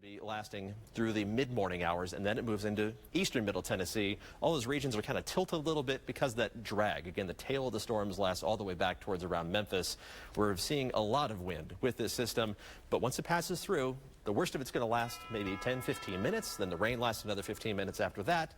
be lasting through the mid-morning hours, and then it moves into eastern middle Tennessee. All those regions are kind of tilted a little bit because of that drag. Again, the tail of the storms lasts all the way back towards around Memphis. We're seeing a lot of wind with this system, but once it passes through, the worst of it's going to last maybe 10-15 minutes. Then the rain lasts another 15 minutes after that,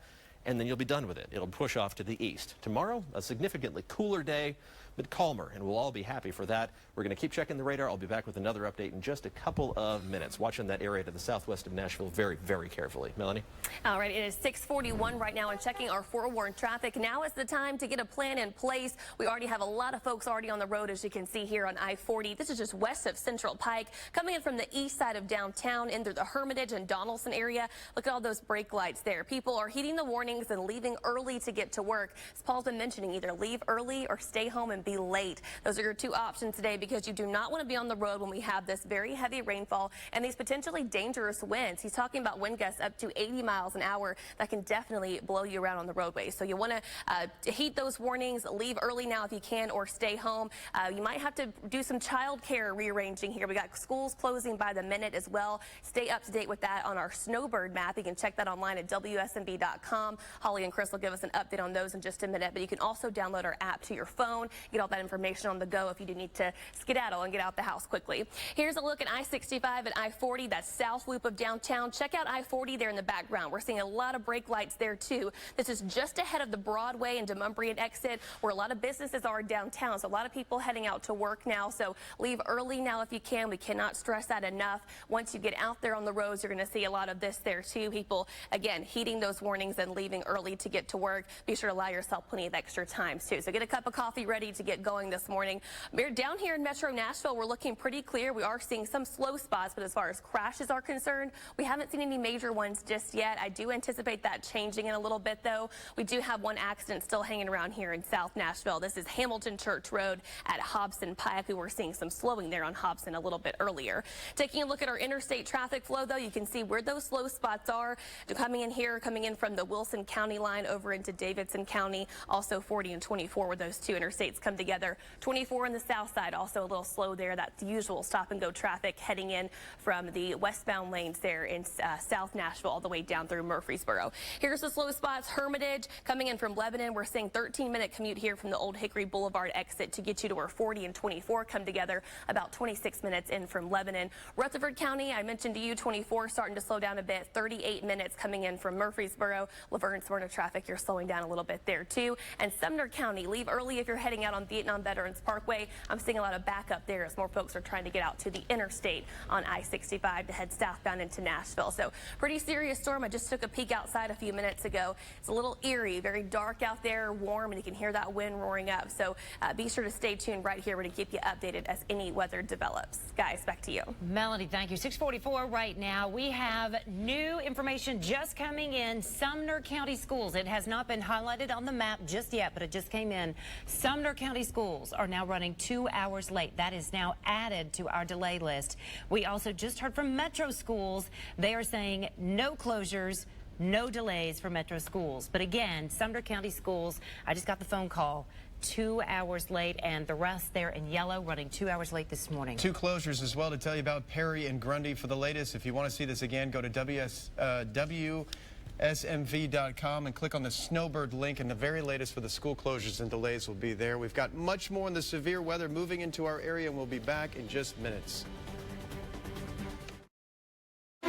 and then you'll be done with it. It'll push off to the east. Tomorrow, a significantly cooler day, but calmer, and we'll all be happy for that. We're going to keep checking the radar. I'll be back with another update in just a couple of minutes. Watching that area to the southwest of Nashville very, very carefully. Melanie? All right, it is 6:41 right now, and checking our forewarned traffic. Now is the time to get a plan in place. We already have a lot of folks already on the road, as you can see here on I-40. This is just west of Central Pike, coming in from the east side of downtown, in through the Hermitage and Donaldson area. Look at all those brake lights there. People are heeding the warnings and leaving early to get to work. As Paul's been mentioning, either leave early or stay home and be late. Those are your two options today, because you do not want to be on the road when we have this very heavy rainfall and these potentially dangerous winds. He's talking about wind gusts up to 80 miles an hour that can definitely blow you around on the roadway. So you want to heed those warnings, leave early now if you can, or stay home. You might have to do some child care rearranging here. We got schools closing by the minute as well. Stay up to date with that on our snowbird map. You can check that online at WSMV.com. Holly and Chris will give us an update on those in just a minute, but you can also download our app to your phone, get all that information on the go if you do need to skedaddle and get out the house quickly. Here's a look at I-65 and I-40, that south loop of downtown. Check out I-40 there in the background. We're seeing a lot of brake lights there too. This is just ahead of the Broadway and Demumbrian exit, where a lot of businesses are downtown. So a lot of people heading out to work now. So leave early now if you can. We cannot stress that enough. Once you get out there on the roads, you're going to see a lot of this there too. People, again, heeding those warnings and leaving early to get to work. Be sure to allow yourself plenty of extra time too. So get a cup of coffee ready to get going this morning. We're down here in Metro Nashville. We're looking pretty clear. We are seeing some slow spots, but as far as crashes are concerned, we haven't seen any major ones just yet. I do anticipate that changing in a little bit, though. We do have one accident still hanging around here in South Nashville. This is Hamilton Church Road at Hobson Pike. We were seeing some slowing there on Hobson a little bit earlier. Taking a look at our interstate traffic flow, though, you can see where those slow spots are. Coming in here, coming in from the Wilson County line over into Davidson County. Also 40 and 24 where those two interstates come together. 24 on the south side, also a little slow there. That's the usual stop and go traffic heading in from the westbound lanes there in South Nashville all the way down through Murfreesboro. Here's the slow spots. Hermitage coming in from Lebanon. We're seeing 13-minute commute here from the Old Hickory Boulevard exit to get you to where 40 and 24 come together. About 26 minutes in from Lebanon. Rutherford County, I mentioned to you, 24 starting to slow down a bit. 38 minutes coming in from Murfreesboro. Laverne, Smyrna traffic, you're slowing down a little bit there too. And Sumner County, leave early if you're heading out on Vietnam Veterans Parkway. I'm seeing a lot of backup there as more folks are trying to get out to the interstate on I-65 to head southbound into Nashville. So pretty serious storm. I just took a peek outside a few minutes ago. It's a little eerie, very dark out there, warm, and you can hear that wind roaring up. So be sure to stay tuned right here. We're going to keep you updated as any weather develops. Guys, back to you. Melanie, thank you. 6:44 right now. We have new information just coming in. Sumner County Schools. It has not been highlighted on the map just yet, but it just came in. Sumner County Schools are now running 2 hours late. That is now added to our delay list. We also just heard from Metro Schools. They are saying no closures, no delays for Metro Schools. But again, Sumner County Schools, I just got the phone call, 2 hours late, and the rest there in yellow running 2 hours late this morning. 2 closures as well to tell you about Perry and Grundy. For the latest, if you want to see this again, go to WSMV.com and click on the Snowbird link, and the very latest for the school closures and delays will be there. We've got much more on the severe weather moving into our area, and we'll be back in just minutes.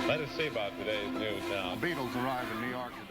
Let us see about today's news now. The Beatles arrive in New York today.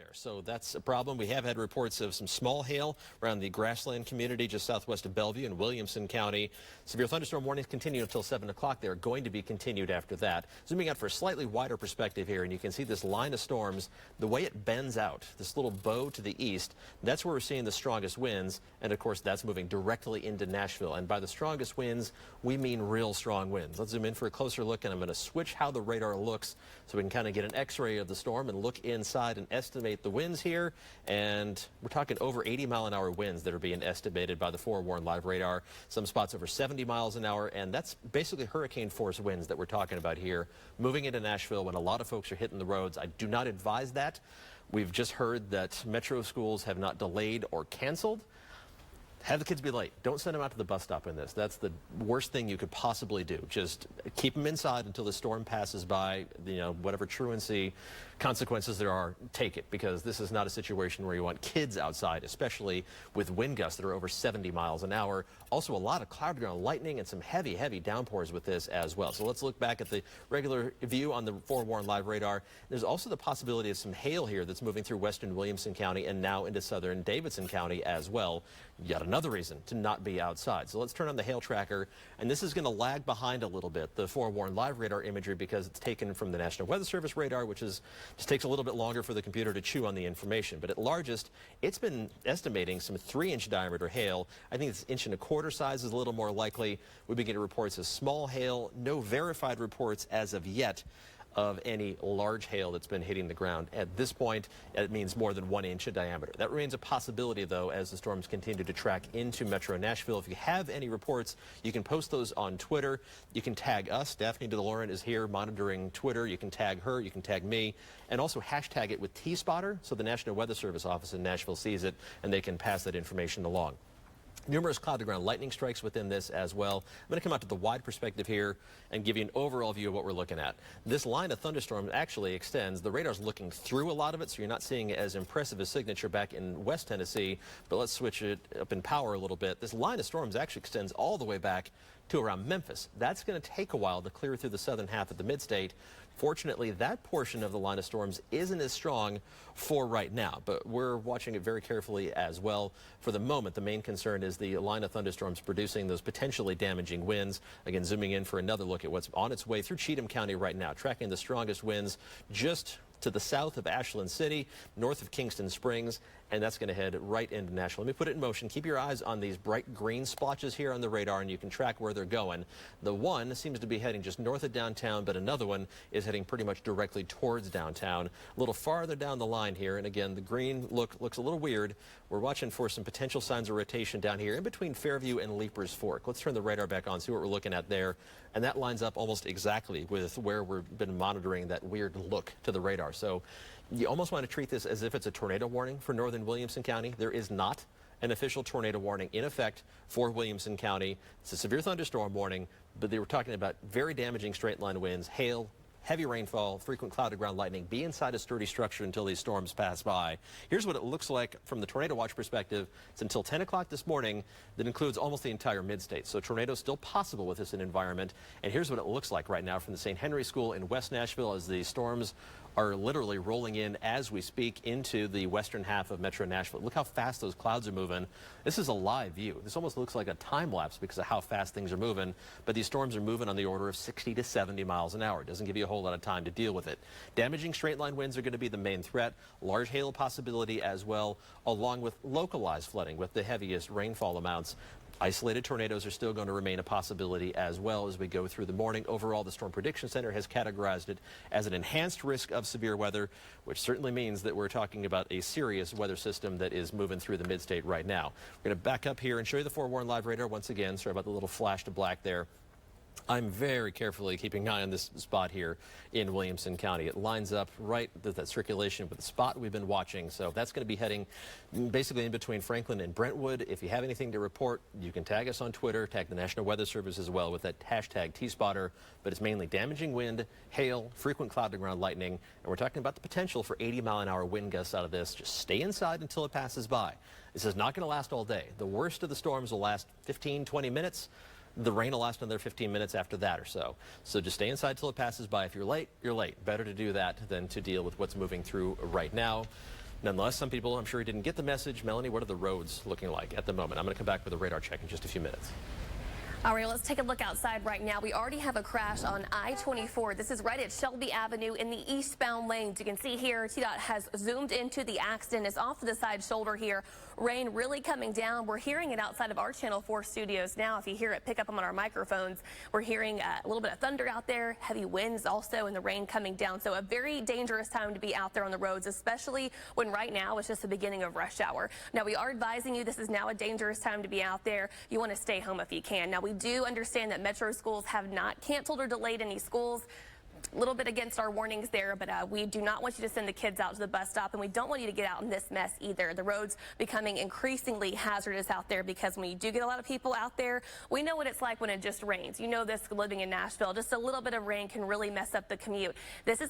there. So that's a problem. We have had reports of some small hail around the grassland community just southwest of Bellevue in Williamson County. Severe thunderstorm warnings continue until 7 o'clock. They are going to be continued after that. Zooming out for a slightly wider perspective here, and you can see this line of storms, the way it bends out, this little bow to the east, that's where we're seeing the strongest winds. And of course, that's moving directly into Nashville. And by the strongest winds, we mean real strong winds. Let's zoom in for a closer look, and I'm going to switch how the radar looks so we can kind of get an x-ray of the storm and look inside and estimate the winds here. And we're talking over 80-mile-an-hour winds that are being estimated by the Forewarn Live radar. Some spots over 70 miles an hour, and that's basically hurricane force winds that we're talking about here, moving into Nashville when a lot of folks are hitting the roads. I do not advise that. We've just heard that metro schools have not delayed or canceled. Have the kids be late. Don't send them out to the bus stop in this. That's the worst thing you could possibly do. Just keep them inside until the storm passes by. You know, whatever truancy consequences there are, take it, because this is not a situation where you want kids outside, especially with wind gusts that are over 70 miles an hour. Also, a lot of cloud ground lightning and some heavy, heavy downpours with this as well. So let's look back at the regular view on the Forewarn Live radar. There's also the possibility of some hail here that's moving through western Williamson County and now into southern Davidson County as well. Yet another reason to not be outside. So let's turn on the hail tracker, and this is going to lag behind a little bit, the Forewarn Live radar imagery, because it's taken from the National Weather Service radar, which is just takes a little bit longer for the computer to chew on the information. But at largest, it's been estimating some 3-inch diameter hail. I think it's 1.25 inch size is a little more likely. We begin reports of small hail, no verified reports as of yet of any large hail that's been hitting the ground. At this point, it means more than 1 inch in diameter. That remains a possibility, though, as the storms continue to track into Metro Nashville. If you have any reports, you can post those on Twitter. You can tag us. Daphne DeLorean is here monitoring Twitter. You can tag her. You can tag me. And also hashtag it with T-Spotter so the National Weather Service office in Nashville sees it and they can pass that information along. Numerous cloud-to-ground lightning strikes within this as well. I'm going to come out to the wide perspective here and give you an overall view of what we're looking at. This line of thunderstorms actually extends. The radar's looking through a lot of it, so you're not seeing as impressive a signature back in West Tennessee. But let's switch it up in power a little bit. This line of storms actually extends all the way back to around Memphis. That's going to take a while to clear through the southern half of the mid-state. Fortunately, that portion of the line of storms isn't as strong for right now, but we're watching it very carefully as well. For the moment, the main concern is the line of thunderstorms producing those potentially damaging winds. Again, zooming in for another look at what's on its way through Cheatham County right now, tracking the strongest winds just to the south of Ashland City, north of Kingston Springs, and that's going to head right into Nashville. Let me put it in motion. Keep your eyes on these bright green splotches here on the radar, and you can track where they're going. The one seems to be heading just north of downtown, but another one is heading pretty much directly towards downtown. A little farther down the line here, and again, the green looks a little weird. We're watching for some potential signs of rotation down here in between Fairview and Leapers Fork. Let's turn the radar back on, see what we're looking at there. And that lines up almost exactly with where we've been monitoring that weird look to the radar. So you almost want to treat this as if it's a tornado warning for northern Williamson County. There is not an official tornado warning in effect for Williamson County. It's a severe thunderstorm warning, but they were talking about very damaging straight line winds, hail, heavy rainfall, frequent cloud-to-ground lightning. Be inside a sturdy structure until these storms pass by. Here's what it looks like from the Tornado Watch perspective. It's until 10 o'clock this morning. That includes almost the entire mid-state. So tornadoes still possible with this environment. And here's what it looks like right now from the St. Henry School in West Nashville as the storms are literally rolling in as we speak into the western half of Metro Nashville. Look how fast those clouds are moving. This is a live view. This almost looks like a time lapse because of how fast things are moving. But these storms are moving on the order of 60 to 70 miles an hour. It doesn't give you a whole lot of time to deal with it. Damaging straight line winds are going to be the main threat. Large hail possibility as well, along with localized flooding with the heaviest rainfall amounts. Isolated tornadoes are still going to remain a possibility as well as we go through the morning. Overall, the Storm Prediction Center has categorized it as an enhanced risk of severe weather, which certainly means that we're talking about a serious weather system that is moving through the mid-state right now. We're going to back up here and show you the Forewarn Live radar once again. Sorry about the little flash to black there. I'm very carefully keeping an eye on this spot here in Williamson County. It lines up right with that circulation with the spot we've been watching. So that's going to be heading basically in between Franklin and Brentwood. If you have anything to report, you can tag us on Twitter, tag the National Weather Service as well with that hashtag T-Spotter. But it's mainly damaging wind, hail, frequent cloud-to-ground lightning. And we're talking about the potential for 80-mile-an-hour wind gusts out of this. Just stay inside until it passes by. This is not going to last all day. The worst of the storms will last 15, 20 minutes. The rain will last another 15 minutes after that or so. So just stay inside till it passes by. If you're late, you're late. Better to do that than to deal with what's moving through right now. Nonetheless, some people, I'm sure, didn't get the message. Melanie, what are the roads looking like at the moment? I'm going to come back with a radar check in just a few minutes. All right, let's take a look outside right now. We already have a crash on I-24. This is right at Shelby Avenue in the eastbound lanes. You can see here, TDOT has zoomed into the accident. It's off to the side shoulder here. Rain really coming down. We're hearing it outside of our Channel 4 studios now. If you hear it, pick up them on our microphones. We're hearing a little bit of thunder out there, heavy winds also, and the rain coming down. So a very dangerous time to be out there on the roads, especially when right now it's just the beginning of rush hour. Now, we are advising you this is now a dangerous time to be out there. You want to stay home if you can. Now, we do understand that Metro schools have not canceled or delayed any schools. A little bit against our warnings there, but we do not want you to send the kids out to the bus stop, and we don't want you to get out in this mess either. The roads becoming increasingly hazardous out there because when you do get a lot of people out there, we know what it's like when it just rains. You know this living in Nashville. Just a little bit of rain can really mess up the commute.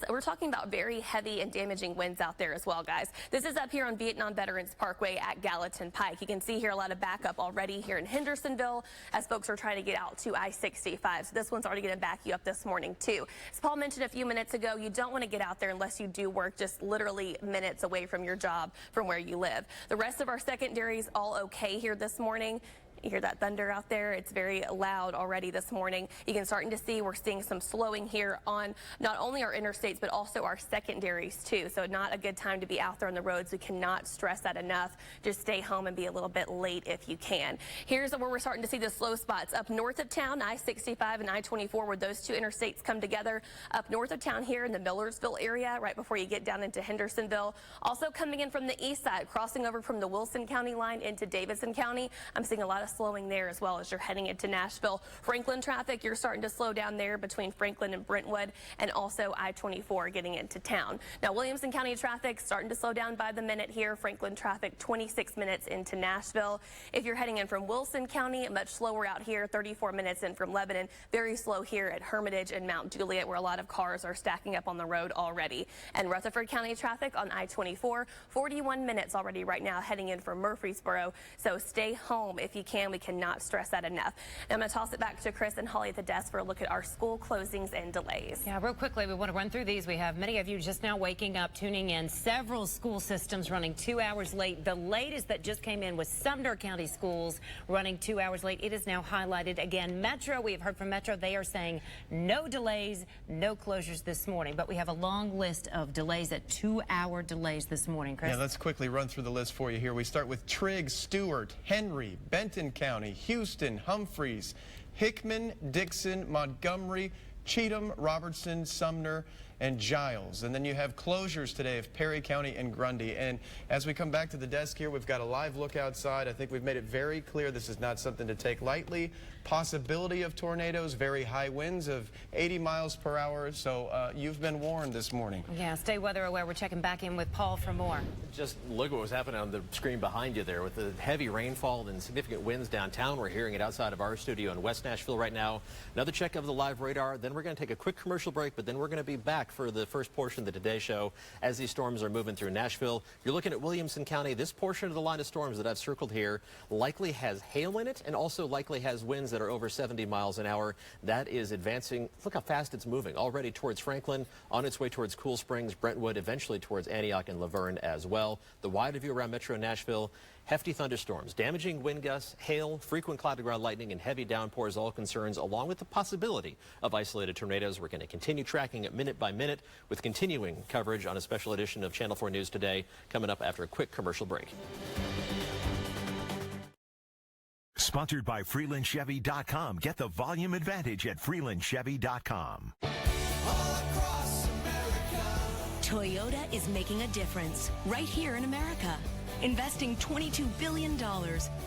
We're talking about very heavy and damaging winds out there as well, guys. This is up here on Vietnam Veterans Parkway at Gallatin Pike. You can see here a lot of backup already here in Hendersonville as folks are trying to get out to I-65. So this one's already going to back you up this morning too. As Paul mentioned a few minutes ago, you don't want to get out there unless you do work just literally minutes away from your job from where you live. The rest of our secondaries all okay here this morning. You hear that thunder out there? It's very loud already this morning. You can starting to see we're seeing some slowing here on not only our interstates, but also our secondaries too. So not a good time to be out there on the roads. We cannot stress that enough. Just stay home and be a little bit late if you can. Here's where we're starting to see the slow spots. Up north of town, I-65 and I-24, where those two interstates come together. Up north of town here in the Millersville area, right before you get down into Hendersonville. Also coming in from the east side, crossing over from the Wilson County line into Davidson County. I'm seeing a lot of slowing there as well as you're heading into Nashville. Franklin traffic, you're starting to slow down there between Franklin and Brentwood, and also I-24 getting into town. Now, Williamson County traffic starting to slow down by the minute here. Franklin traffic 26 minutes into Nashville. If you're heading in from Wilson County, much slower out here, 34 minutes in from Lebanon. Very slow here at Hermitage and Mount Juliet, where a lot of cars are stacking up on the road already. And Rutherford County traffic on I-24, 41 minutes already right now heading in from Murfreesboro. So stay home if you can. We cannot stress that enough. Now I'm going to toss it back to Chris and Holly at the desk for a look at our school closings and delays. Yeah, real quickly, we want to run through these. We have many of you just now waking up, tuning in. Several school systems running 2 hours late. The latest that just came in was Sumner County schools running 2 hours late. It is now highlighted again. Metro, we have heard from Metro. They are saying no delays, no closures this morning. But we have a long list of delays at 2-hour delays this morning. Chris? Yeah, let's quickly run through the list for you here. We start with Trigg, Stewart, Henry, Benton County, Houston, Humphreys, Hickman, Dixon, Montgomery, Cheatham, Robertson, Sumner, and Giles. And then you have closures today of Perry County and Grundy. And as we come back to the desk here, we've got a live look outside. I think we've made it very clear this is not something to take lightly. Possibility of tornadoes, very high winds of 80 miles per hour. So you've been warned this morning. Yeah, stay weather aware. We're checking back in with Paul for more. Just look what was happening on the screen behind you there with the heavy rainfall and significant winds downtown. We're hearing it outside of our studio in West Nashville right now. Another check of the live radar. Then we're going to take a quick commercial break, but then we're going to be back for the first portion of the Today Show as these storms are moving through Nashville. You're looking at Williamson County. This portion of the line of storms that I've circled here likely has hail in it and also likely has winds that are over 70 miles an hour. That is advancing. Look how fast it's moving. Already towards Franklin, on its way towards Cool Springs, Brentwood, eventually towards Antioch and Laverne as well. The wide view around Metro Nashville. Hefty thunderstorms, damaging wind gusts, hail, frequent cloud ground lightning, and heavy downpours, all concerns, along with the possibility of isolated tornadoes. We're going to continue tracking it minute by minute with continuing coverage on a special edition of Channel 4 News Today coming up after a quick commercial break. Sponsored by FreelandChevy.com. Get the volume advantage at FreelandChevy.com. Toyota is making a difference right here in America. Investing $22 billion,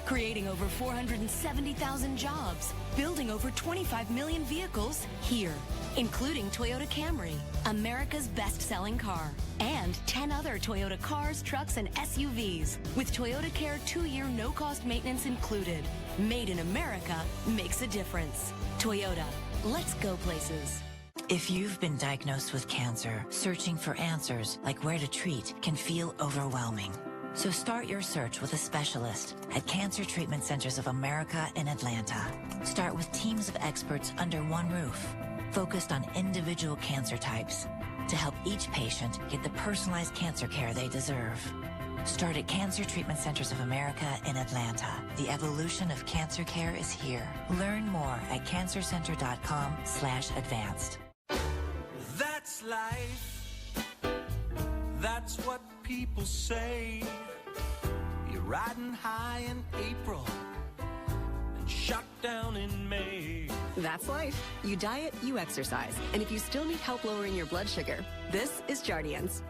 creating over 470,000 jobs, building over 25 million vehicles here, including Toyota Camry, America's best-selling car, and 10 other Toyota cars, trucks, and SUVs, with Toyota Care 2-year no-cost maintenance included. Made in America makes a difference. Toyota, let's go places. If you've been diagnosed with cancer, searching for answers like where to treat can feel overwhelming. So start your search with a specialist at Cancer Treatment Centers of America in Atlanta. Start with teams of experts under one roof, focused on individual cancer types to help each patient get the personalized cancer care they deserve. Start at Cancer Treatment Centers of America in Atlanta. The evolution of cancer care is here. Learn more at cancercenter.com/advanced. That's life. That's what people say. You're riding high in April and shot down in May. That's life. You diet, you exercise. And if you still need help lowering your blood sugar, this is Jardiance.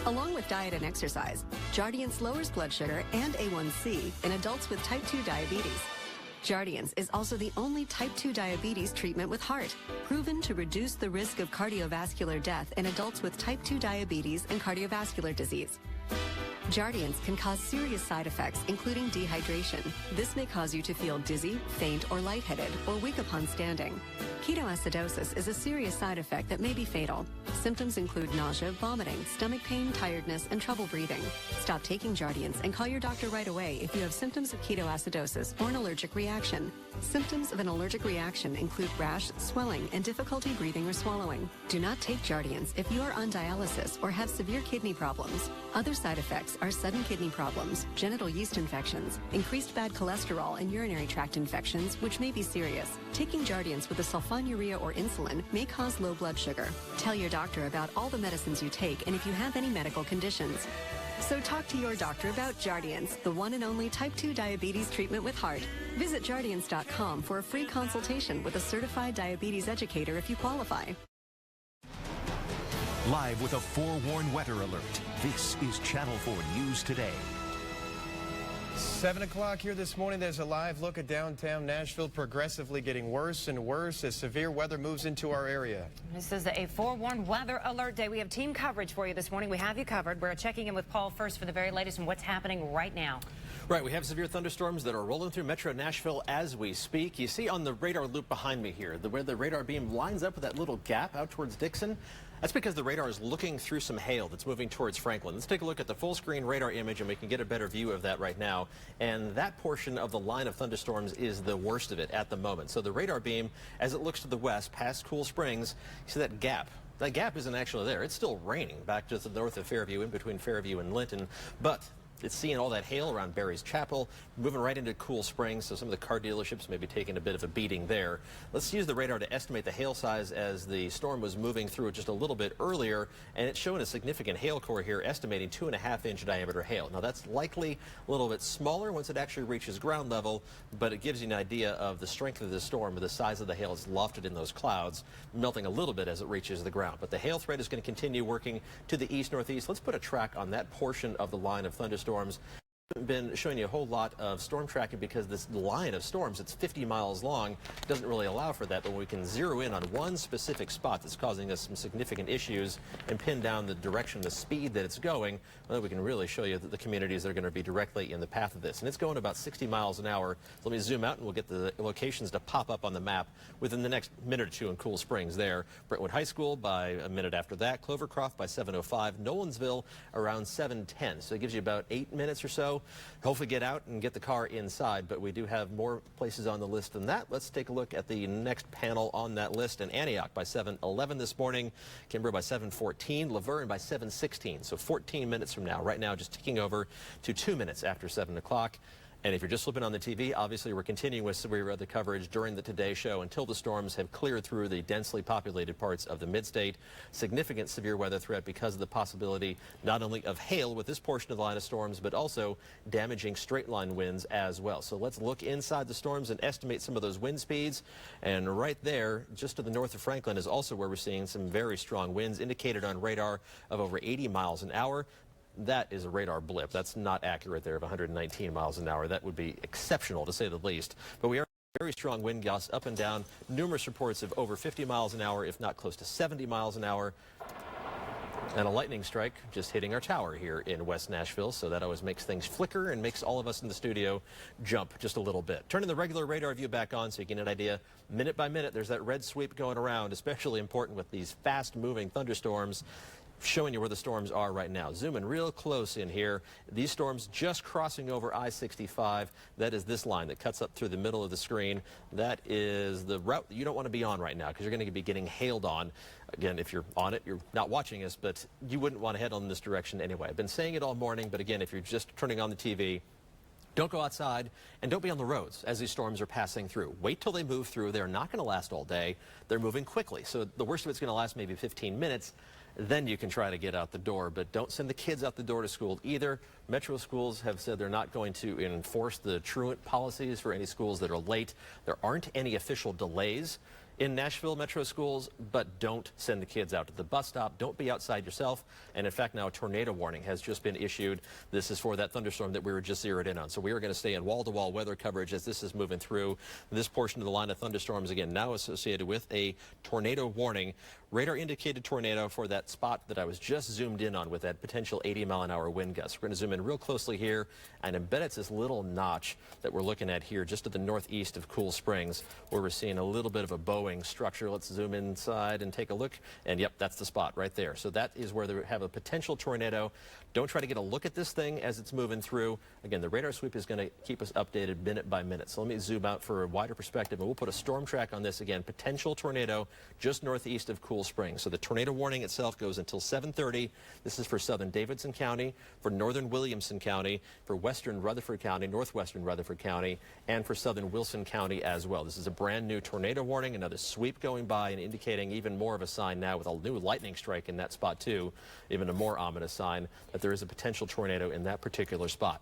Along with diet and exercise, Jardiance lowers blood sugar and A1C in adults with type 2 diabetes. Jardiance is also the only type 2 diabetes treatment with heart, proven to reduce the risk of cardiovascular death in adults with type 2 diabetes and cardiovascular disease. Jardiance can cause serious side effects, including dehydration. This may cause you to feel dizzy, faint, or lightheaded, or weak upon standing. Ketoacidosis is a serious side effect that may be fatal. Symptoms include nausea, vomiting, stomach pain, tiredness, and trouble breathing. Stop taking Jardiance and call your doctor right away if you have symptoms of ketoacidosis or an allergic reaction. Symptoms of an allergic reaction include rash, swelling, and difficulty breathing or swallowing. Do not take Jardiance if you are on dialysis or have severe kidney problems. Other side effects are sudden kidney problems, genital yeast infections, increased bad cholesterol, and urinary tract infections, which may be serious. Taking Jardiance with a sulfonylurea or insulin may cause low blood sugar. Tell your doctor about all the medicines you take and if you have any medical conditions. So talk to your doctor about Jardiance, the one and only type 2 diabetes treatment with heart. Visit Jardiance.com for a free consultation with a certified diabetes educator if you qualify. Live with a forewarned weather alert, this is Channel 4 News Today. 7 o'clock here this morning. There's a live look at downtown Nashville, progressively getting worse and worse as severe weather moves into our area. This is a forewarned weather alert day. We have team coverage for you this morning. We have you covered. We're checking in with Paul first for the very latest and what's happening right now. Right, we have severe thunderstorms that are rolling through Metro Nashville as we speak. You see on the radar loop behind me here, where the radar beam lines up with that little gap out towards Dixon. That's because the radar is looking through some hail that's moving towards Franklin. Let's take a look at the full screen radar image and we can get a better view of that right now. And that portion of the line of thunderstorms is the worst of it at the moment. So the radar beam, as it looks to the west past Cool Springs, you see that gap. That gap isn't actually there. It's still raining back to the north of Fairview, in between Fairview and Linton. But it's seeing all that hail around Barry's Chapel, moving right into Cool Springs, so some of the car dealerships may be taking a bit of a beating there. Let's use the radar to estimate the hail size as the storm was moving through it just a little bit earlier, and it's showing a significant hail core here, estimating 2.5-inch diameter hail. Now that's likely a little bit smaller once it actually reaches ground level, but it gives you an idea of the strength of the storm, the size of the hail is lofted in those clouds, melting a little bit as it reaches the ground. But the hail threat is going to continue working to the east-northeast. Let's put a track on that portion of the line of thunderstorms. I've been showing you a whole lot of storm tracking because this line of storms, it's 50 miles long, doesn't really allow for that, but we can zero in on one specific spot that's causing us some significant issues and pin down the direction, the speed that it's going, well, we can really show you the communities that are going to be directly in the path of this. And it's going about 60 miles an hour. So let me zoom out and we'll get the locations to pop up on the map within the next minute or two in Cool Springs there. Brentwood High School by a minute after that, Clovercroft by 7:05, Nolensville around 7:10. So it gives you about 8 minutes or so. Hopefully get out and get the car inside, but we do have more places on the list than that. Let's take a look at the next panel on that list. And Antioch by 7:11 this morning, Kimbrough by 7:14, Laverne by 7:16. So 14 minutes from now. Right now just ticking over to 2 minutes after 7 o'clock. And if you're just flipping on the TV, obviously we're continuing with severe weather coverage during the Today Show until the storms have cleared through the densely populated parts of the mid-state. Significant severe weather threat because of the possibility not only of hail with this portion of the line of storms, but also damaging straight line winds as well. So let's look inside the storms and estimate some of those wind speeds. And right there, just to the north of Franklin, is also where we're seeing some very strong winds indicated on radar of over 80 miles an hour. That is a radar blip. That's not accurate there of 119 miles an hour. That would be exceptional to say the least. But we are very strong wind gusts up and down. Numerous reports of over 50 miles an hour, if not close to 70 miles an hour. And a lightning strike just hitting our tower here in West Nashville. So that always makes things flicker and makes all of us in the studio jump just a little bit. Turning the regular radar view back on so you can get an idea minute by minute. There's that red sweep going around, especially important with these fast moving thunderstorms. showing you where the storms are right now. Zoom in real close in here. These storms just crossing over I-65. That is this line that cuts up through the middle of the screen. That is the route that you don't want to be on right now because you're going to be getting hailed on. Again, if you're on it, you're not watching us, but you wouldn't want to head on this direction anyway. I've been saying it all morning, but again, if you're just turning on the TV, don't go outside and don't be on the roads as these storms are passing through. Wait till they move through. They're not going to last all day. They're moving quickly. So the worst of it's going to last maybe 15 minutes. Then you can try to get out the door, but don't send the kids out the door to school either. Metro schools have said they're not going to enforce the truant policies for any schools that are late. There aren't any official delays in Nashville Metro schools, but don't send the kids out to the bus stop. Don't be outside yourself. And in fact, now a tornado warning has just been issued. This is for that thunderstorm that we were just zeroed in on. So we are going to stay in wall-to-wall weather coverage as this is moving through this portion of the line of thunderstorms, again, now associated with a tornado warning. Radar indicated tornado for that spot that I was just zoomed in on with that potential 80-mile-an-hour wind gust. We're going to zoom in real closely here, and embed it's this little notch that we're looking at here just to the northeast of Cool Springs, where we're seeing a little bit of a Boeing structure. Let's zoom inside and take a look, and yep, that's the spot right there. So that is where they have a potential tornado. Don't try to get a look at this thing as it's moving through. Again, the radar sweep is going to keep us updated minute by minute. So let me zoom out for a wider perspective, and we'll put a storm track on this. Again, potential tornado just northeast of Cool Springs. So the tornado warning itself goes until 7:30. This is for southern Davidson County, for northern Williamson County, for western Rutherford County, northwestern Rutherford County, and for southern Wilson County as well. This is a brand new tornado warning, another sweep going by and indicating even more of a sign now with a new lightning strike in that spot too, even a more ominous sign that there is a potential tornado in that particular spot.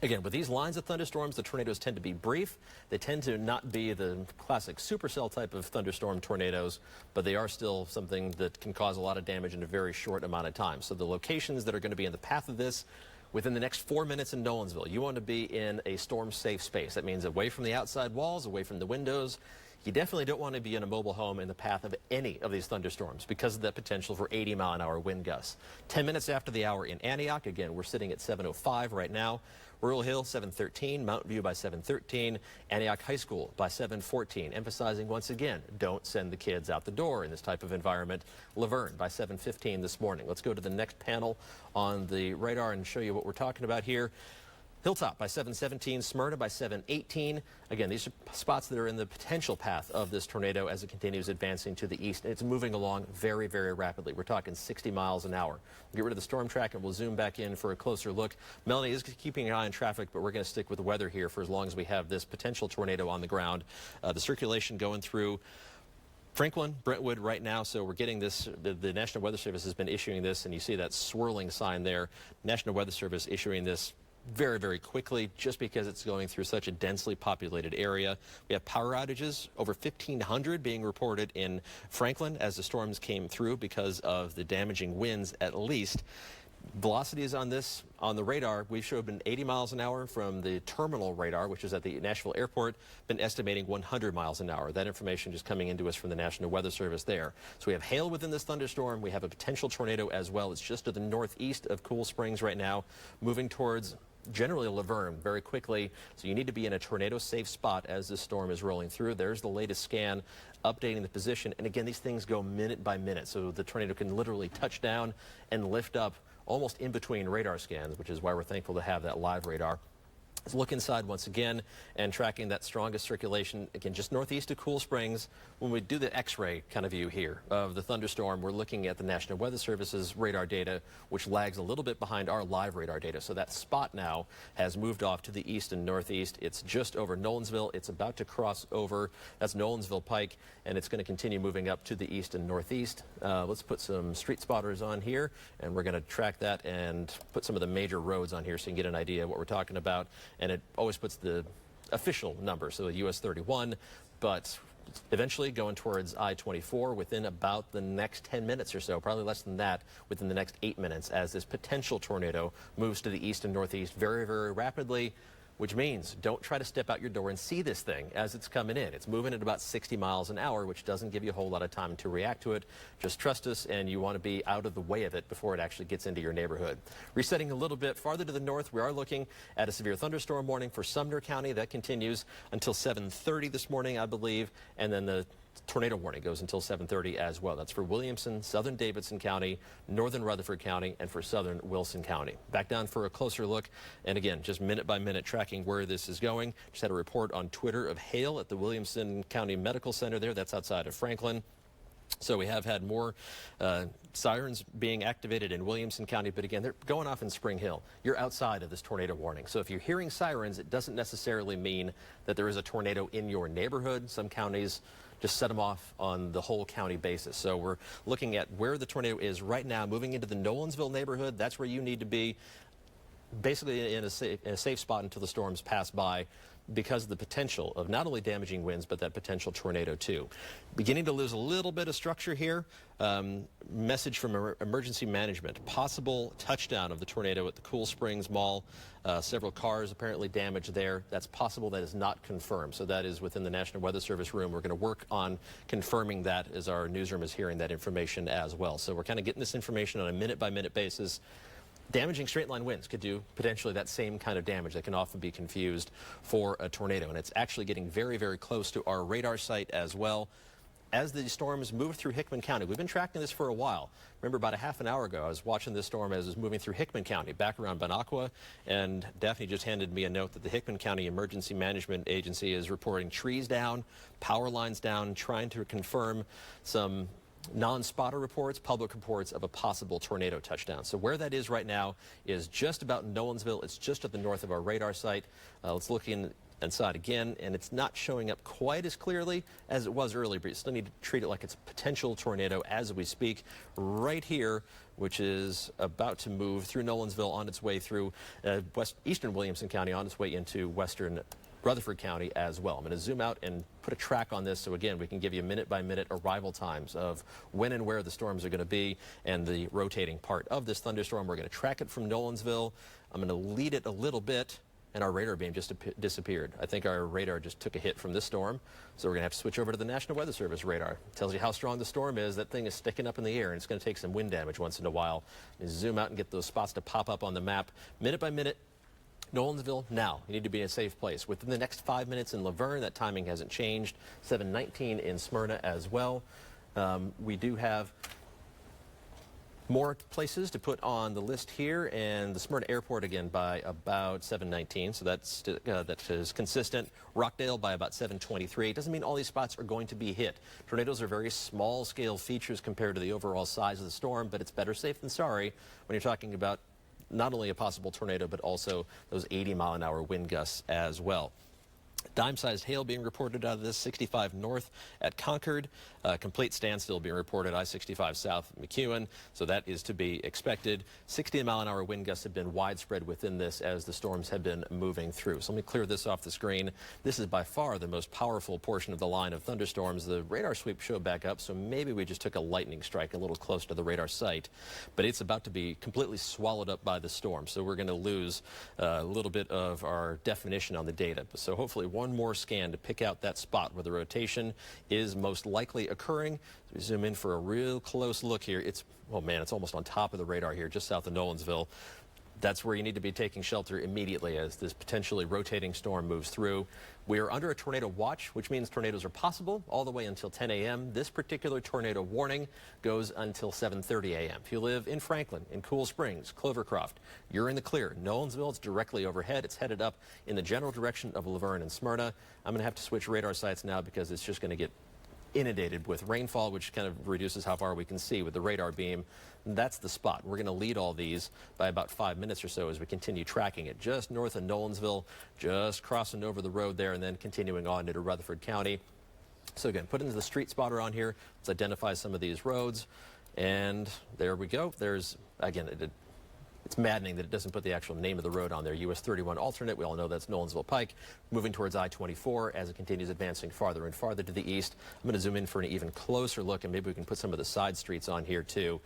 Again, with these lines of thunderstorms, the tornadoes tend to be brief. They tend to not be the classic supercell type of thunderstorm tornadoes, but they are still something that can cause a lot of damage in a very short amount of time. So the locations that are going to be in the path of this, within the next 4 minutes in Nolensville, you want to be in a storm-safe space. That means away from the outside walls, away from the windows. You definitely don't want to be in a mobile home in the path of any of these thunderstorms because of the potential for 80-mile-an-hour wind gusts. 10 minutes after the hour in Antioch, again, we're sitting at 7:05 right now. Rural Hill, 7:13, Mountain View by 7:13, Antioch High School by 7:14, emphasizing once again, don't send the kids out the door in this type of environment. Laverne by 7:15 this morning. Let's go to the next panel on the radar and show you what we're talking about here. Hilltop by 7:17, Smyrna by 7:18. Again, these are spots that are in the potential path of this tornado as it continues advancing to the east. It's moving along very, very rapidly. We're talking 60 miles an hour. We'll get rid of the storm track and we'll zoom back in for a closer look. Melanie is keeping an eye on traffic, but we're going to stick with the weather here for as long as we have this potential tornado on the ground. The circulation going through Franklin, Brentwood right now, so we're getting this, the National Weather Service has been issuing this, and you see that swirling sign there. National Weather Service issuing this very, very quickly just because it's going through such a densely populated area. We have power outages, over 1,500 being reported in Franklin as the storms came through because of the damaging winds at least. Velocities on this, on the radar, we've showed been 80 miles an hour from the terminal radar, which is at the Nashville airport, been estimating 100 miles an hour. That information just coming into us from the National Weather Service there. So we have hail within this thunderstorm. We have a potential tornado as well. It's just to the northeast of Cool Springs right now, moving towards generally Laverne very quickly. So you need to be in a tornado safe spot as this storm is rolling through. There's the latest scan updating the position. And again, these things go minute by minute. So the tornado can literally touch down and lift up almost in between radar scans, which is why we're thankful to have that live radar. Let's look inside once again and tracking that strongest circulation, again, just northeast of Cool Springs. When we do the X-ray kind of view here of the thunderstorm, we're looking at the National Weather Service's radar data, which lags a little bit behind our live radar data. So that spot now has moved off to the east and northeast. It's just over Nolensville. It's about to cross over. That's Nolensville Pike, and it's going to continue moving up to the east and northeast. Let's put some street spotters on here, and we're going to track that and put some of the major roads on here so you can get an idea of what we're talking about. And it always puts the official number, so US 31, but eventually going towards I-24 within about the next 10 minutes or so, probably less than that, within the next 8 minutes as this potential tornado moves to the east and northeast very, very rapidly, which means don't try to step out your door and see this thing as it's coming in. It's moving at about 60 miles an hour, which doesn't give you a whole lot of time to react to it. Just trust us, and you want to be out of the way of it before it actually gets into your neighborhood. Resetting a little bit farther to the north, we are looking at a severe thunderstorm warning for Sumner County. That continues until 7:30 this morning, I believe, and then the tornado warning goes until 7:30 as well. That's for Williamson, southern Davidson County, northern Rutherford County, and for southern Wilson County. Back down for a closer look, and again, just minute by minute tracking where this is going. Just had a report on Twitter of hail at the Williamson County Medical Center there. That's outside of Franklin. So we have had more sirens being activated in Williamson County, but again, they're going off in Spring Hill. You're outside of this tornado warning. So if you're hearing sirens, it doesn't necessarily mean that there is a tornado in your neighborhood. Some counties just set them off on the whole county basis. So we're looking at where the tornado is right now, moving into the Nolensville neighborhood. That's where you need to be, basically in a safe spot until the storms pass by, because of the potential of not only damaging winds, but that potential tornado too. Beginning to lose a little bit of structure here. Message from emergency management. Possible touchdown of the tornado at the Cool Springs Mall. Several cars apparently damaged there. That's possible. That is not confirmed. So that is within the National Weather Service room. We're going to work on confirming that as our newsroom is hearing that information as well. So we're kind of getting this information on a minute-by-minute basis. Damaging straight line winds could do potentially that same kind of damage that can often be confused for a tornado. And it's actually getting very, very close to our radar site as well. As the storms move through Hickman County, we've been tracking this for a while. Remember, about a half an hour ago, I was watching this storm as it was moving through Hickman County, back around Bonacqua, and Daphne just handed me a note that the Hickman County Emergency Management Agency is reporting trees down, power lines down, trying to confirm some non-spotter reports, public reports of a possible tornado touchdown. So where that is right now is just about Nolensville. It's just at the north of our radar site. Let's look inside again, and it's not showing up quite as clearly as it was earlier, but you still need to treat it like it's a potential tornado as we speak. Right here, which is about to move through Nolensville on its way through eastern Williamson County, on its way into western Rutherford County as well. I'm going to zoom out and put a track on this so again we can give you minute-by-minute arrival times of when and where the storms are going to be and the rotating part of this thunderstorm. We're going to track it from Nolensville. I'm going to lead it a little bit, and our radar beam just disappeared. I think our radar just took a hit from this storm, so we're going to have to switch over to the National Weather Service radar. It tells you how strong the storm is. That thing is sticking up in the air, and it's going to take some wind damage once in a while. And zoom out and get those spots to pop up on the map minute by minute. Nolensville, now, you need to be in a safe place. Within the next 5 minutes in Laverne, that timing hasn't changed. 7:19 in Smyrna as well. We do have more places to put on the list here, and the Smyrna Airport again by about 7:19, so that is consistent. Rockdale by about 7:23. It doesn't mean all these spots are going to be hit. Tornadoes are very small scale features compared to the overall size of the storm, but it's better safe than sorry when you're talking about not only a possible tornado, but also those 80-mile-an-hour wind gusts as well. Dime-sized hail being reported out of this, 65 north at Concord. Complete standstill being reported I-65 south at McEwen, so that is to be expected. 60-mile-an-hour wind gusts have been widespread within this as the storms have been moving through. So let me clear this off the screen. This is by far the most powerful portion of the line of thunderstorms. The radar sweep showed back up, so maybe we just took a lightning strike a little close to the radar site, but it's about to be completely swallowed up by the storm, so we're going to lose a little bit of our definition on the data. So hopefully one more scan to pick out that spot where the rotation is most likely occurring. So we zoom in for a real close look here. Oh man, it's almost on top of the radar here, just south of Nolensville. That's where you need to be taking shelter immediately as this potentially rotating storm moves through. We are under a tornado watch, which means tornadoes are possible all the way until 10 a.m. This particular tornado warning goes until 7:30 a.m. If you live in Franklin, in Cool Springs, Clovercroft, you're in the clear. Nolensville, it's directly overhead. It's headed up in the general direction of Laverne and Smyrna. I'm going to have to switch radar sites now because it's just going to get inundated with rainfall, which kind of reduces how far we can see with the radar beam. That's the spot. We're going to lead all these by about 5 minutes or so as we continue tracking it just north of Nolensville, just crossing over the road there and then continuing on into Rutherford County. So again, put into the street spotter on here. Let's identify some of these roads. And there we go. There's, again, it's maddening that it doesn't put the actual name of the road on there. US 31 alternate, we all know that's Nolensville Pike, moving towards I-24 as it continues advancing farther and farther to the east. I'm going to zoom in for an even closer look, and maybe we can put some of the side streets on here too.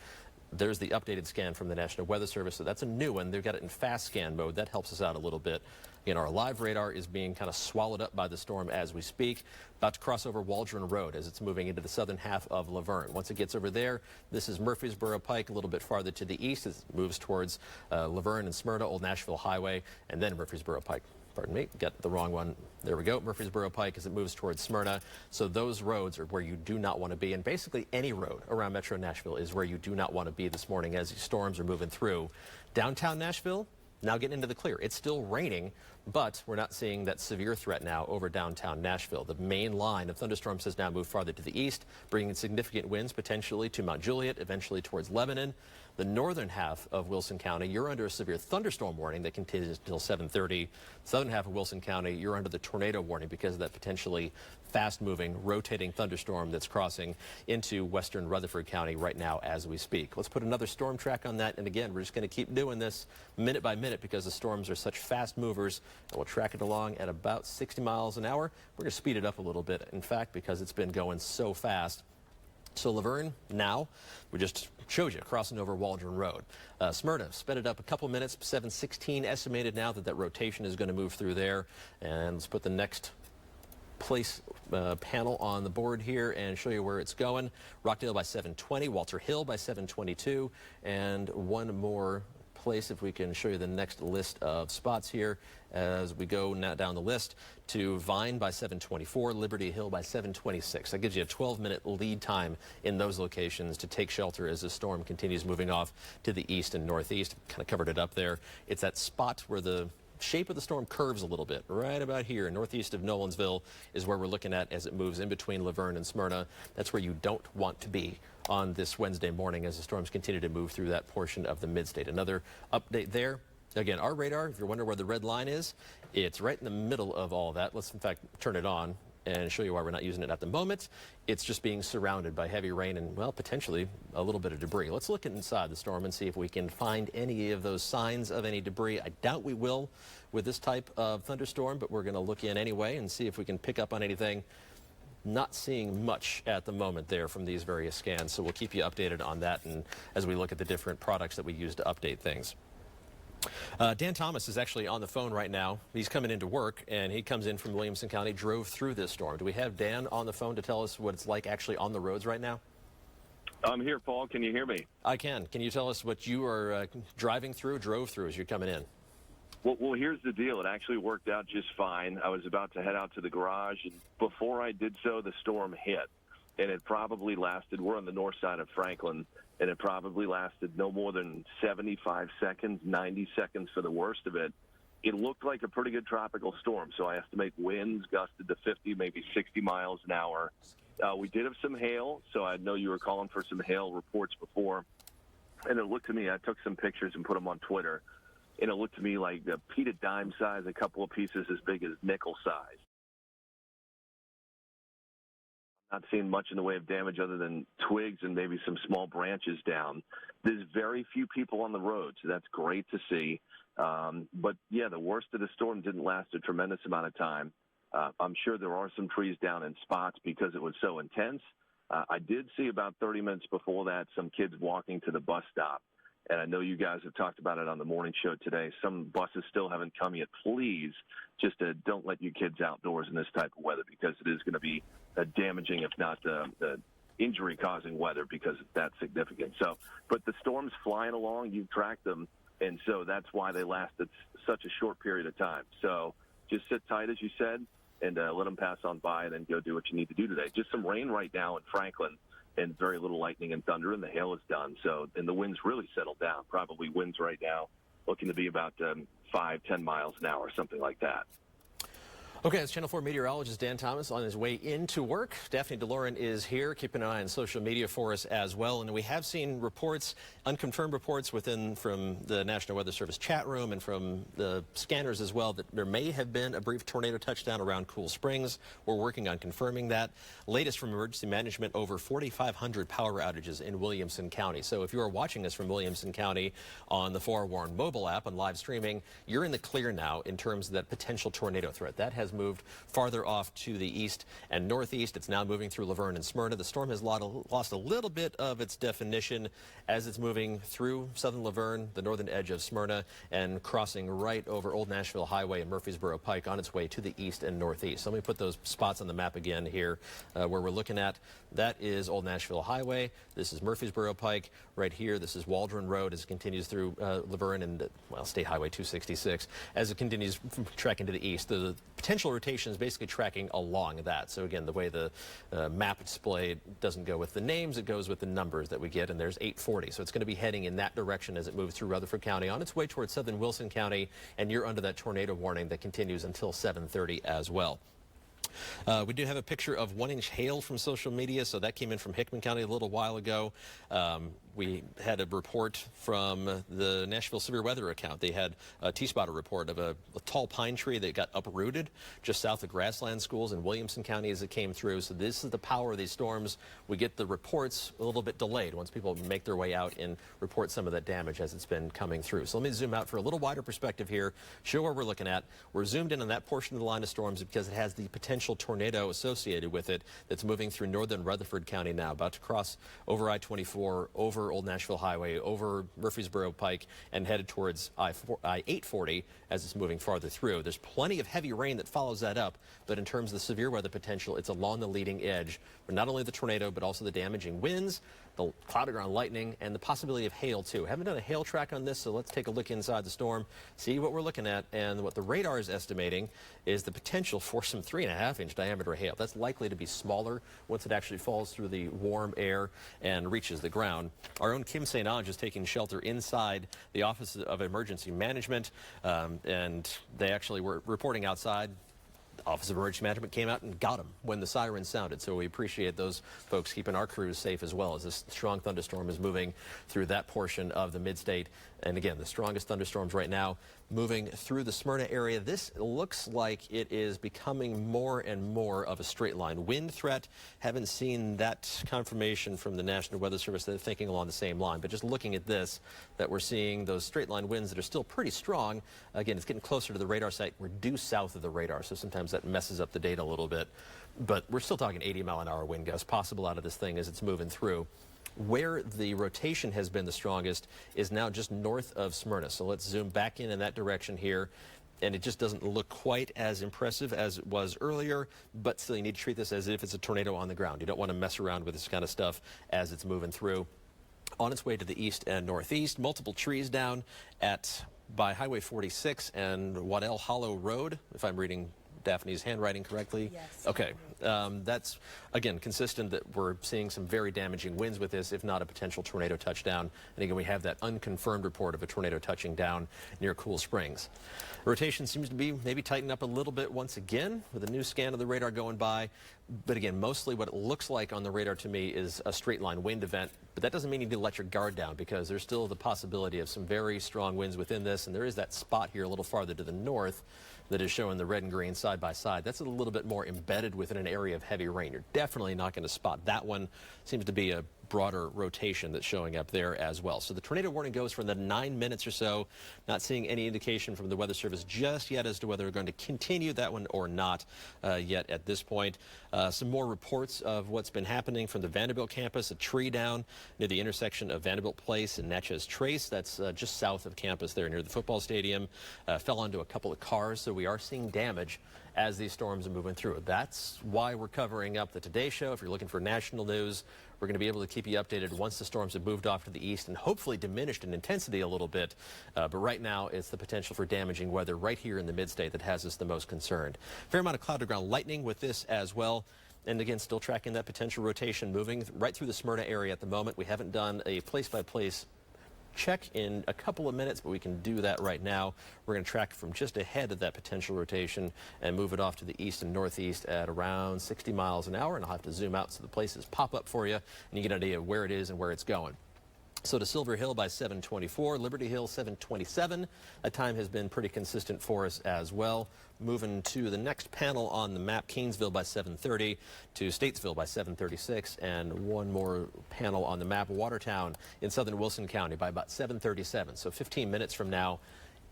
There's the updated scan from the National Weather Service, so that's a new one. They've got it in fast scan mode. That helps us out a little bit. Again, our live radar is being kind of swallowed up by the storm as we speak. About to cross over Waldron Road as it's moving into the southern half of Laverne. Once it gets over there, this is Murfreesboro Pike, a little bit farther to the east as it moves towards Laverne and Smyrna, Old Nashville Highway, and then Murfreesboro Pike. pardon me, got the wrong one. There we go, Murfreesboro Pike as it moves towards Smyrna. So those roads are where you do not want to be, and basically any road around Metro Nashville is where you do not want to be this morning as these storms are moving through. Downtown Nashville, now getting into the clear. It's still raining, but we're not seeing that severe threat now over downtown Nashville. The main line of thunderstorms has now moved farther to the east, bringing significant winds potentially to Mount Juliet, eventually towards Lebanon. The northern half of Wilson County, you're under a severe thunderstorm warning that continues until 7:30. Southern half of Wilson County, you're under the tornado warning because of that potentially fast-moving, rotating thunderstorm that's crossing into western Rutherford County right now as we speak. Let's put another storm track on that, and again, we're just going to keep doing this minute by minute because the storms are such fast movers, and we'll track it along at about 60 miles an hour. We're going to speed it up a little bit, in fact, because it's been going so fast. So Laverne, now, we just showed you crossing over Waldron Road. Smyrna sped it up a couple minutes, 7:16 estimated now that rotation is going to move through there. And let's put the next place panel on the board here and show you where it's going. Rockdale by 7:20, Walter Hill by 7:22, and one more place if we can show you the next list of spots here as we go now down the list to Vine by 7:24, Liberty Hill by 7:26. That gives you a 12-minute lead time in those locations to take shelter as the storm continues moving off to the east and northeast. Kind of covered it up there. It's that spot where the shape of the storm curves a little bit. Right about here, northeast of Nolensville is where we're looking at as it moves in between Laverne and Smyrna. That's where you don't want to be on this Wednesday morning as the storms continue to move through that portion of the mid-state. Another update there. Again, our radar, if you're wondering where the red line is, it's right in the middle of all of that. Let's, in fact, turn it on and show you why we're not using it at the moment. It's just being surrounded by heavy rain and, well, potentially a little bit of debris. Let's look inside the storm and see if we can find any of those signs of any debris. I doubt we will with this type of thunderstorm, but we're going to look in anyway and see if we can pick up on anything. Not seeing much at the moment there from these various scans, so we'll keep you updated on that and as we look at the different products that we use to update things. Dan Thomas is actually on the phone right now. He's coming into work, and he comes in from Williamson County, drove through this storm. Do we have Dan on the phone to tell us what it's like actually on the roads right now? I'm here, Paul. Can you hear me? I can. Can you tell us what you are drove through as you're coming in? Well, here's the deal. It actually worked out just fine. I was about to head out to the garage, and before I did so, the storm hit. And it probably lasted, we're on the north side of Franklin, and it probably lasted no more than 75 seconds, 90 seconds for the worst of it. It looked like a pretty good tropical storm, so I estimate winds gusted to 50, maybe 60 miles an hour. We did have some hail, so I know you were calling for some hail reports before. And it looked to me, I took some pictures and put them on Twitter, and it looked to me like a Pete of dime size, a couple of pieces as big as nickel size. Not seeing much in the way of damage other than twigs and maybe some small branches down. There's very few people on the road, so that's great to see. But, yeah, the worst of the storm didn't last a tremendous amount of time. I'm sure there are some trees down in spots because it was so intense. I did see about 30 minutes before that some kids walking to the bus stop. And I know you guys have talked about it on the morning show today. Some buses still haven't come yet. Please just don't let your kids outdoors in this type of weather because it is going to be damaging, if not injury-causing weather because it's that significant. So, but the storm's flying along. You've tracked them, and so that's why they lasted such a short period of time. So just sit tight, as you said, and let them pass on by and then go do what you need to do today. Just some rain right now in Franklin. And very little lightning and thunder, and the hail is done. So, and the winds really settled down. Probably winds right now looking to be about 5-10 miles an hour, something like that. Okay, that's Channel 4 meteorologist Dan Thomas on his way into work. Daphne DeLorean is here, keeping an eye on social media for us as well. And we have seen reports, unconfirmed reports from the National Weather Service chat room and from the scanners as well, that there may have been a brief tornado touchdown around Cool Springs. We're working on confirming that. Latest from emergency management, over 4,500 power outages in Williamson County. So if you are watching us from Williamson County on the Forewarned mobile app on live streaming, you're in the clear now in terms of that potential tornado threat. That has has moved farther off to the east and northeast. It's now moving through Laverne and Smyrna. The storm has lost a little bit of its definition as it's moving through southern Laverne, the northern edge of Smyrna, and crossing right over Old Nashville Highway and Murfreesboro Pike on its way to the east and northeast. So let me put those spots on the map again here where we're looking at. That is Old Nashville Highway. This is Murfreesboro Pike. Right here, this is Waldron Road as it continues through Laverne and, well, State Highway 266 as it continues tracking to the east. The potential rotation is basically tracking along that. So again, the way the map displayed doesn't go with the names, it goes with the numbers that we get, and there's 840. So it's going to be heading in that direction as it moves through Rutherford County on its way towards southern Wilson County, and you're under that tornado warning that continues until 7:30 as well. We do have a picture of 1-inch hail from social media, so that came in from Hickman County a little while ago. We had a report from the Nashville Severe Weather account. They had a T-spotter report of a tall pine tree that got uprooted just south of Grassland Schools in Williamson County as it came through. So this is the power of these storms. We get the reports a little bit delayed once people make their way out and report some of that damage as it's been coming through. So let me zoom out for a little wider perspective here, show where we're looking at. We're zoomed in on that portion of the line of storms because it has the potential tornado associated with it that's moving through northern Rutherford County now, about to cross over I-24, over Old Nashville Highway, over Murfreesboro Pike, and headed towards I-840 as it's moving farther through. There's plenty of heavy rain that follows that up, but in terms of the severe weather potential, it's along the leading edge for not only the tornado, but also the damaging winds, the cloud ground lightning, and the possibility of hail too. Haven't done a hail track on this, so let's take a look inside the storm, see what we're looking at, and what the radar is estimating is the potential for some 3.5-inch diameter hail. That's likely to be smaller once it actually falls through the warm air and reaches the ground. Our own Kim St. Ange is taking shelter inside the Office of Emergency Management, and they actually were reporting outside. Office of Emergency Management came out and got them when the siren sounded. So we appreciate those folks keeping our crews safe as well as this strong thunderstorm is moving through that portion of the mid-state. And again, the strongest thunderstorms right now moving through the Smyrna area. This looks like it is becoming more and more of a straight line wind threat. Haven't seen that confirmation from the National Weather Service. They're thinking along the same line. But just looking at this, that we're seeing those straight line winds that are still pretty strong. Again, it's getting closer to the radar site. We're due south of the radar, so sometimes that messes up the data a little bit. But we're still talking 80-mile-an-hour wind gusts possible out of this thing as it's moving through. Where the rotation has been the strongest is now just north of Smyrna. So let's zoom back in that direction here. And it just doesn't look quite as impressive as it was earlier, but still you need to treat this as if it's a tornado on the ground. You don't want to mess around with this kind of stuff as it's moving through. On its way to the east and northeast, multiple trees down by Highway 46 and Waddell Hollow Road, if I'm reading Daphne's handwriting correctly? Yes. Okay. That's, again, consistent that we're seeing some very damaging winds with this, if not a potential tornado touchdown. And again, we have that unconfirmed report of a tornado touching down near Cool Springs. Rotation seems to be maybe tightened up a little bit once again with a new scan of the radar going by. But again, mostly what it looks like on the radar to me is a straight line wind event. But that doesn't mean you need to let your guard down because there's still the possibility of some very strong winds within this. And there is that spot here a little farther to the north that is showing the red and green side by side. That's a little bit more embedded within an area of heavy rain. You're definitely not going to spot that one. Seems to be a broader rotation that's showing up there as well. So the tornado warning goes for the 9 minutes or so. Not seeing any indication from the Weather Service just yet as to whether they're going to continue that one or not yet at this point. Some more reports of what's been happening from the Vanderbilt campus. A tree down near the intersection of Vanderbilt Place and Natchez Trace. That's just south of campus there near the football stadium. Fell onto a couple of cars, so we are seeing damage as these storms are moving through. That's why we're covering up the Today Show. If you're looking for national news, we're going to be able to keep you updated once the storms have moved off to the east and hopefully diminished in intensity a little bit. But right now, it's the potential for damaging weather right here in the mid-state that has us the most concerned. Fair amount of cloud-to-ground lightning with this as well. And again, still tracking that potential rotation moving right through the Smyrna area at the moment. We haven't done a place-by-place check in a couple of minutes, but we can do that right now. We're going to track from just ahead of that potential rotation and move it off to the east and northeast at around 60 miles an hour. And I'll have to zoom out so the places pop up for you and you get an idea of where it is and where it's going. So to Silver Hill by 7:24, Liberty Hill 7:27. That time has been pretty consistent for us as well. Moving to the next panel on the map, Kingsville by 7:30, to Statesville by 7:36, and one more panel on the map, Watertown in southern Wilson County by about 7:37. So 15 minutes from now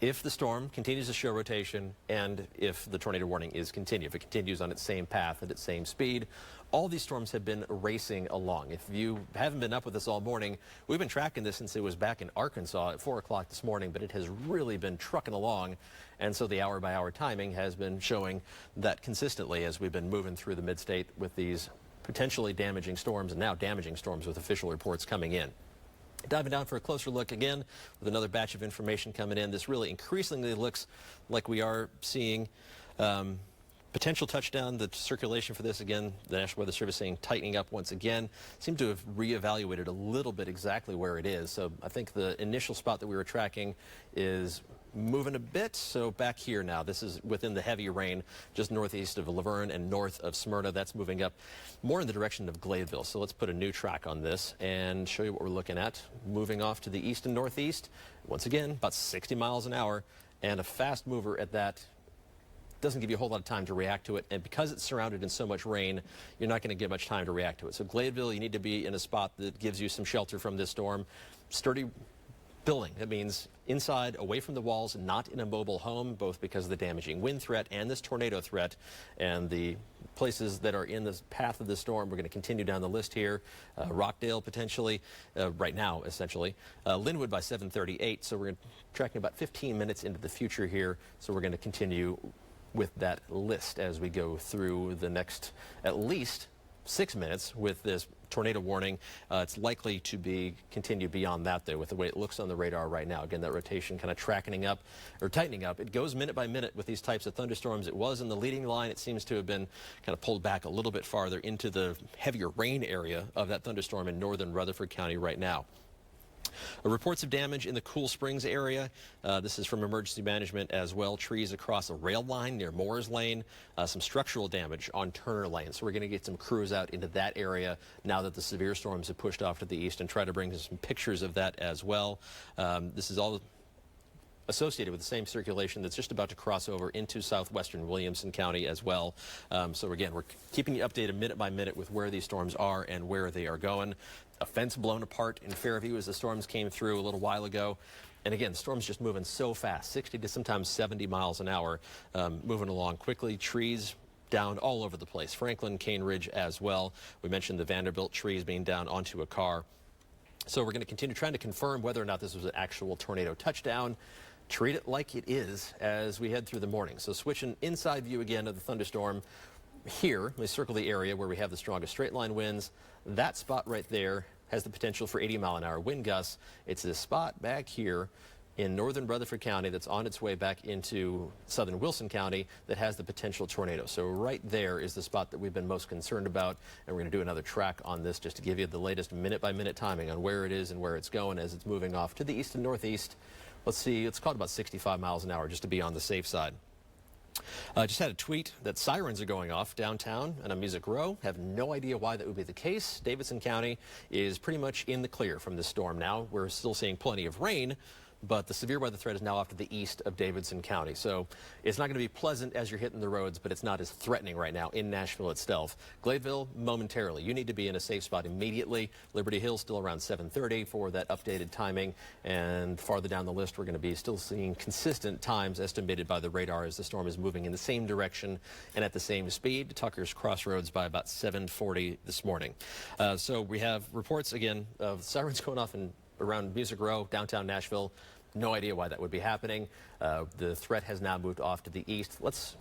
if the storm continues to show rotation and if the tornado warning is continued, if it continues on its same path at its same speed. All these storms have been racing along. If you haven't been up with us all morning, we've been tracking this since it was back in Arkansas at 4 o'clock this morning, but it has really been trucking along. And so the hour-by-hour timing has been showing that consistently as we've been moving through the mid-state with these potentially damaging storms and now damaging storms with official reports coming in. Diving down for a closer look again with another batch of information coming in. This really increasingly looks like we are seeing potential touchdown. The circulation for this, again, the National Weather Service saying tightening up once again. Seem to have reevaluated a little bit exactly where it is. So I think the initial spot that we were tracking is moving a bit. So back here now, this is within the heavy rain, just northeast of Laverne and north of Smyrna. That's moving up more in the direction of Gladeville. So let's put a new track on this and show you what we're looking at. Moving off to the east and northeast, once again, about 60 miles an hour, and a fast mover at that. Doesn't give you a whole lot of time to react to it, and because it's surrounded in so much rain, you're not going to get much time to react to it. So Gladeville, you need to be in a spot that gives you some shelter from this storm. Sturdy building. That means inside, away from the walls, not in a mobile home, both because of the damaging wind threat and this tornado threat. And the places that are in the path of the storm, we're going to continue down the list here. Rockdale potentially, right now essentially. Linwood by 7:38, so we're tracking about 15 minutes into the future here. So we're going to continue with that list as we go through the next at least 6 minutes with this tornado warning. It's likely to continue beyond that, though, with the way it looks on the radar right now. Again, that rotation kind of tightening up. It goes minute by minute with these types of thunderstorms. It was in the leading line. It seems to have been kind of pulled back a little bit farther into the heavier rain area of that thunderstorm in northern Rutherford County right now. Reports of damage in the Cool Springs area. This is from emergency management as well. Trees across a rail line near Moores Lane. Some structural damage on Turner Lane. So we're going to get some crews out into that area now that the severe storms have pushed off to the east and try to bring some pictures of that as well. This is all associated with the same circulation that's just about to cross over into southwestern Williamson County as well. So again, we're keeping you updated minute by minute with where these storms are and where they are going. A fence blown apart in Fairview as the storms came through a little while ago. And again, the storm's just moving so fast, 60 to sometimes 70 miles an hour, moving along quickly. Trees down all over the place. Franklin, Cane Ridge as well. We mentioned the Vanderbilt trees being down onto a car. So we're going to continue trying to confirm whether or not this was an actual tornado touchdown. Treat it like it is as we head through the morning. So switching inside view again of the thunderstorm. Here, we circle the area where we have the strongest straight line winds. That spot right there has the potential for 80-mile-an-hour wind gusts. It's this spot back here in northern Rutherford County that's on its way back into southern Wilson County that has the potential tornado. So right there is the spot that we've been most concerned about, and we're going to do another track on this just to give you the latest minute-by-minute timing on where it is and where it's going as it's moving off to the east and northeast. Let's see, it's called about 65 miles an hour just to be on the safe side. Just had a tweet that sirens are going off downtown and on Music Row. Have no idea why that would be the case. Davidson County is pretty much in the clear from this storm now. We're still seeing plenty of rain, but the severe weather threat is now off to the east of Davidson County. So it's not going to be pleasant as you're hitting the roads, but it's not as threatening right now in Nashville itself. Gladeville, momentarily. You need to be in a safe spot immediately. Liberty Hill still around 7:30 for that updated timing. And farther down the list, we're going to be still seeing consistent times estimated by the radar as the storm is moving in the same direction and at the same speed. Tucker's Crossroads by about 7:40 this morning. So we have reports again of sirens going off around Music Row, downtown Nashville. No idea why that would be happening. The threat has now moved off to the east. Let's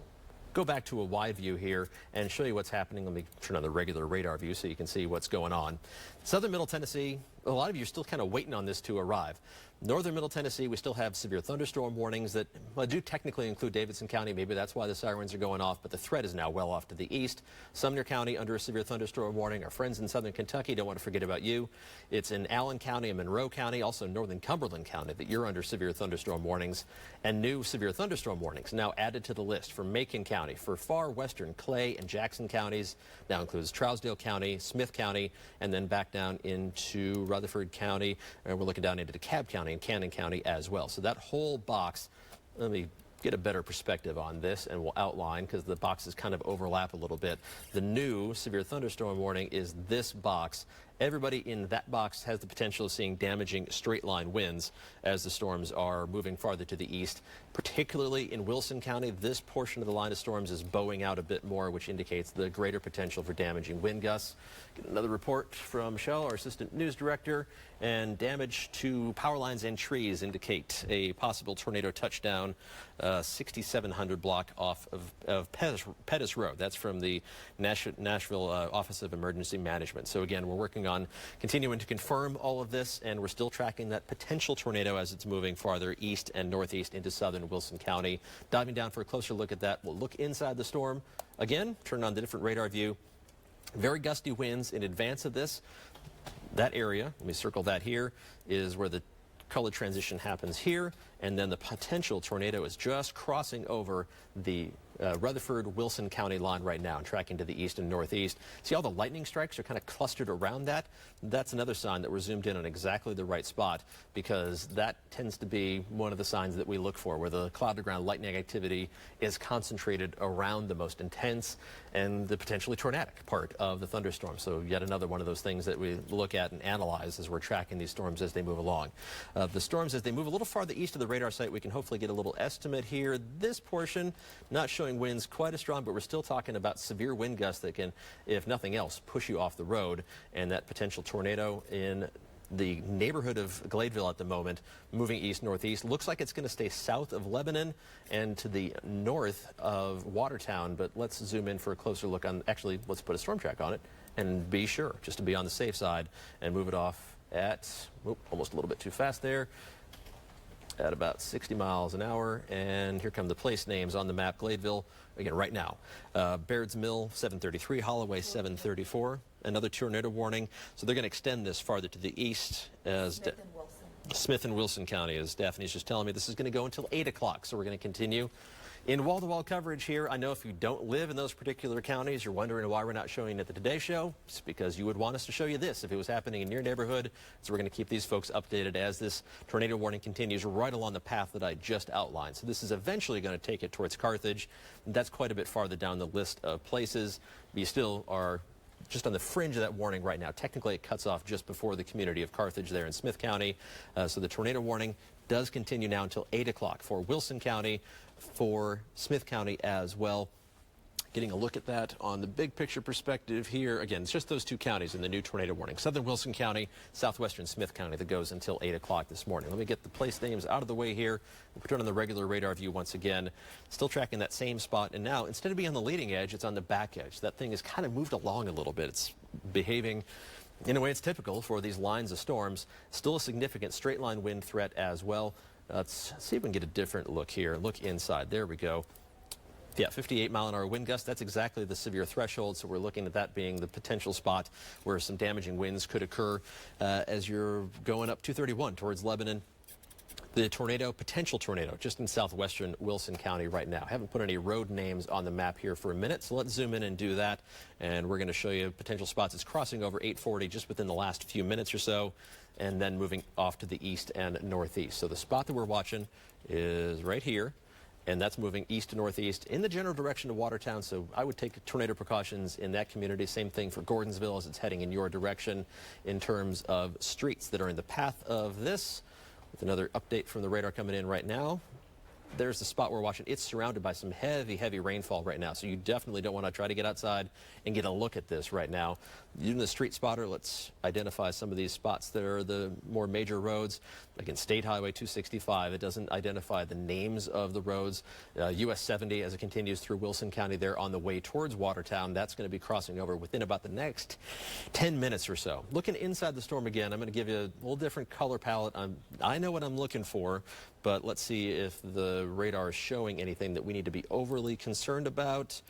go back to a wide view here and show you what's happening. Let me turn on the regular radar view so you can see what's going on. Southern Middle Tennessee, a lot of you are still kind of waiting on this to arrive. Northern Middle Tennessee, we still have severe thunderstorm warnings that do technically include Davidson County. Maybe that's why the sirens are going off, but the threat is now well off to the east. Sumner County under a severe thunderstorm warning. Our friends in southern Kentucky don't want to forget about you. It's in Allen County and Monroe County, also northern Cumberland County, that you're under severe thunderstorm warnings. And new severe thunderstorm warnings now added to the list for Macon County, for far western Clay and Jackson counties. Now includes Trousdale County, Smith County, and then back down into Rutherford County. And we're looking down into DeKalb County and Cannon County as well. So that whole box, let me get a better perspective on this and we'll outline because the boxes kind of overlap a little bit. The new severe thunderstorm warning is this box. everybody in that box has the potential of seeing damaging straight line winds as the storms are moving farther to the east. Particularly in Wilson County, this portion of the line of storms is bowing out a bit more, which indicates the greater potential for damaging wind gusts. Get another report from Michelle, our assistant news director, and damage to power lines and trees indicate a possible tornado touchdown 6700 block off of Pettis Road. That's from the Nashville Office of Emergency Management. So again, we're working on continuing to confirm all of this, and we're still tracking that potential tornado as it's moving farther east and northeast into southern Wilson County. Diving down for a closer look at that, we'll look inside the storm. Again, turn on the different radar view. Very gusty winds in advance of this. That area, let me circle that here, is where the color transition happens here, and then the potential tornado is just crossing over the Rutherford-Wilson County line right now and tracking to the east and northeast. See all the lightning strikes are kind of clustered around that? That's another sign that we're zoomed in on exactly the right spot, because that tends to be one of the signs that we look for, where the cloud-to-ground lightning activity is concentrated around the most intense and the potentially tornadic part of the thunderstorm. So yet another one of those things that we look at and analyze as we're tracking these storms as they move along. The storms, as they move a little farther east of the radar site, we can hopefully get a little estimate here. This portion, not showing winds quite as strong, but we're still talking about severe wind gusts that can, if nothing else, push you off the road. And that potential tornado in the neighborhood of Gladeville at the moment, moving east-northeast, looks like it's going to stay south of Lebanon and to the north of Watertown. But let's zoom in for a closer look on, actually, let's put a storm track on it and be sure, just to be on the safe side, and move it off at, almost a little bit too fast there, at about 60 miles an hour. And here come the place names on the map. Gladeville, again, right now. Baird's Mill, 733. Holloway, 734. Another tornado warning. So they're going to extend this farther to the east as Smith and Wilson County, as Daphne's just telling me. This is going to go until 8 o'clock. So we're going to continue in wall-to-wall coverage here. I know if you don't live in those particular counties, you're wondering why we're not showing it at the Today Show. It's because you would want us to show you this if it was happening in your neighborhood. So we're going to keep these folks updated as this tornado warning continues right along the path that I just outlined. So this is eventually going to take it towards Carthage. That's quite a bit farther down the list of places. You still are just on the fringe of that warning right now. Technically, it cuts off just before the community of Carthage there in Smith County. So the tornado warning does continue now until 8 o'clock for Wilson County, for Smith County as well. Getting a look at that on the big picture perspective here. Again, it's just those two counties in the new tornado warning. Southern Wilson County, southwestern Smith County, that goes until 8 o'clock this morning. Let me get the place names out of the way here. We'll put it on the regular radar view once again. Still tracking that same spot. And now, instead of being on the leading edge, it's on the back edge. That thing has kind of moved along a little bit. It's behaving in a way it's typical for these lines of storms. Still a significant straight line wind threat as well. Let's see if we can get a different look here. Look inside. There we go. Yeah, 58 mile an hour wind gust. That's exactly the severe threshold. So we're looking at that being the potential spot where some damaging winds could occur as you're going up 231 towards Lebanon. The tornado, potential tornado, just in southwestern Wilson County right now. I haven't put any road names on the map here for a minute, so let's zoom in and do that. And we're going to show you potential spots. It's crossing over 840 just within the last few minutes or so, and then moving off to the east and northeast. So the spot that we're watching is right here, and that's moving east to northeast in the general direction of Watertown. So I would take tornado precautions in that community. Same thing for Gordonsville as it's heading in your direction in terms of streets that are in the path of this. With another update from the radar coming in right now. There's the spot we're watching. It's surrounded by some heavy, heavy rainfall right now. So you definitely don't want to try to get outside and get a look at this right now. Using the street spotter, let's identify some of these spots that are the more major roads. Again, State Highway 265. It doesn't identify the names of the roads. US 70 as it continues through Wilson County there on the way towards Watertown. That's going to be crossing over within about the next 10 minutes or so. Looking inside the storm again, I'm going to give you a little different color palette. I know what I'm looking for, but let's see if the radar is showing anything that we need to be overly concerned about.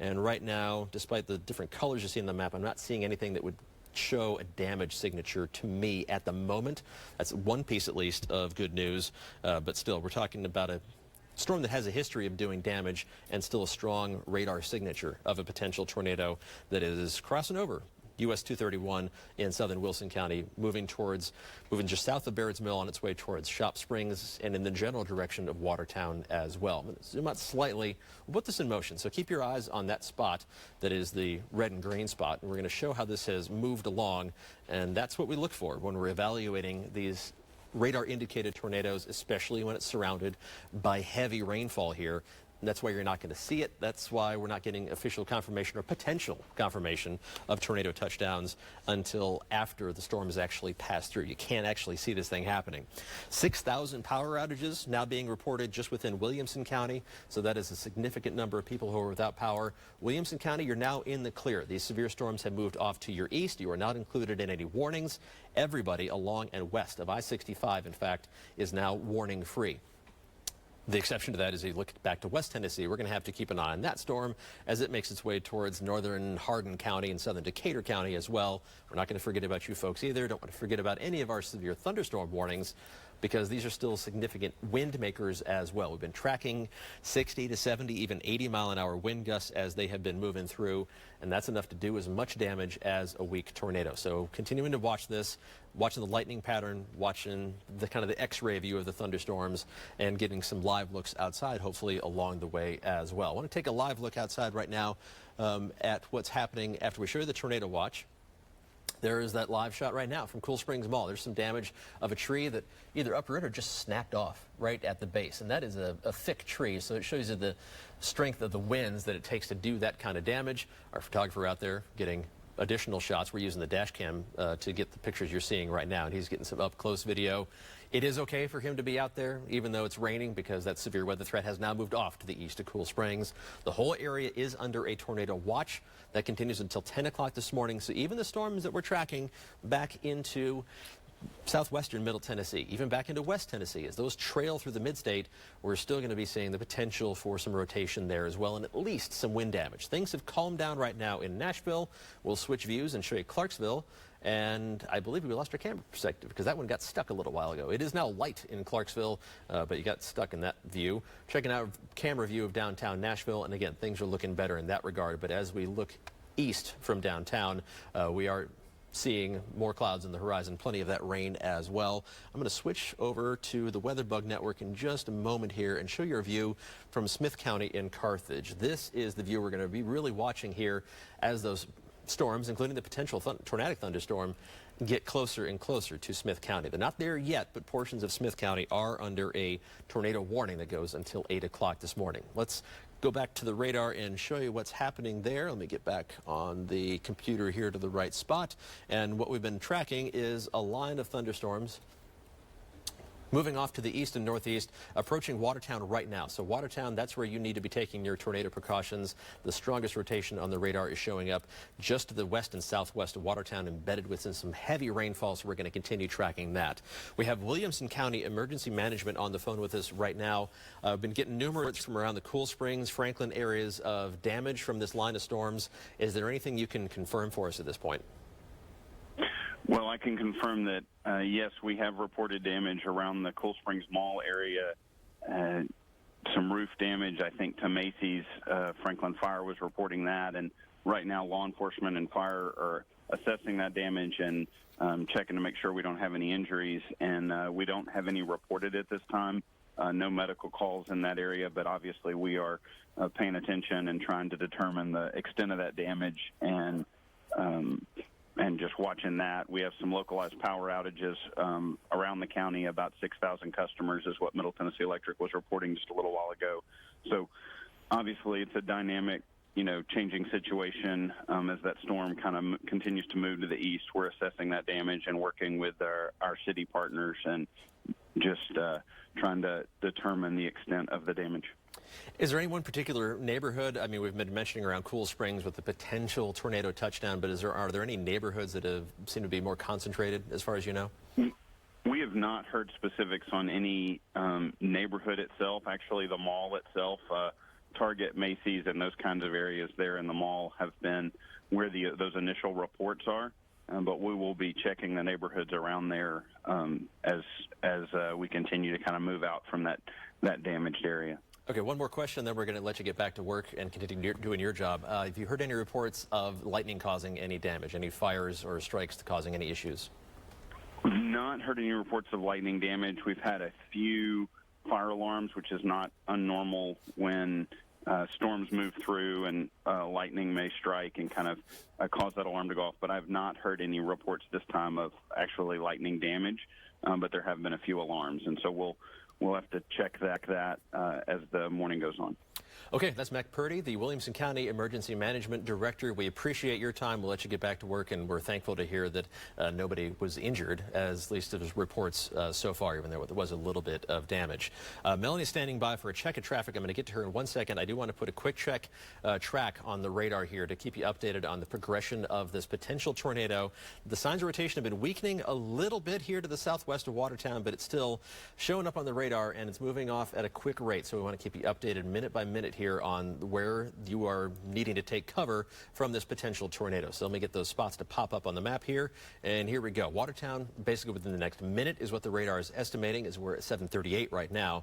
And right now, despite the different colors you see on the map, I'm not seeing anything that would show a damage signature to me at the moment. That's one piece at least of good news, but still, we're talking about a storm that has a history of doing damage and still a strong radar signature of a potential tornado that is crossing over US 231 in southern Wilson County, moving just south of Barrett's Mill on its way towards Shop Springs and in the general direction of Watertown as well. I'm going to zoom out slightly. We'll put this in motion, so keep your eyes on that spot that is the red and green spot. And we're going to show how this has moved along, and that's what we look for when we're evaluating these radar indicated tornadoes, especially when it's surrounded by heavy rainfall here. And that's why you're not going to see it. That's why we're not getting official confirmation or potential confirmation of tornado touchdowns until after the storm has actually passed through. You can't actually see this thing happening. 6,000 power outages now being reported just within Williamson County. So that is a significant number of people who are without power. Williamson County, you're now in the clear. These severe storms have moved off to your east. You are not included in any warnings. Everybody along and west of I-65, in fact, is now warning free. The exception to that is you look back to West Tennessee. We're going to have to keep an eye on that storm as it makes its way towards northern Hardin County and southern Decatur County as well. We're not going to forget about you folks either. Don't want to forget about any of our severe thunderstorm warnings, because these are still significant wind makers as well. We've been tracking 60 to 70, even 80-mile-an-hour wind gusts as they have been moving through, and that's enough to do as much damage as a weak tornado. So continuing to watch this, watching the lightning pattern, watching the kind of the X-ray view of the thunderstorms, and getting some live looks outside, hopefully along the way as well. I want to take a live look outside right now at what's happening after we show you the tornado watch. There is that live shot right now from Cool Springs Mall. There's some damage of a tree that either uprooted or just snapped off right at the base. And that is a thick tree, so it shows you the strength of the winds that it takes to do that kind of damage. Our photographer out there getting additional shots. We're using the dash cam to get the pictures you're seeing right now, and he's getting some up-close video. It is okay for him to be out there, even though it's raining, because that severe weather threat has now moved off to the east of Cool Springs. The whole area is under a tornado watch. That continues until 10 o'clock this morning. So even the storms that we're tracking back into southwestern Middle Tennessee, even back into West Tennessee, as those trail through the mid-state, we're still going to be seeing the potential for some rotation there as well, and at least some wind damage. Things have calmed down right now in Nashville. We'll switch views and show you Clarksville. And I believe we lost our camera perspective because that one got stuck a little while ago. It is now light in Clarksville, but you got stuck in that view. Checking out camera view of downtown Nashville, and again, things are looking better in that regard. But as we look east from downtown, we are seeing more clouds in the horizon, plenty of that rain as well. I'm going to switch over to the WeatherBug Network in just a moment here and show you a view from Smith County in Carthage. This is the view we're going to be really watching here as those storms, including the potential tornadic thunderstorm, get closer and closer to Smith County. They're not there yet, but portions of Smith County are under a tornado warning that goes until 8 o'clock this morning. Let's go back to the radar and show you what's happening there. Let me get back on the computer here to the right spot. And what we've been tracking is a line of thunderstorms moving off to the east and northeast, approaching Watertown right now. So Watertown, that's where you need to be taking your tornado precautions. The strongest rotation on the radar is showing up just to the west and southwest of Watertown, embedded within some heavy rainfall, so we're going to continue tracking that. We have Williamson County Emergency Management on the phone with us right now. Been getting numerous from around the Cool Springs, Franklin areas of damage from this line of storms. Is there anything you can confirm for us at this point? Well, I can confirm that, yes, we have reported damage around the Cool Springs Mall area, some roof damage, I think, to Macy's. Franklin Fire was reporting that, and right now law enforcement and fire are assessing that damage and checking to make sure we don't have any injuries, and we don't have any reported at this time. No medical calls in that area, but obviously we are paying attention and trying to determine the extent of that damage, and just watching that. We have some localized power outages around the county. About 6,000 customers is what Middle Tennessee Electric was reporting just a little while ago. So obviously it's a dynamic, changing situation as that storm kind of continues to move to the east. We're assessing that damage and working with our city partners and just trying to determine the extent of the damage. Is there any one particular neighborhood? I mean, we've been mentioning around Cool Springs with the potential tornado touchdown, but are there any neighborhoods that seem to be more concentrated as far as you know? We have not heard specifics on any neighborhood itself. Actually, the mall itself, Target, Macy's, and those kinds of areas there in the mall have been where those initial reports are. But we will be checking the neighborhoods around there as we continue to kind of move out from that damaged area. Okay, one more question, then we're going to let you get back to work and continue doing your job. Have you heard any reports of lightning causing any damage, any fires or strikes causing any issues? We've not heard any reports of lightning damage. We've had a few fire alarms, which is not unnormal when storms move through and lightning may strike and kind of cause that alarm to go off. But I've not heard any reports this time of actually lightning damage, but there have been a few alarms. And so we'll have to check that as the morning goes on. Okay, that's Mac Purdy, the Williamson County Emergency Management Director. We appreciate your time. We'll let you get back to work, and we're thankful to hear that nobody was injured, as at least of reports so far, even though there was a little bit of damage. Melanie's standing by for a check of traffic. I'm going to get to her in 1 second. I do want to put a quick track on the radar here to keep you updated on the progression of this potential tornado. The signs of rotation have been weakening a little bit here to the southwest of Watertown, but it's still showing up on the radar, and it's moving off at a quick rate. So we want to keep you updated minute by minute here on where you are needing to take cover from this potential tornado. So let me get those spots to pop up on the map here. And here we go. Watertown, basically within the next minute is what the radar is estimating, as we're at 7:38 right now.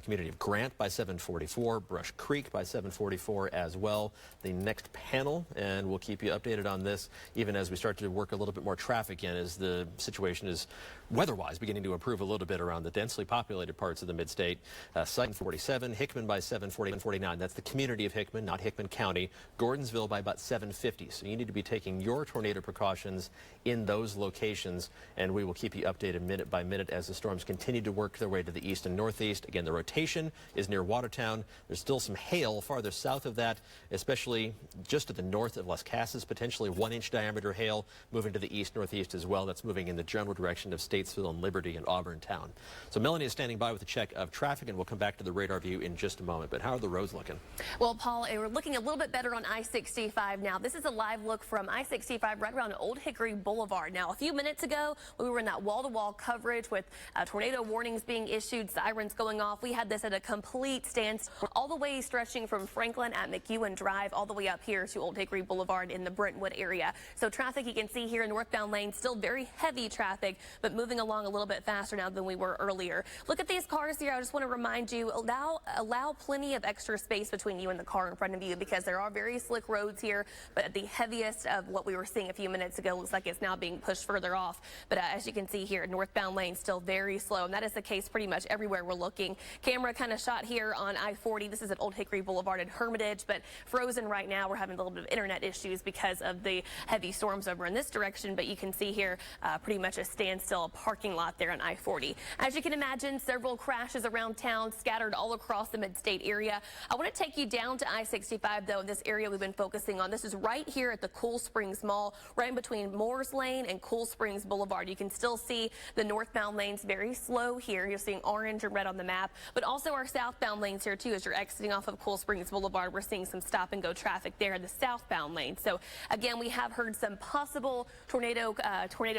Community of Grant by 7:44, Brush Creek by 7:44 as well. The next panel, and we'll keep you updated on this even as we start to work a little bit more traffic in, as the situation is weather-wise beginning to improve a little bit around the densely populated parts of the mid-state. 7:47, Hickman by 7:49. That's the community of Hickman, not Hickman County. Gordonsville by about 7:50. So you need to be taking your tornado precautions in those locations, and we will keep you updated minute by minute as the storms continue to work their way to the east and northeast. Again, the rotation is near Watertown. There's still some hail farther south of that, especially just to the north of Las Casas, potentially 1-inch diameter hail moving to the east northeast as well. That's moving in the general direction of Statesville and Liberty and Auburn Town. So Melanie is standing by with a check of traffic, and we'll come back to the radar view in just a moment. But how are the roads looking? Well, Paul, we're looking a little bit better on I-65 now. This is a live look from I-65 right around Old Hickory Boulevard. Now, a few minutes ago, we were in that wall-to-wall coverage with tornado warnings being issued, sirens going off. We had this at a complete standstill, all the way stretching from Franklin at McEwen Drive all the way up here to Old Hickory Boulevard in the Brentwood area. So traffic you can see here in northbound lanes, still very heavy traffic, but moving along a little bit faster now than we were earlier. Look at these cars here. I just want to remind you, allow plenty of extra space between you and the car in front of you, because there are very slick roads here, but the heaviest of what we were seeing a few minutes ago looks like it's now being pushed further off. But as you can see here, northbound lane still very slow, and that is the case pretty much everywhere we're looking. Camera kind of shot here on I-40. This is at Old Hickory Boulevard and Hermitage, but frozen right now. We're having a little bit of internet issues because of the heavy storms over in this direction, but you can see here pretty much a standstill parking lot there on I-40. As you can imagine, several crashes around town scattered all across the mid-state area. I want to take you down to I-65, though, in this area we've been focusing on. This is right here at the Cool Springs Mall, right in between Moores Lane and Cool Springs Boulevard. You can still see the northbound lanes very slow here. You're seeing orange and red on the map, but also our southbound lanes here, too. As you're exiting off of Cool Springs Boulevard, we're seeing some stop-and-go traffic there in the southbound lane. So, again, we have heard some possible tornado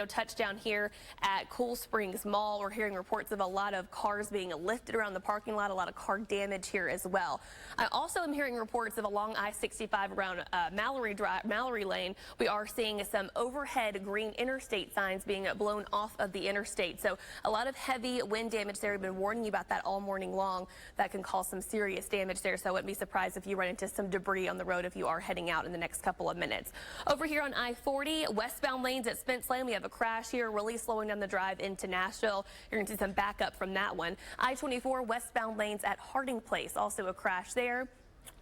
touchdown here at Cool Springs Mall. We're hearing reports of a lot of cars being lifted around the parking lot, a lot of car damage here as well. I also am hearing reports of along I-65 around Mallory Lane. We are seeing some overhead green interstate signs being blown off of the interstate. So a lot of heavy wind damage there. We've been warning you about that all morning long. That can cause some serious damage there. So I wouldn't be surprised if you run into some debris on the road if you are heading out in the next couple of minutes. Over here on I-40, westbound lanes at Spence Lane, we have a crash here, really slowing down the drive into Nashville. You're going to see some backup from that one. I-24 westbound lanes at Harding Place, also a crash there.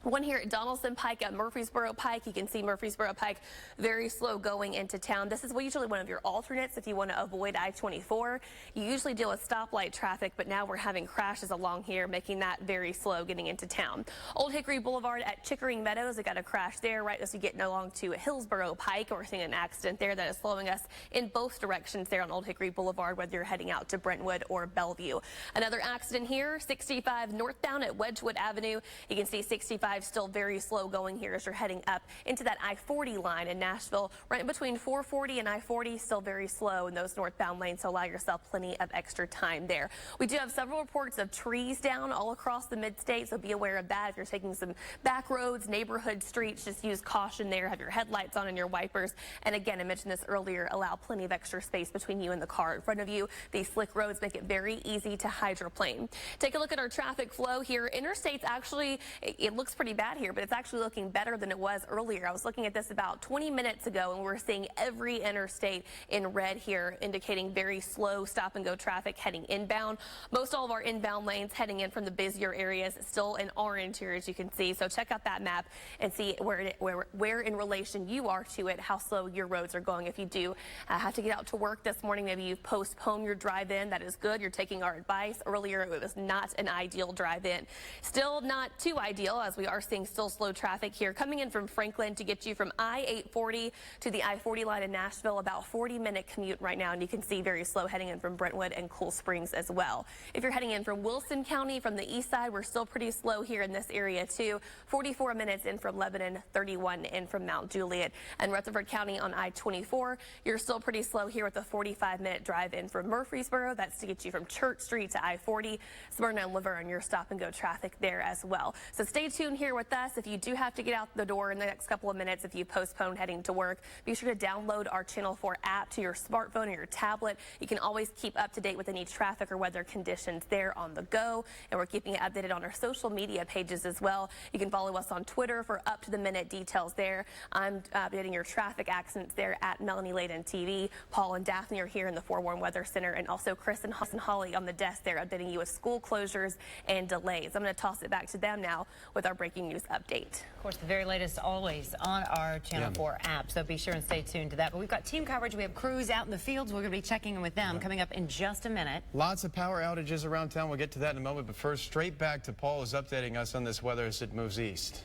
One here at Donaldson Pike at Murfreesboro Pike. You can see Murfreesboro Pike very slow going into town. This is usually one of your alternates if you want to avoid I-24. You usually deal with stoplight traffic, but now we're having crashes along here, making that very slow getting into town. Old Hickory Boulevard at Chickering Meadows, we got a crash there right as you get along to Hillsboro Pike. We're seeing an accident there that is slowing us in both directions there on Old Hickory Boulevard, whether you're heading out to Brentwood or Bellevue. Another accident here, 65 northbound at Wedgwood Avenue. You can see 65 I-95 still very slow going here as you're heading up into that I-40 line in Nashville. Right in between 440 and I-40, still very slow in those northbound lanes, so allow yourself plenty of extra time there. We do have several reports of trees down all across the mid-state, so be aware of that. If you're taking some back roads, neighborhood streets, just use caution there. Have your headlights on and your wipers. And again, I mentioned this earlier, allow plenty of extra space between you and the car in front of you. These slick roads make it very easy to hydroplane. Take a look at our traffic flow here. Interstates actually, it looks pretty bad here, but it's actually looking better than it was earlier. I was looking at this about 20 minutes ago, and we're seeing every interstate in red here, indicating very slow stop and go traffic heading inbound. Most all of our inbound lanes heading in from the busier areas still in orange here, as you can see. So check out that map and see where in relation you are to it, how slow your roads are going. If you do have to get out to work this morning, maybe you've postponed your drive-in, that is good. You're taking our advice. Earlier, it was not an ideal drive-in. Still not too ideal, as we are seeing still slow traffic here coming in from Franklin to get you from I-840 to the I-40 line in Nashville. About 40-minute commute right now, and you can see very slow heading in from Brentwood and Cool Springs as well. If you're heading in from Wilson County from the east side, we're still pretty slow here in this area too. 44 minutes in from Lebanon, 31 in from Mount Juliet. And Rutherford County on I-24, you're still pretty slow here with a 45-minute drive in from Murfreesboro. That's to get you from Church Street to I-40. Smyrna and Laverne, your stop and go traffic there as well. So stay tuned here with us. If you do have to get out the door in the next couple of minutes, if you postpone heading to work, be sure to download our Channel 4 app to your smartphone or your tablet. You can always keep up to date with any traffic or weather conditions there on the go. And we're keeping it updated on our social media pages as well. You can follow us on Twitter for up-to-the-minute details there. I'm updating your traffic accidents there at Melanie Layden TV. Paul and Daphne are here in the Forewarn Weather Center, and also Chris and Holly on the desk there updating you with school closures and delays. I'm going to toss it back to them now with our breaking news update. Of course, the very latest always on our Channel 4 app, so be sure and stay tuned to that. But we've got team coverage. We have crews out in the fields. We're going to be checking in with them coming up in just a minute. Lots of power outages around town. We'll get to that in a moment. But first, straight back to Paul, who's updating us on this weather as it moves east.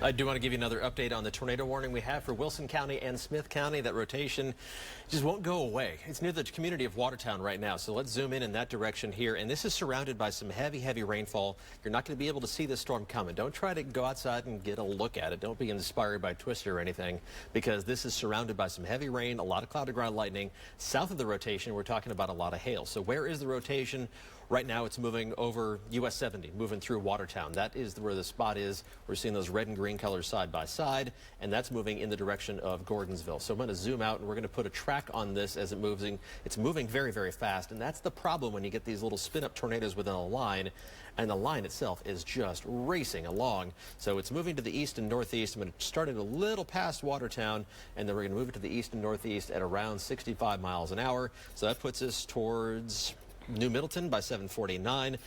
I do want to give you another update on the tornado warning we have for Wilson County and Smith County. That rotation just won't go away. It's near the community of Watertown right now, so let's zoom in that direction here. And this is surrounded by some heavy rainfall. You're not going to be able to see this storm coming. Don't try to go outside and get a look at it. Don't be inspired by Twister or anything, because this is surrounded by some heavy rain, a lot of cloud to ground lightning. South of the rotation, we're talking about a lot of hail. So where is the rotation? Right now, it's moving over US 70, moving through Watertown. That is where the spot is. We're seeing those red and green colors side by side, and that's moving in the direction of Gordonsville. So I'm going to zoom out, and we're going to put a track on this as it moves. It's moving very fast, and that's the problem when you get these little spin-up tornadoes within a line, and the line itself is just racing along. So it's moving to the east and northeast. I'm going to start it a little past Watertown, and then we're going to move it to the east and northeast at around 65 miles an hour. So that puts us towards New Middleton by 7:49,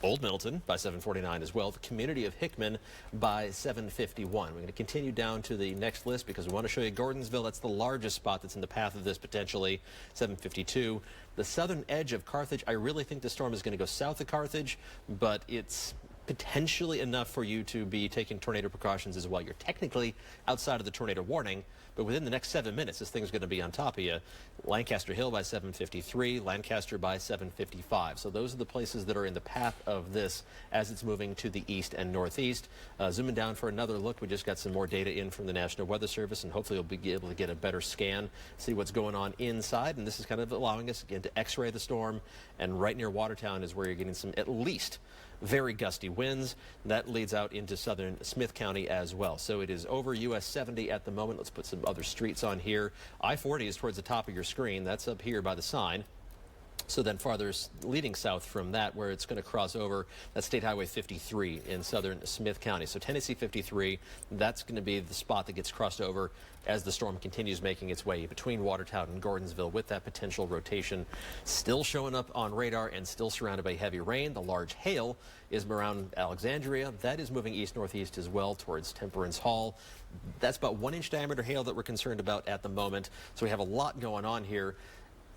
Old Middleton by 7:49 as well, the community of Hickman by 7:51. We're going to continue down to the next list because we want to show you Gordonsville. That's the largest spot that's in the path of this potentially, 7:52. The southern edge of Carthage, I really think the storm is going to go south of Carthage, but it's potentially enough for you to be taking tornado precautions as well. You're technically outside of the tornado warning, but within the next 7 minutes, this thing's going to be on top of you. Lancaster Hill by 7:53, Lancaster by 7:55. So those are the places that are in the path of this as it's moving to the east and northeast. Zooming down for another look, we just got some more data in from the National Weather Service, and hopefully we'll be able to get a better scan, see what's going on inside. And this is kind of allowing us again to x-ray the storm. And right near Watertown is where you're getting some, at least, very gusty winds. That leads out into southern Smith County as well. So it is over US 70 at the moment. Let's put some other streets on here. I-40 is towards the top of your screen. That's up here by the sign. So then farther leading south from that, where it's going to cross over, that's State Highway 53 in southern Smith County. So Tennessee 53, that's going to be the spot that gets crossed over as the storm continues making its way between Watertown and Gordonsville, with that potential rotation still showing up on radar and still surrounded by heavy rain. The large hail is around Alexandria. That is moving east-northeast as well towards Temperance Hall. That's about 1-inch diameter hail that we're concerned about at the moment. So we have a lot going on here.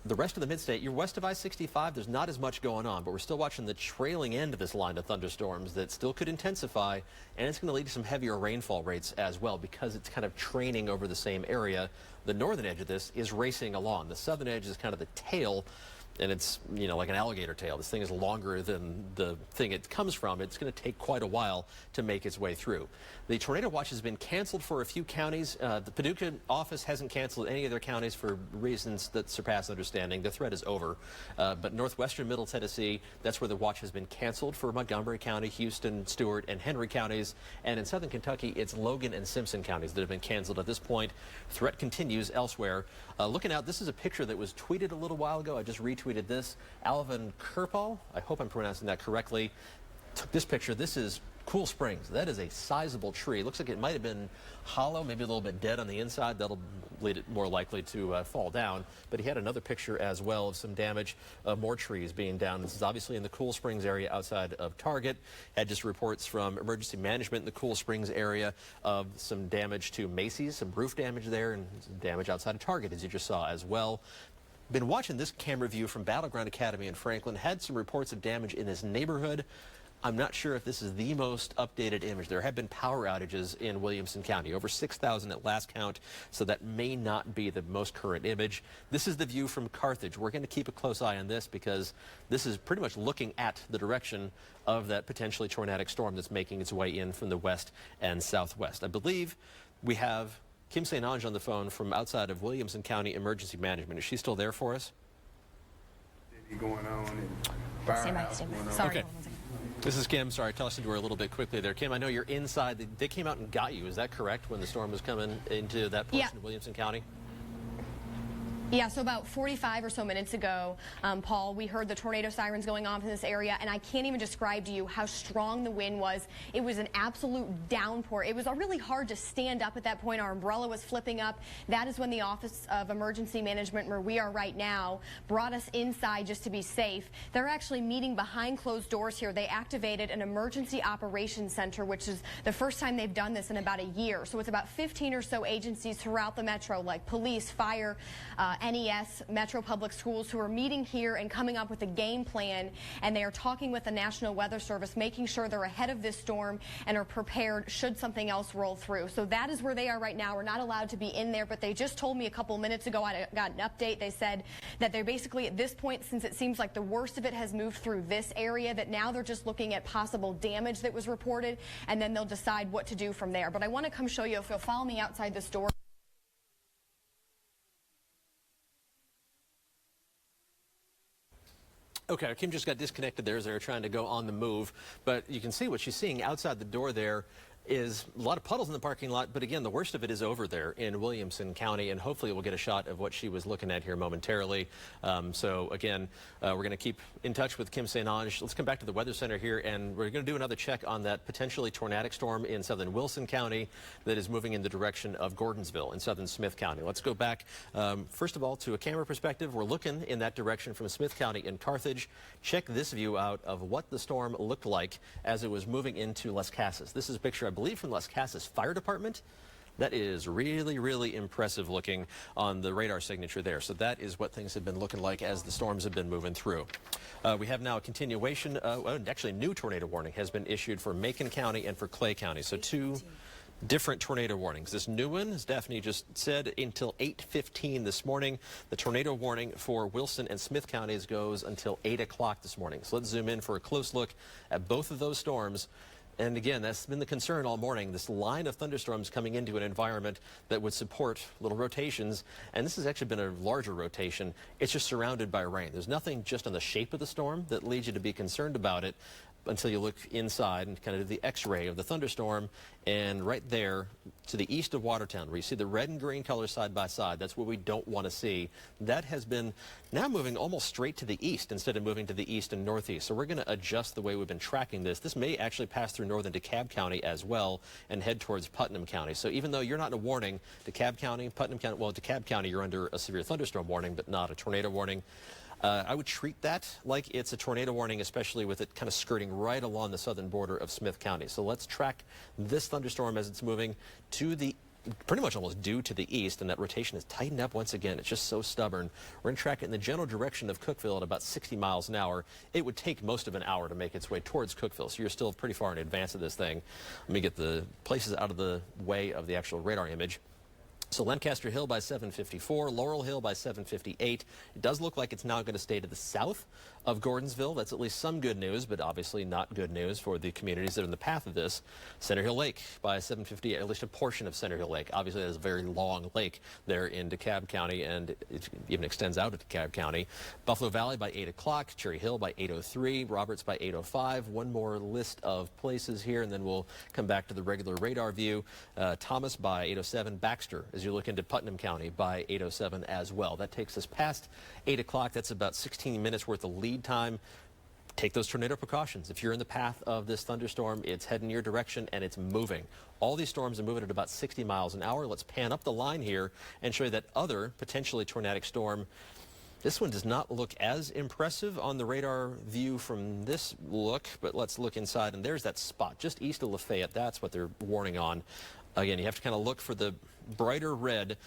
The rest of the mid-state, you're west of I-65, there's not as much going on, but we're still watching the trailing end of this line of thunderstorms that still could intensify, and it's going to lead to some heavier rainfall rates as well because it's kind of training over the same area. The northern edge of this is racing along. The southern edge is kind of the tail and it's, you know, like an alligator tail. This thing is longer than the thing it comes from. It's going to take quite a while to make its way through. The tornado watch has been canceled for a few counties. The Paducah office hasn't canceled any of their counties for reasons that surpass understanding. The threat is over. But northwestern Middle Tennessee, that's where the watch has been canceled for Montgomery County, Houston, Stewart, and Henry counties. And in southern Kentucky, it's Logan and Simpson counties that have been canceled at this point. Threat continues elsewhere. Looking out, this is a picture that was tweeted a little while ago. I just retweeted this. Alvin Kerpal, I hope I'm pronouncing that correctly, took this picture. This is Cool Springs. That is a sizable tree. Looks like it might have been hollow, maybe a little bit dead on the inside. That'll lead it more likely to fall down. But he had another picture as well of some damage, more trees being down. This is obviously in the Cool Springs area outside of Target. Had just reports from emergency management in the Cool Springs area of some damage to Macy's, some roof damage there, and some damage outside of Target, as you just saw as well. Been watching this camera view from Battleground Academy in Franklin. Had some reports of damage in this neighborhood. I'm not sure if this is the most updated image. There have been power outages in Williamson County, over 6,000 at last count, so that may not be the most current image. This is the view from Carthage. We're going to keep a close eye on this because this is pretty much looking at the direction of that potentially tornadic storm that's making its way in from the west and southwest. I believe we have Kim St. Ange on the phone from outside of Williamson County Emergency Management. Is she still there for us? Going on and firehouse going on. Sorry. Okay. This is Kim. Sorry, tell us into her a little bit quickly there. Kim, I know you're inside. They came out and got you. Is that correct when the storm was coming into that portion of Williamson County? Yeah, so about 45 or so minutes ago, Paul, we heard the tornado sirens going off in this area, and I can't even describe to you how strong the wind was. It was an absolute downpour. It was really hard to stand up at that point. Our umbrella was flipping up. That is when the Office of Emergency Management, where we are right now, brought us inside just to be safe. They're actually meeting behind closed doors here. They activated an emergency operations center, which is the first time they've done this in about a year. So it's about 15 or so agencies throughout the metro, like police, fire, NES, Metro Public Schools, who are meeting here and coming up with a game plan, and they are talking with the National Weather Service, making sure they're ahead of this storm and are prepared should something else roll through. So that is where they are right now. We're not allowed to be in there, but they just told me a couple minutes ago, I got an update. They said that they're basically at this point, since it seems like the worst of it has moved through this area, that now they're just looking at possible damage that was reported, and then they'll decide what to do from there. But I want to come show you, if you'll follow me outside this door. Okay, Kim just got disconnected there as they were trying to go on the move, but you can see what she's seeing outside the door there is a lot of puddles in the parking lot, but again, the worst of it is over there in Williamson County, and hopefully we'll get a shot of what she was looking at here momentarily. So again, we're going to keep in touch with Kim St. Ange. Let's come back to the Weather Center here, and we're going to do another check on that potentially tornadic storm in southern Wilson County that is moving in the direction of Gordonsville in southern Smith County. Let's go back, first of all, to a camera perspective. We're looking in that direction from Smith County and Carthage. Check this view out of what the storm looked like as it was moving into Las Casas. This is a picture, I believe, from Las Casas Fire Department. That is really, really impressive looking on the radar signature there. So that is what things have been looking like as the storms have been moving through. We have now a continuation, actually a new tornado warning has been issued for Macon County and for Clay County. So two different tornado warnings. This new one, as Daphne just said, until 8:15 this morning. The tornado warning for Wilson and Smith counties goes until 8 o'clock this morning. So let's zoom in for a close look at both of those storms. And again, that's been the concern all morning, this line of thunderstorms coming into an environment that would support little rotations. And this has actually been a larger rotation. It's just surrounded by rain. There's nothing just on the shape of the storm that leads you to be concerned about it until you look inside and kind of do the x-ray of the thunderstorm. And right there to the east of Watertown, where you see the red and green colors side by side, that's what we don't want to see. That has been now moving almost straight to the east instead of moving to the east and northeast. So we're going to adjust the way we've been tracking this. This may actually pass through northern DeKalb County as well and head towards Putnam County. So even though you're not in a warning, DeKalb County, Putnam County, well, DeKalb County, you're under a severe thunderstorm warning, but not a tornado warning. I would treat that like it's a tornado warning, especially with it kind of skirting right along the southern border of Smith County. So let's track this thunderstorm as it's moving to the pretty much almost due to the east, and that rotation is tightened up once again. It's just so stubborn. We're going to track it in the general direction of Cookeville at about 60 miles an hour. It would take most of an hour to make its way towards Cookeville, so you're still pretty far in advance of this thing. Let me get the places out of the way of the actual radar image. So Lancaster Hill by 7:54, Laurel Hill by 7:58. It does look like it's now going to stay to the south of Gordonsville. That's at least some good news, but obviously not good news for the communities that are in the path of this. Center Hill Lake by 7:58, at least a portion of Center Hill Lake. Obviously, there's a very long lake there in DeKalb County, and it even extends out to DeKalb County. Buffalo Valley by 8 o'clock, Cherry Hill by 8:03, Roberts by 8:05. One more list of places here, and then we'll come back to the regular radar view. Thomas by 8:07, Baxter, as you look into Putnam County, by 8:07 as well. That takes us past 8 o'clock. That's about 16 minutes worth of lead time. Take those tornado precautions. If you're in the path of this thunderstorm, it's heading your direction and it's moving. All these storms are moving at about 60 miles an hour. Let's pan up the line here and show you that other potentially tornadic storm. This one does not look as impressive on the radar view from this look, but let's look inside, and there's that spot just east of Lafayette. That's what they're warning on. Again, you have to kind of look for the brighter red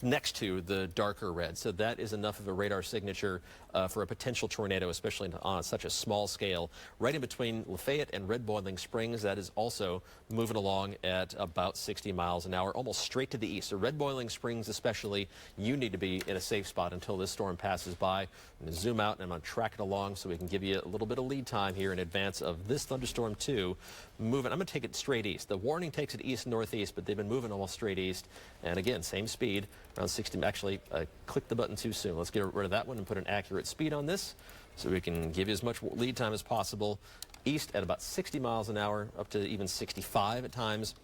next to the darker red. So that is enough of a radar signature for a potential tornado, especially on such a small scale. Right in between Lafayette and Red Boiling Springs, that is also moving along at about 60 miles an hour, almost straight to the east. So Red Boiling Springs especially, you need to be in a safe spot until this storm passes by. I'm going to zoom out and I'm going to track it along so we can give you a little bit of lead time here in advance of this thunderstorm too. Moving, I'm going to take it straight east. The warning takes it east-northeast, but they've been moving almost straight east. And again, same speed, around 60. Actually, I clicked the button too soon. Let's get rid of that one and put an accurate speed on this so we can give you as much lead time as possible. East at about 60 miles an hour, up to even 65 at times.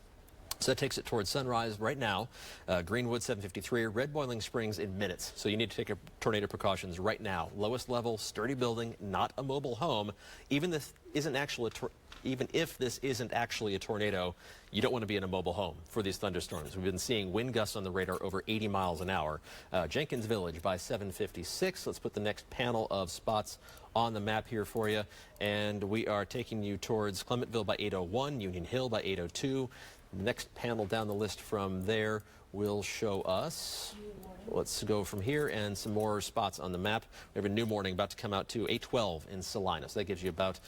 So that takes it towards sunrise right now. Greenwood 7:53, Red Boiling Springs in minutes. So you need to take your tornado precautions right now. Lowest level, sturdy building, not a mobile home. Even if this isn't actually a tornado, you don't want to be in a mobile home for these thunderstorms. We've been seeing wind gusts on the radar over 80 miles an hour. Jenkins Village by 7:56. Let's put the next panel of spots on the map here for you. And we are taking you towards Clementville by 8:01, Union Hill by 8:02. The next panel down the list from there will show us. Let's go from here and some more spots on the map. We have a new warning about to come out to 8:12 in Salina. So that gives you about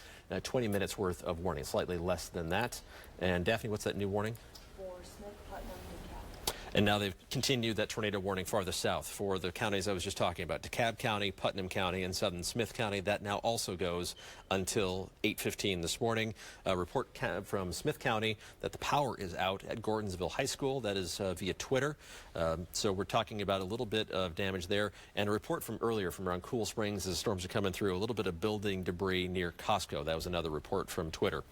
20 minutes worth of warning, slightly less than that. And Daphne, what's that new warning? For Smith, Putnam, DeKalb. And now they've continued that tornado warning farther south for the counties I was just talking about. DeKalb County, Putnam County, and southern Smith County. That now also goes until 8:15 this morning. A report from Smith County that the power is out at Gordonsville High School. That is via Twitter. So we're talking about a little bit of damage there. And a report from earlier from around Cool Springs as the storms are coming through. A little bit of building debris near Costco. That was another report from Twitter.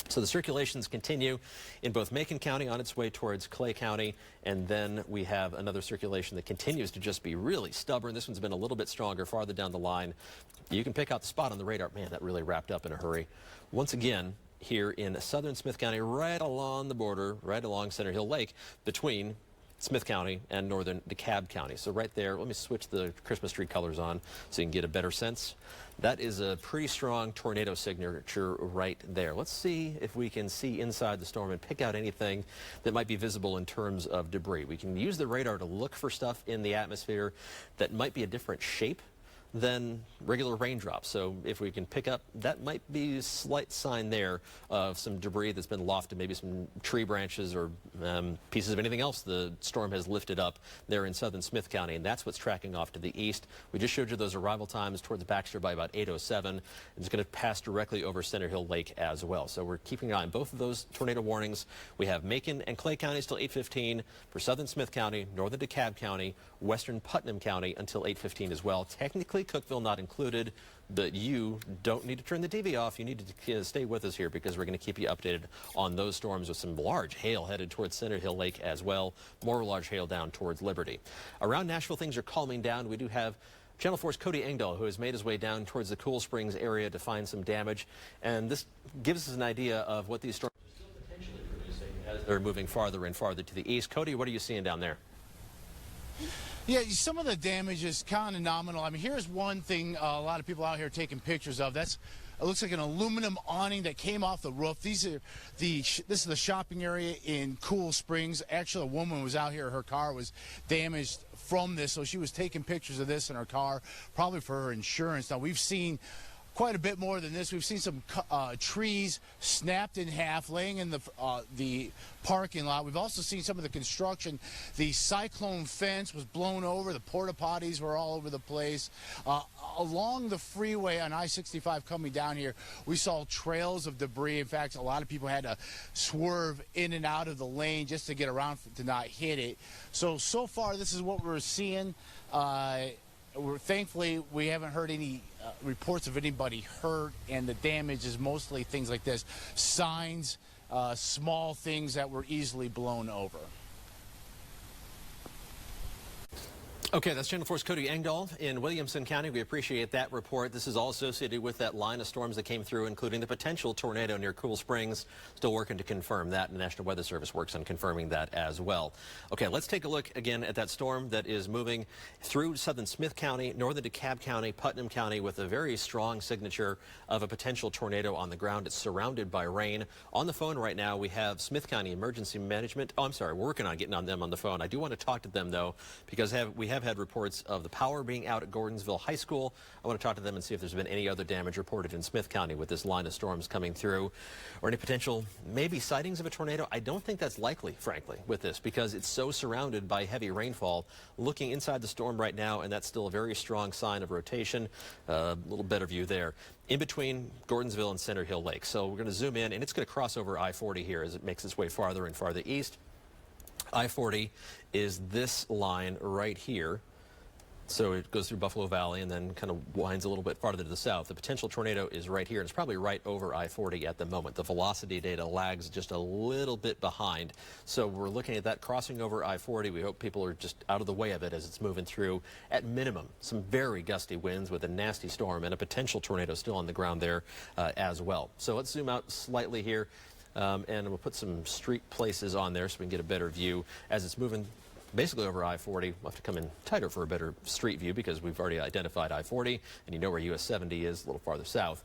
So the circulations continue in both Macon County on its way towards Clay County, and then we have another circulation that continues to just be really stubborn. This one's been a little bit stronger farther down the line. You can pick out the spot on the radar. Man, that really wrapped up in a hurry. Once again, here in southern Smith County, right along the border, right along Center Hill Lake, between Smith County and northern DeKalb County. So right there, let me switch the Christmas tree colors on so you can get a better sense. That is a pretty strong tornado signature right there. Let's see if we can see inside the storm and pick out anything that might be visible in terms of debris. We can use the radar to look for stuff in the atmosphere that might be a different shape than regular raindrops. So if we can pick up, that might be a slight sign there of some debris that's been lofted, maybe some tree branches or pieces of anything else the storm has lifted up there in southern Smith County, and that's what's tracking off to the east. We just showed you those arrival times towards Baxter by about 8:07. It's going to pass directly over Center Hill Lake as well. So we're keeping an eye on both of those tornado warnings. We have Macon and Clay counties till 8:15 for southern Smith County, northern DeKalb County, western Putnam County until 8:15 as well. Technically Cookeville not included, but you don't need to turn the TV off. You need to stay with us here because we're going to keep you updated on those storms with some large hail headed towards Center Hill Lake as well. More large hail down towards Liberty. Around Nashville, things are calming down. We do have Channel 4's Cody Engdahl, who has made his way down towards the Cool Springs area to find some damage. And this gives us an idea of what these storms are still potentially producing as they're moving farther and farther to the east. Cody, what are you seeing down there? Yeah, some of the damage is kind of nominal. I mean, here's one thing a lot of people out here taking pictures of. It looks like an aluminum awning that came off the roof. This is the shopping area in Cool Springs. Actually, a woman was out here. Her car was damaged from this, so she was taking pictures of this in her car, probably for her insurance. Now, we've seen quite a bit more than this. We've seen some trees snapped in half, laying in the parking lot. We've also seen some of the construction. The cyclone fence was blown over. The porta potties were all over the place. Along the freeway on I-65 coming down here, we saw trails of debris. In fact, a lot of people had to swerve in and out of the lane just to get around to not hit it. So far, this is what we're seeing. Thankfully, we haven't heard any reports of anybody hurt, and the damage is mostly things like this. Signs, small things that were easily blown over. Okay, that's Channel 4's Cody Engdahl in Williamson County. We appreciate that report. This is all associated with that line of storms that came through, including the potential tornado near Cool Springs. Still working to confirm that, and the National Weather Service works on confirming that as well. Okay, let's take a look again at that storm that is moving through southern Smith County, northern DeKalb County, Putnam County, with a very strong signature of a potential tornado on the ground. It's surrounded by rain. On the phone right now, we have Smith County Emergency Management. Oh, I'm sorry, we're working on getting on them on the phone. I do want to talk to them, though, because we have had reports of the power being out at Gordonsville High School. I want to talk to them and see if there's been any other damage reported in Smith County with this line of storms coming through, or any potential maybe sightings of a tornado. I don't think that's likely, frankly, with this, because it's so surrounded by heavy rainfall. Looking inside the storm right now, and that's still a very strong sign of rotation. A little better view there in between Gordonsville and Center Hill Lake. So we're going to zoom in, and it's going to cross over I-40 here as it makes its way farther and farther east. I-40 is this line right here. So it goes through Buffalo Valley and then kind of winds a little bit farther to the south. The potential tornado is right here, and it's probably right over I-40 at the moment. The velocity data lags just a little bit behind. So we're looking at that crossing over I-40. We hope people are just out of the way of it as it's moving through. At minimum, some very gusty winds with a nasty storm and a potential tornado still on the ground there as well. So let's zoom out slightly here, and we'll put some street places on there so we can get a better view as it's moving basically over I-40. We'll have to come in tighter for a better street view because we've already identified I-40, and you know where US 70 is, a little farther south.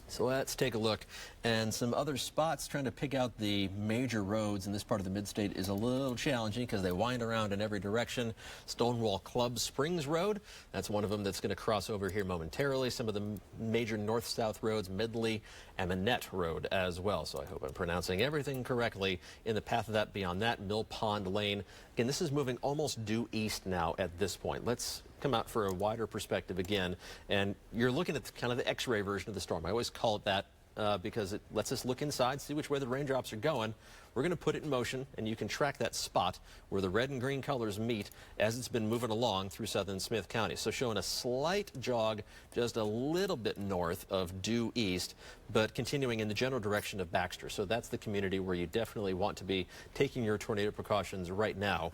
So let's take a look. And some other spots, trying to pick out the major roads in this part of the mid-state is a little challenging because they wind around in every direction. Stonewall Club Springs Road, that's one of them that's going to cross over here momentarily. Some of the major north-south roads, Medley and Manette Road as well. So I hope I'm pronouncing everything correctly in the path of that. Beyond that, Mill Pond Lane. Again, this is moving almost due east now at this point. Let's come out for a wider perspective again, and you're looking at kind of the X-ray version of the storm. I always call it that because it lets us look inside, see which way the raindrops are going. We're going to put it in motion, and you can track that spot where the red and green colors meet as it's been moving along through southern Smith County. So showing a slight jog just a little bit north of due east, but continuing in the general direction of Baxter. So that's the community where you definitely want to be taking your tornado precautions right now.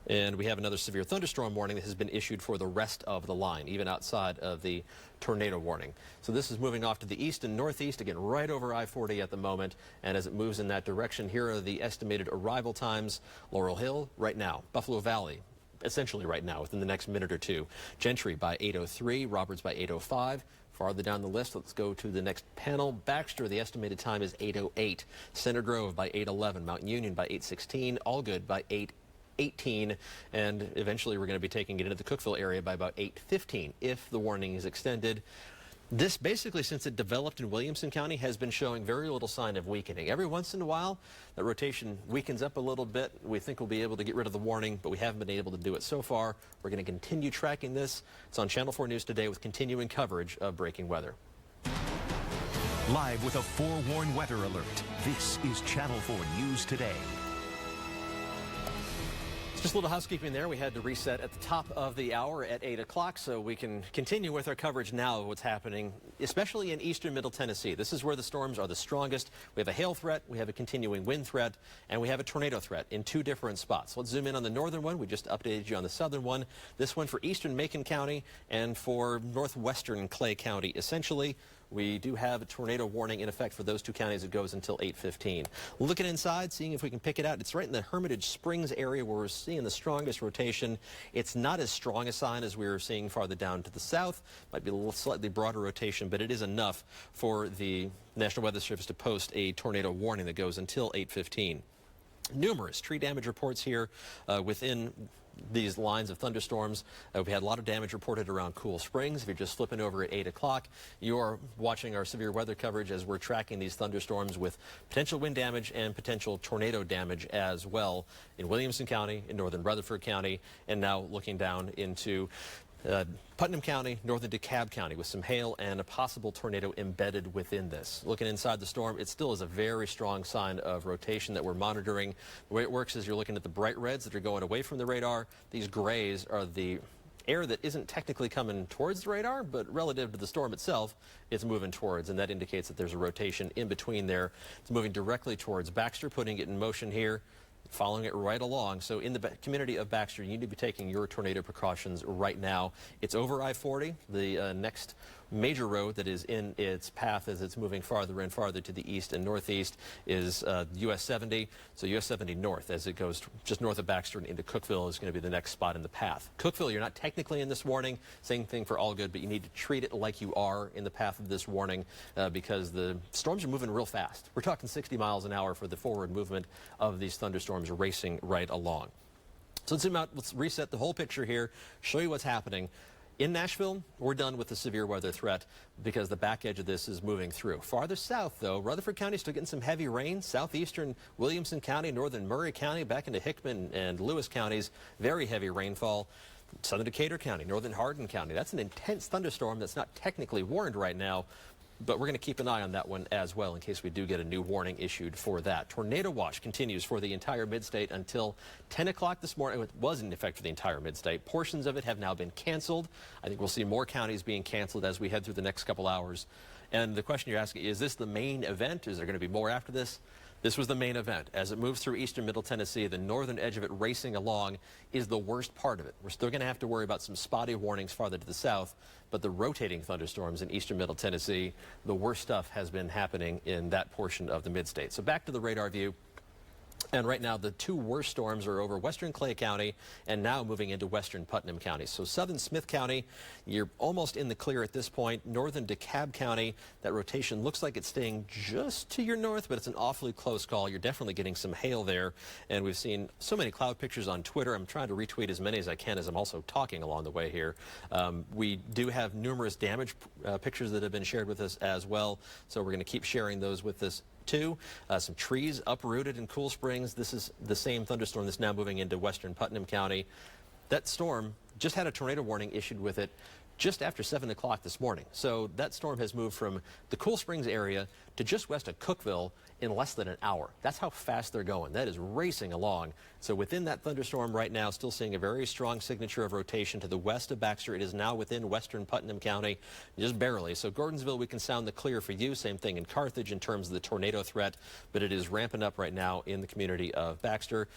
And we have another severe thunderstorm warning that has been issued for the rest of the line, even outside of the tornado warning. So this is moving off to the east and northeast, again, right over I-40 at the moment. And as it moves in that direction, here are the estimated arrival times. Laurel Hill, right now. Buffalo Valley, essentially right now, within the next minute or two. Gentry by 8:03, Roberts by 8:05. Farther down the list, let's go to the next panel. Baxter, the estimated time is 8:08. Center Grove by 8:11. Mount Union by 8:16. Allgood by 8:18, and eventually we're going to be taking it into the Cookeville area by about 8:15 if the warning is extended. This basically, since it developed in Williamson County, has been showing very little sign of weakening. Every once in a while, that rotation weakens up a little bit. We think we'll be able to get rid of the warning, but we haven't been able to do it so far. We're going to continue tracking this. It's on Channel 4 News Today with continuing coverage of breaking weather. Live with a forewarned weather alert, this is Channel 4 News Today. Just a little housekeeping there. We had to reset at the top of the hour at 8 o'clock so we can continue with our coverage now of what's happening, especially in eastern Middle Tennessee. This is where the storms are the strongest. We have a hail threat, we have a continuing wind threat, and we have a tornado threat in two different spots. Let's zoom in on the northern one. We just updated you on the southern one. This one for eastern Macon County and for northwestern Clay County, essentially. We do have a tornado warning in effect for those two counties. It goes until 8:15. Looking inside, seeing if we can pick it out. It's right in the Hermitage Springs area where we're seeing the strongest rotation. It's not as strong a sign as we were seeing farther down to the south. Might be a little slightly broader rotation, but it is enough for the National Weather Service to post a tornado warning that goes until 8:15. Numerous tree damage reports here within these lines of thunderstorms. We had a lot of damage reported around Cool Springs. If you're just flipping over at 8 o'clock, you're watching our severe weather coverage as we're tracking these thunderstorms with potential wind damage and potential tornado damage as well in Williamson County, in northern Rutherford County, and now looking down into Putnam County, northern DeKalb County, with some hail and a possible tornado embedded within this. Looking inside the storm, it still is a very strong sign of rotation that we're monitoring. The way it works is you're looking at the bright reds that are going away from the radar. These grays are the air that isn't technically coming towards the radar, but relative to the storm itself, it's moving towards, and that indicates that there's a rotation in between there. It's moving directly towards Baxter, putting it in motion here, following it right along. So in the community of Baxter, you need to be taking your tornado precautions right now. It's over I-40, the next major road that is in its path as it's moving farther and farther to the east and northeast is US 70. So US 70 north, as it goes just north of Baxter and into Cookeville, is going to be the next spot in the path. Cookeville, you're not technically in this warning. Same thing for All Good, but you need to treat it like you are in the path of this warning because the storms are moving real fast. We're talking 60 miles an hour for the forward movement of these thunderstorms racing right along. So let's zoom out. Let's reset the whole picture here, show you what's happening. In Nashville, we're done with the severe weather threat because the back edge of this is moving through. Farther south, though, Rutherford County is still getting some heavy rain. Southeastern Williamson County, northern Murray County, back into Hickman and Lewis counties, very heavy rainfall. Southern Decatur County, northern Hardin County. That's an intense thunderstorm that's not technically warned right now, but we're going to keep an eye on that one as well in case we do get a new warning issued for that. Tornado watch continues for the entire mid-state until 10 o'clock this morning. It was in effect for the entire mid-state. Portions of it have now been canceled. I think we'll see more counties being canceled as we head through the next couple hours. And the question you're asking, is this the main event? Is there going to be more after this? This was the main event. As it moves through eastern Middle Tennessee, the northern edge of it racing along is the worst part of it. We're still going to have to worry about some spotty warnings farther to the south, but the rotating thunderstorms in eastern Middle Tennessee, the worst stuff has been happening in that portion of the mid-state. So back to the radar view. And right now, the two worst storms are over western Clay County and now moving into western Putnam County. So southern Smith County, you're almost in the clear at this point. Northern DeKalb County, that rotation looks like it's staying just to your north, but it's an awfully close call. You're definitely getting some hail there. And we've seen so many cloud pictures on Twitter. I'm trying to retweet as many as I can as I'm also talking along the way here. We do have numerous damage pictures that have been shared with us as well. So we're going to keep sharing those with us too. Some trees uprooted in Cool Springs. This is the same thunderstorm that's now moving into western Putnam County. That storm just had a tornado warning issued with it just after 7 o'clock this morning. So that storm has moved from the Cool Springs area to just west of Cookeville in less than an hour. That's how fast they're going. That is racing along. So within that thunderstorm right now, still seeing a very strong signature of rotation to the west of Baxter. It is now within western Putnam County, just barely. So Gordonsville, we can sound the clear for you. Same thing in Carthage in terms of the tornado threat, but it is ramping up right now in the community of Baxter.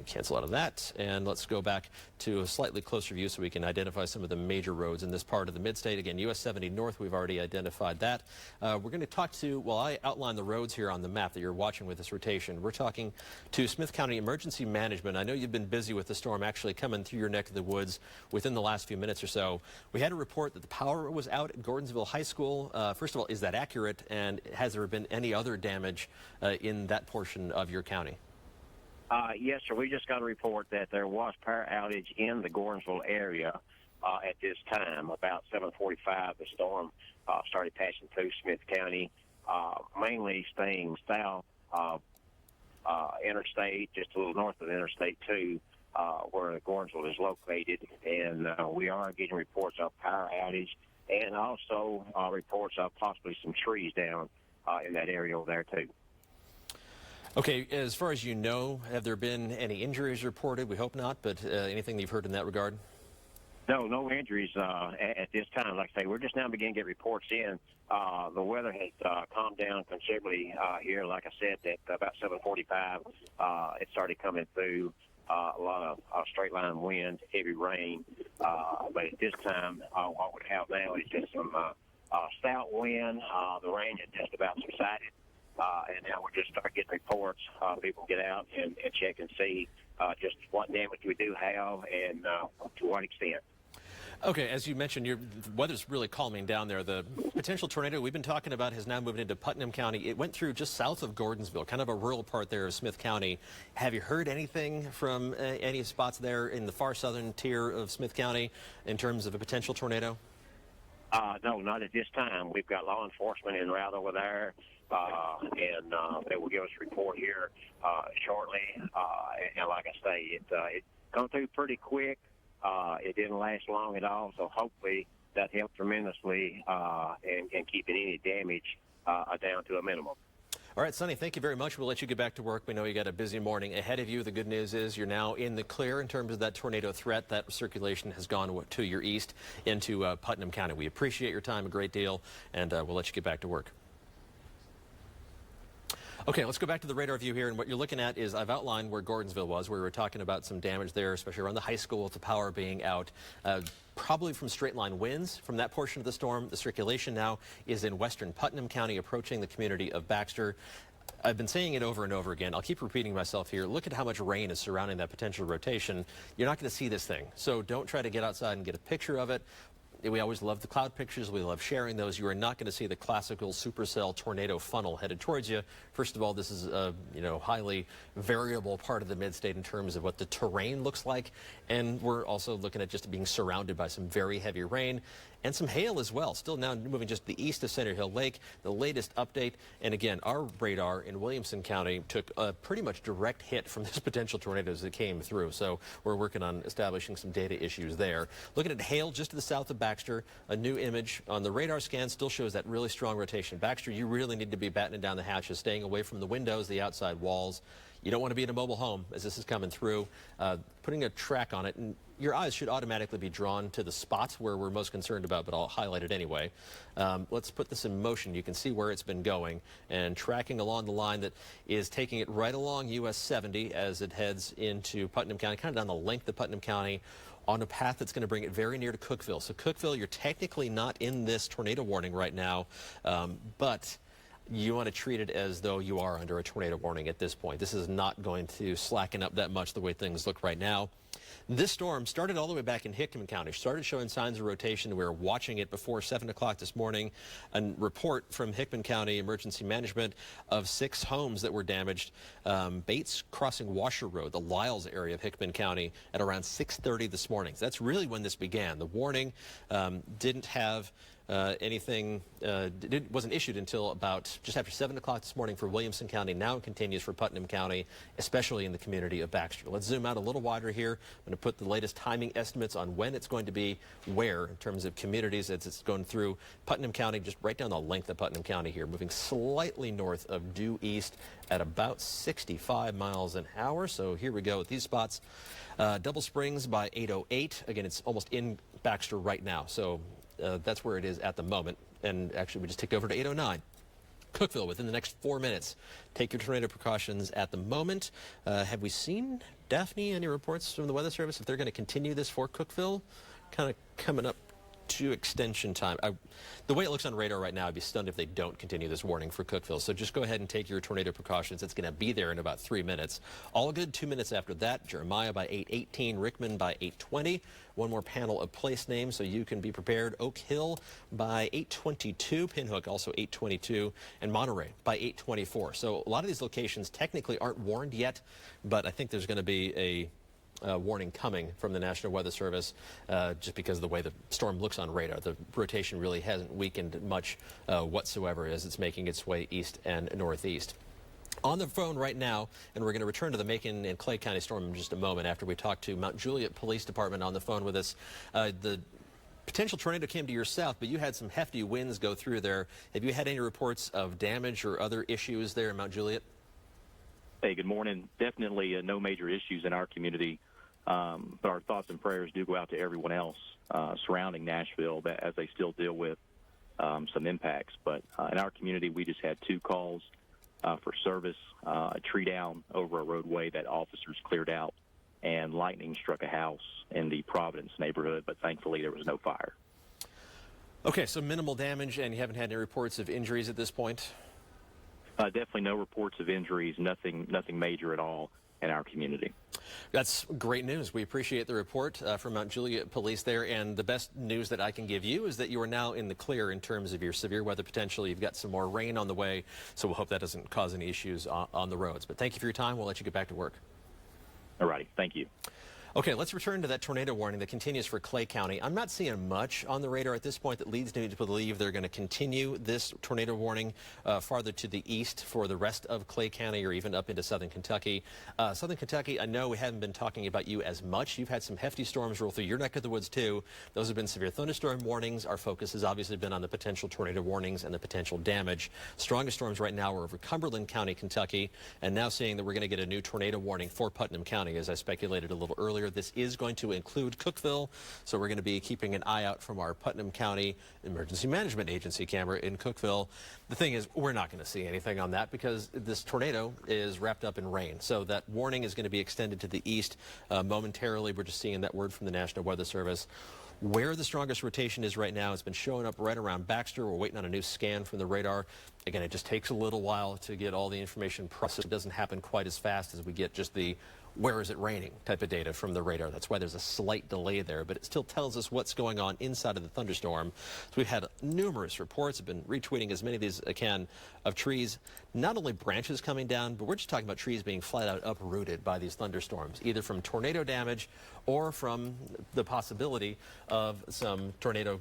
Cancel out of that, and let's go back to a slightly closer view so we can identify some of the major roads in this part of the mid-state. Again, US 70 north, we've already identified that. We're going to talk to, well, I outline the roads here on the map that you're watching with this rotation. We're talking to Smith County Emergency Management. I know you've been busy with the storm actually coming through your neck of the woods within the last few minutes or so. We had a report that the power was out at Gordonsville High School. First of all, is that accurate, and has there been any other damage in that portion of your county? Yes, sir. We just got a report that there was power outage in the Gordonsville area at this time. About 7:45, the storm started passing through Smith County, mainly staying south of Interstate, just a little north of Interstate 2, where Gordonsville is located. And we are getting reports of power outage and also reports of possibly some trees down in that area over there, too. Okay, as far as you know, have there been any injuries reported? We hope not, but anything that you've heard in that regard? No injuries at this time. Like I say, we're just now beginning to get reports in. The weather has calmed down considerably here. Like I said, at about 7:45, it started coming through. A lot of straight line wind, heavy rain. But at this time, what we have now is just some stout wind. The rain has just about subsided. And now we're just starting getting reports. People get out and check and see just what damage we do have and to what extent. Okay, as you mentioned, the weather's really calming down there. The potential tornado we've been talking about has now moved into Putnam County. It went through just south of Gordonsville, kind of a rural part there of Smith County. Have you heard anything from any spots there in the far southern tier of Smith County in terms of a potential tornado? No, not at this time. We've got law enforcement en route over there, and they will give us a report here shortly. And like I say, it come through pretty quick. It didn't last long at all, so hopefully that helped tremendously and keeping any damage down to a minimum. All right, Sonny, thank you very much. We'll let you get back to work. We know you got a busy morning ahead of you. The good news is you're now in the clear in terms of that tornado threat. That circulation has gone to your east into Putnam County. We appreciate your time a great deal, and we'll let you get back to work. Okay, let's go back to the radar view here, and what you're looking at is I've outlined where Gordonsville was. We were talking about some damage there, especially around the high school with the power being out. Probably from straight line winds from that portion of the storm. The circulation now is in western Putnam County, approaching the community of Baxter. I've been saying it over and over again. I'll keep repeating myself here. Look at how much rain is surrounding that potential rotation. You're not going to see this thing, so don't try to get outside and get a picture of it. We always love the cloud pictures. We love sharing those. You are not going to see the classical supercell tornado funnel headed towards you. First of all, this is a highly variable part of the mid-state in terms of what the terrain looks like. And we're also looking at just being surrounded by some very heavy rain and some hail as well. Still now moving just to the east of Center Hill Lake. The latest update. And again, our radar in Williamson County took a pretty much direct hit from this potential tornado as it came through. So we're working on establishing some data issues there. Looking at hail just to the south of Baxter. A new image on the radar scan still shows that really strong rotation. Baxter, you really need to be battening down the hatches, staying away from the windows, the outside walls. You don't want to be in a mobile home as this is coming through. Putting a track on it, and your eyes should automatically be drawn to the spots where we're most concerned about, but I'll highlight it anyway. Let's put this in motion. You can see where it's been going and tracking along the line that is taking it right along US 70 as it heads into Putnam County, kind of down the length of Putnam County, on a path that's going to bring it very near to Cookeville. So Cookeville, you're technically not in this tornado warning right now, but you want to treat it as though you are under a tornado warning at this point. This is not going to slacken up that much the way things look right now. This storm started all the way back in Hickman County, started showing signs of rotation. We were watching it before 7 o'clock this morning. A report from Hickman County Emergency Management of 6 homes that were damaged. Bates crossing Washer Road, the Lyles area of Hickman County, at around 6:30 this morning. So that's really when this began. The warning didn't have anything, wasn't issued until about just after 7 o'clock this morning for Williamson County. Now it continues for Putnam County, especially in the community of Baxter. Let's zoom out a little wider here. I'm going to put the latest timing estimates on when it's going to be where in terms of communities as it's going through Putnam County, just right down the length of Putnam County here, moving slightly north of due east at about 65 miles an hour. So here we go with these spots. Double Springs by 8:08. Again, it's almost in Baxter right now. So that's where it is at the moment. And actually, we just ticked over to 8:09. Cookeville within the next 4 minutes. Take your tornado precautions at the moment. Have we seen, Daphne, any reports from the Weather Service if they're going to continue this for Cookeville? Kind of coming up to extension time. The way it looks on radar right now, I'd be stunned if they don't continue this warning for Cookeville. So just go ahead and take your tornado precautions. It's going to be there in about 3 minutes. All good 2 minutes after that. Jeremiah by 8:18, Rickman by 8:20. One more panel of place names so you can be prepared. Oak Hill by 8:22, Pinhook also 8:22, and Monterey by 8:24. So a lot of these locations technically aren't warned yet, but I think there's going to be a warning coming from the National Weather Service just because of the way the storm looks on radar. The rotation really hasn't weakened much whatsoever as it's making its way east and northeast. On the phone right now, and we're going to return to the Macon and Clay County storm in just a moment after we talk to Mount Juliet Police Department on the phone with us. The potential tornado came to your south, but you had some hefty winds go through there. Have you had any reports of damage or other issues there in Mount Juliet? Hey, good morning. Definitely no major issues in our community, but our thoughts and prayers do go out to everyone else surrounding Nashville as they still deal with some impacts. But in our community, we just had 2 calls for service, a tree down over a roadway that officers cleared out, and lightning struck a house in the Providence neighborhood, but thankfully there was no fire. Okay, so minimal damage, and you haven't had any reports of injuries at this point? Definitely no reports of injuries, nothing major at all. in our community. That's great news. We appreciate the report from Mount Juliet Police there. And the best news that I can give you is that you are now in the clear in terms of your severe weather potential. You've got some more rain on the way, so we'll hope that doesn't cause any issues on the roads. But thank you for your time. We'll let you get back to work. All righty. Thank you. Okay, let's return to that tornado warning that continues for Clay County. I'm not seeing much on the radar at this point that leads me to believe they're going to continue this tornado warning farther to the east for the rest of Clay County or even up into southern Kentucky. Southern Kentucky, I know we haven't been talking about you as much. You've had some hefty storms roll through your neck of the woods, too. Those have been severe thunderstorm warnings. Our focus has obviously been on the potential tornado warnings and the potential damage. Strongest storms right now are over Cumberland County, Kentucky, and now seeing that we're going to get a new tornado warning for Putnam County, as I speculated a little earlier. This is going to include Cookeville, so we're going to be keeping an eye out from our Putnam County Emergency Management Agency camera in Cookeville. The thing is, we're not going to see anything on that because this tornado is wrapped up in rain. So that warning is going to be extended to the east momentarily. We're just seeing that word from the National Weather Service. Where the strongest rotation is right now, it's been showing up right around Baxter. We're waiting on a new scan from the radar. Again, it just takes a little while to get all the information processed. It doesn't happen quite as fast as we get just the where is it raining type of data from the radar. That's why there's a slight delay there, but it still tells us what's going on inside of the thunderstorm. So we've had numerous reports. I've been retweeting as many of these as I can of trees, not only branches coming down, but we're just talking about trees being flat out uprooted by these thunderstorms, either from tornado damage or from the possibility of some tornado,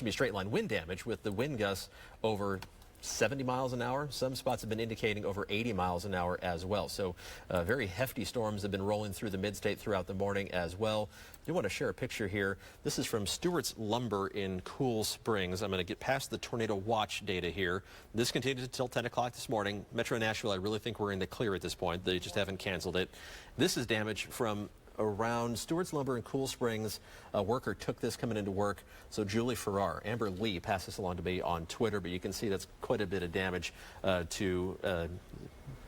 straight line wind damage with the wind gusts over 70 miles an hour. Some spots have been indicating over 80 miles an hour as well. So very hefty storms have been rolling through the mid-state throughout the morning as well. I do want to share a picture here. This is from Stewart's Lumber in Cool Springs. I'm going to get past the tornado watch data here. This continued until 10 o'clock this morning. Metro Nashville, I really think we're in the clear at this point. They just haven't canceled it. This is damage from around Stewart's Lumber in Cool Springs. A worker took this coming into work. So Julie Farrar, Amber Lee passed this along to me on Twitter, but you can see that's quite a bit of damage to,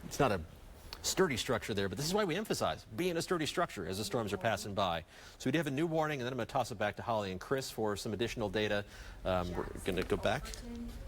it's not a sturdy structure there, but this is why we emphasize being a sturdy structure as the storms are passing by. So we do have a new warning, and then I'm going to toss it back to Holly and Chris for some additional data. We're going to go back.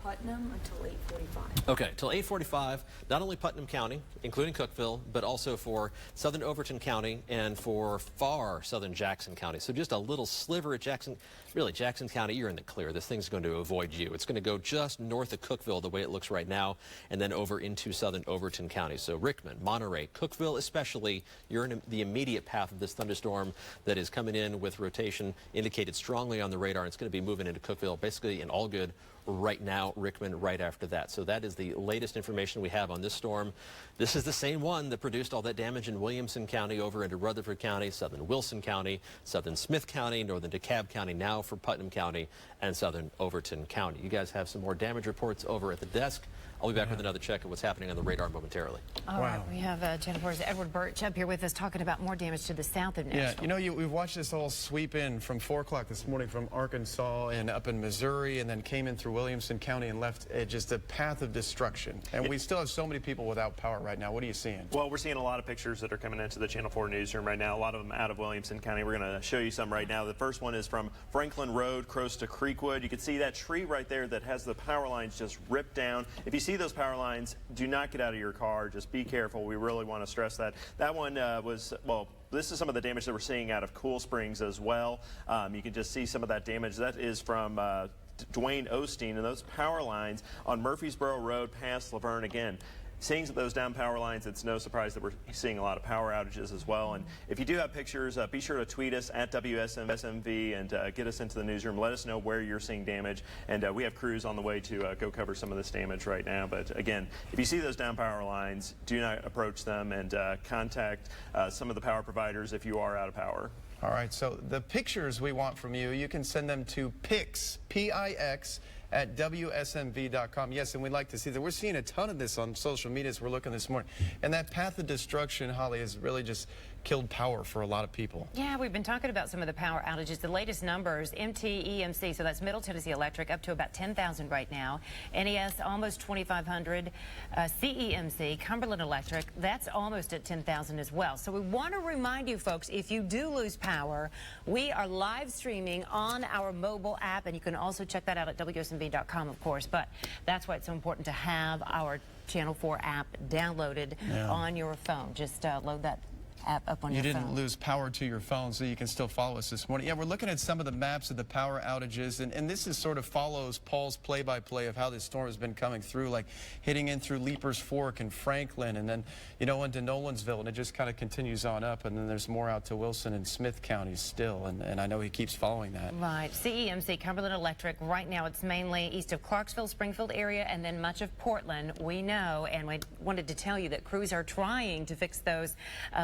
Putnam until 8:45. Okay, till 8:45, not only Putnam County, including Cookeville, but also for southern Overton County and for far southern Jackson County. So just a little sliver at Jackson. Really, Jackson County, you're in the clear. This thing's going to avoid you. It's going to go just north of Cookeville, the way it looks right now, and then over into southern Overton County. So Rickman, Monterey, Cookeville especially, you're in the immediate path of this thunderstorm that is coming in with rotation indicated strongly on the radar. It's going to be moving into Cookeville, basically in all good right now, Rickman right after that. So that is the latest information we have on this storm. This is the same one that produced all that damage in Williamson County over into Rutherford County, southern Wilson County, southern Smith County, northern DeKalb County, now for Putnam County and southern Overton County. You guys have some more damage reports over at the desk. I'll be back with another check of what's happening on the radar momentarily. All right, we have Jennifer's Edward Birch up here with us talking about more damage to the south of Nashville. Yeah, we've watched this all sweep in from 4 o'clock this morning from Arkansas and up in Missouri, and then came in through Williamson County and left just a path of destruction. And we still have so many people without power right now. What are you seeing? Well, we're seeing a lot of pictures that are coming into the Channel 4 newsroom right now, a lot of them out of Williamson County. We're going to show you some right now. The first one is from Franklin Road, close to Creekwood. You can see that tree right there that has the power lines just ripped down. If you see those power lines, do not get out of your car. Just be careful. We really want to stress that. That one was, well, this is some of the damage that we're seeing out of Cool Springs as well. You can just see some of that damage. That is from Dwayne Osteen, and those power lines on Murfreesboro Road past Laverne again. Seeing those down power lines, it's no surprise that we're seeing a lot of power outages as well. And if you do have pictures, be sure to tweet us at WSMV and get us into the newsroom. Let us know where you're seeing damage. And we have crews on the way to go cover some of this damage right now. But again, if you see those down power lines, do not approach them, and contact some of the power providers if you are out of power. All right, so the pictures we want from you, you can send them to PIX, P-I-X, at WSMV.com. Yes, and we'd like to see that. We're seeing a ton of this on social media as we're looking this morning. And that path of destruction, Holly, has really just killed power for a lot of people. Yeah, we've been talking about some of the power outages. The latest numbers, MTEMC, so that's Middle Tennessee Electric, up to about 10,000 right now. NES, almost 2,500. CEMC, Cumberland Electric, that's almost at 10,000 as well. So we want to remind you folks, if you do lose power, we are live streaming on our mobile app, and you can also check that out at WSMV.com, of course. But that's why it's so important to have our Channel 4 app downloaded on your phone. Just load that app up on your phone. You didn't lose power to your phone, so you can still follow us this morning. Yeah, we're looking at some of the maps of the power outages, and this is sort of follows Paul's play-by-play of how this storm has been coming through, like hitting in through Leapers Fork and Franklin, and then, you know, into Nolensville, and it just kind of continues on up, and then there's more out to Wilson and Smith counties still, and I know he keeps following that. Right. CEMC, Cumberland Electric, right now it's mainly east of Clarksville, Springfield area, and then much of Portland, we know, and we wanted to tell you that crews are trying to fix those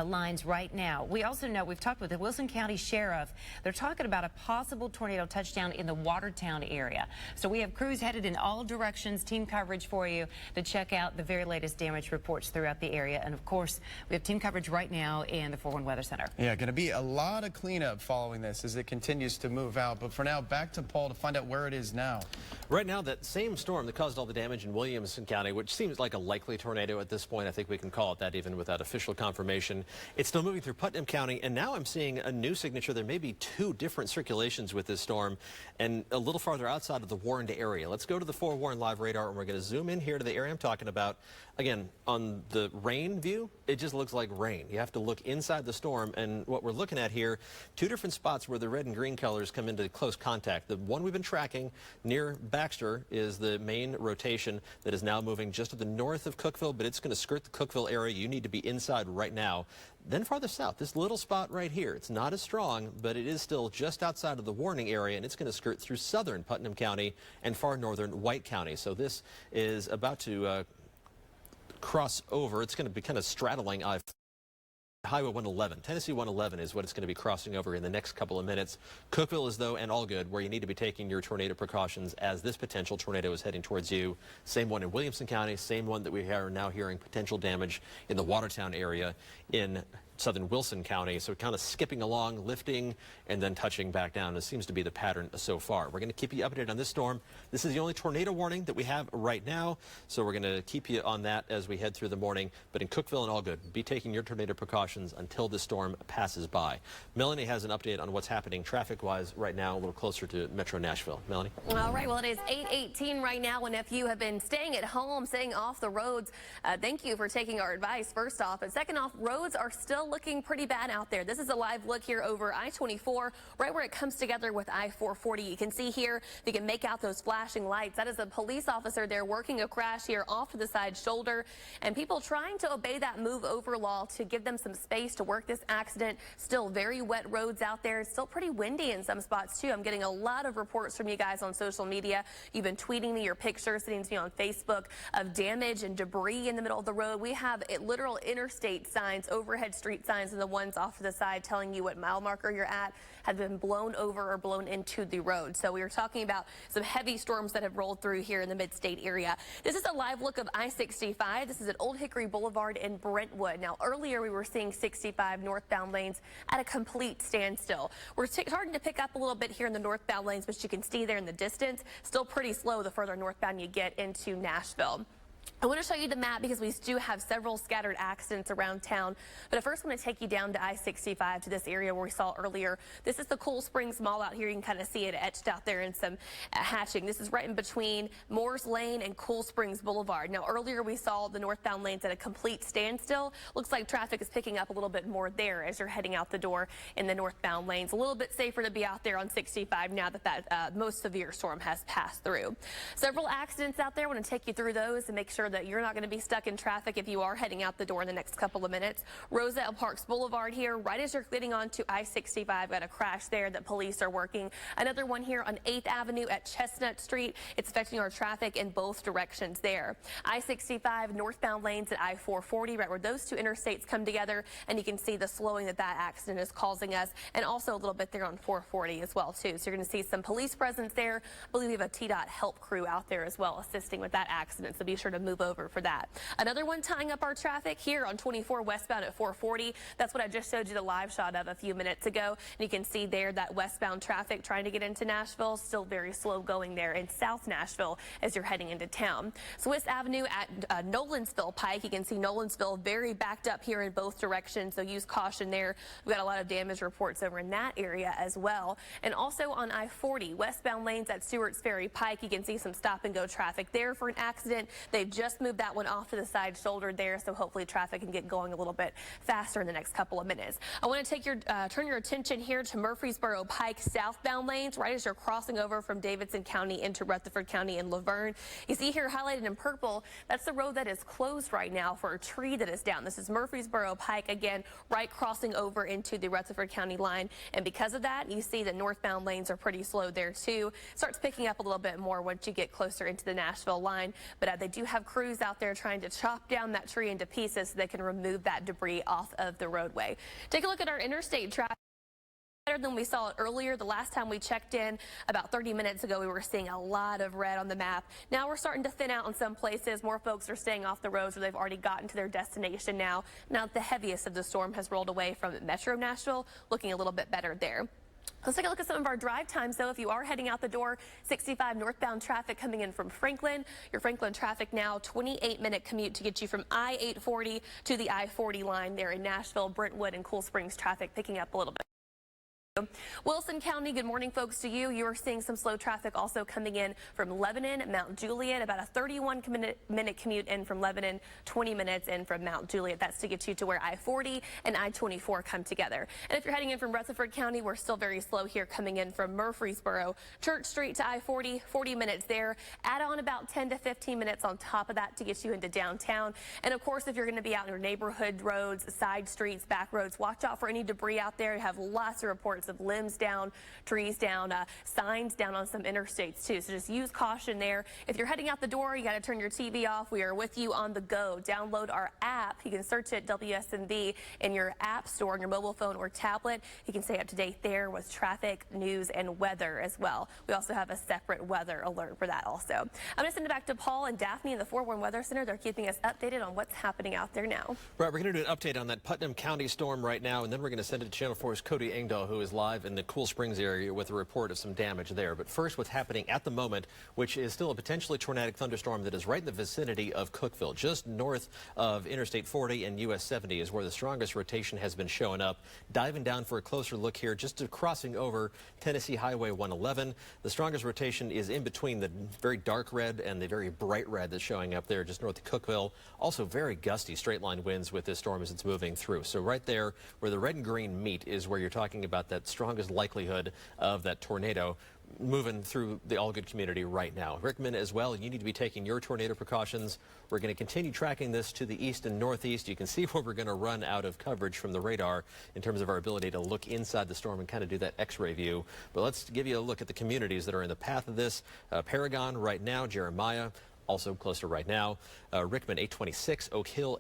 lines right now. We also know, we've talked with the Wilson County Sheriff, they're talking about a possible tornado touchdown in the Watertown area. So we have crews headed in all directions, team coverage for you to check out the very latest damage reports throughout the area. And of course, we have team coverage right now in the 4-1 Weather Center. Yeah, going to be a lot of cleanup following this as it continues to move out. But for now, back to Paul to find out where it is now. Right now, that same storm that caused all the damage in Williamson County, which seems like a likely tornado at this point, I think we can call it that even without official confirmation, it's still moving through Putnam County, and now I'm seeing a new signature. There may be 2 different circulations with this storm, and a little farther outside of the warned area. Let's go to the 4 live radar, and we're going to zoom in here to the area I'm talking about. Again, on the rain view, it just looks like rain. You have to look inside the storm, and what we're looking at here, 2 different spots where the red and green colors come into close contact. The one we've been tracking near Baxter is the main rotation that is now moving just to the north of Cookeville, but it's going to skirt the Cookeville area. You need to be inside right now. Then farther south, this little spot right here, it's not as strong, but it is still just outside of the warning area, and it's going to skirt through southern Putnam County and far northern White County. So this is about to cross over. It's going to be kind of straddling Highway 111. Tennessee 111 is what it's going to be crossing over in the next couple of minutes. Cookeville is, though, and Allgood, where you need to be taking your tornado precautions as this potential tornado is heading towards you. Same one in Williamson County, same one that we are now hearing potential damage in the Watertown area in southern Wilson County. So kind of skipping along, lifting, and then touching back down. It seems to be the pattern so far. We're going to keep you updated on this storm. This is the only tornado warning that we have right now, so we're going to keep you on that as we head through the morning. But in Cookeville and Allgood, be taking your tornado precautions until this storm passes by. Melanie has an update on what's happening traffic-wise right now, a little closer to Metro Nashville. Melanie? All right, well, it is 8:18 right now, and if you have been staying at home, staying off the roads, thank you for taking our advice, first off. But second off, roads are still looking pretty bad out there. This is a live look here over I-24, right where it comes together with I-440. You can see here, you can make out those flashing lights. That is a police officer there working a crash here off to the side shoulder, and people trying to obey that move over law to give them some space to work this accident. Still very wet roads out there. It's still pretty windy in some spots too. I'm getting a lot of reports from you guys on social media. You've been tweeting me your pictures, sending to me on Facebook of damage and debris in the middle of the road. We have literal interstate signs, overhead street signs, and the ones off to the side telling you what mile marker you're at have been blown over or blown into the road. So we were talking about some heavy storms that have rolled through here in the mid-state area. This is a live look of I-65. This is at Old Hickory Boulevard in Brentwood. Now, earlier we were seeing 65 northbound lanes at a complete standstill. We're starting to pick up a little bit here in the northbound lanes, but you can see there in the distance, still pretty slow the further northbound you get into Nashville. I want to show you the map because we do have several scattered accidents around town. But I first want to take you down to I-65 to this area where we saw earlier. This is the Cool Springs Mall out here. You can kind of see it etched out there in some hatching. This is right in between Moores Lane and Cool Springs Boulevard. Now, earlier we saw the northbound lanes at a complete standstill. Looks like traffic is picking up a little bit more there as you're heading out the door in the northbound lanes. A little bit safer to be out there on 65 now that that most severe storm has passed through. Several accidents out there. I want to take you through those and make sure that you're not going to be stuck in traffic if you are heading out the door in the next couple of minutes. Roselle Parks Boulevard here, right as you're getting onto I-65, got a crash there that police are working. Another one here on 8th Avenue at Chestnut Street. It's affecting our traffic in both directions there. I-65 northbound lanes at I-440, right where those two interstates come together, and you can see the slowing that accident is causing us, and also a little bit there on 440 as well too. So you're going to see some police presence there. I believe we have a TDOT help crew out there as well assisting with that accident, so be sure to move over for that. Another one tying up our traffic here on 24 westbound at 440. That's what I just showed you the live shot of a few minutes ago. And you can see there that westbound traffic trying to get into Nashville, still very slow going there in South Nashville as you're heading into town. Swiss Avenue at Nolensville Pike. You can see Nolensville very backed up here in both directions, so use caution there. We've got a lot of damage reports over in that area as well. And also on I-40, westbound lanes at Stewart's Ferry Pike, you can see some stop and go traffic there for an accident. They've just moved that one off to the side shoulder there, so hopefully traffic can get going a little bit faster in the next couple of minutes. I want to take turn your attention here to Murfreesboro Pike southbound lanes, right as you're crossing over from Davidson County into Rutherford County and Laverne. You see here highlighted in purple, that's the road that is closed right now for a tree that is down. This is Murfreesboro Pike, again, right crossing over into the Rutherford County line. And because of that, you see the northbound lanes are pretty slow there too. Starts picking up a little bit more once you get closer into the Nashville line. But they do have crews out there trying to chop down that tree into pieces so they can remove that debris off of the roadway. Take a look at our interstate traffic. Better than we saw it earlier. The last time we checked in about 30 minutes ago, we were seeing a lot of red on the map. Now we're starting to thin out in some places. More folks are staying off the roads, or they've already gotten to their destination now. Now the heaviest of the storm has rolled away from Metro Nashville, looking a little bit better there. Let's take a look at some of our drive times, though. If you are heading out the door, 65 northbound traffic coming in from Franklin. Your Franklin traffic now, 28-minute commute to get you from I-840 to the I-40 line there in Nashville. Brentwood and Cool Springs traffic picking up a little bit. Wilson County, good morning, folks, to you. You are seeing some slow traffic also coming in from Lebanon, Mount Juliet, about a 31-minute commute in from Lebanon, 20 minutes in from Mount Juliet. That's to get you to where I-40 and I-24 come together. And if you're heading in from Rutherford County, we're still very slow here coming in from Murfreesboro, Church Street to I-40, 40 minutes there. Add on about 10 to 15 minutes on top of that to get you into downtown. And of course, if you're going to be out in your neighborhood roads, side streets, back roads, watch out for any debris out there. You have lots of reports of limbs down, trees down, signs down on some interstates too. So just use caution there. If you're heading out the door, you got to turn your TV off. We are with you on the go. Download our app. You can search it WSMV in your app store on your mobile phone or tablet. You can stay up to date there with traffic, news, and weather as well. We also have a separate weather alert for that also. I'm going to send it back to Paul and Daphne in the Forewarn Weather Center. They're keeping us updated on what's happening out there now. Right, we're going to do an update on that Putnam County storm right now, and then we're going to send it to Channel 4's Cody Engdahl, who is live in the Cool Springs area with a report of some damage there. But first, what's happening at the moment, which is still a potentially tornadic thunderstorm that is right in the vicinity of Cookeville, just north of Interstate 40 and US 70 is where the strongest rotation has been showing up. Diving down for a closer look here, just crossing over Tennessee Highway 111. The strongest rotation is in between the very dark red and the very bright red that's showing up there just north of Cookeville. Also very gusty straight line winds with this storm as it's moving through. So right there where the red and green meet is where you're talking about that strongest likelihood of that tornado moving through the Allgood community right now. Rickman as well, you need to be taking your tornado precautions. We're going to continue tracking this to the east and northeast. You can see where we're going to run out of coverage from the radar in terms of our ability to look inside the storm and kind of do that x-ray view. But let's give you a look at the communities that are in the path of this. Paragon right now, Jeremiah also closer right now, Rickman 826, Oak Hill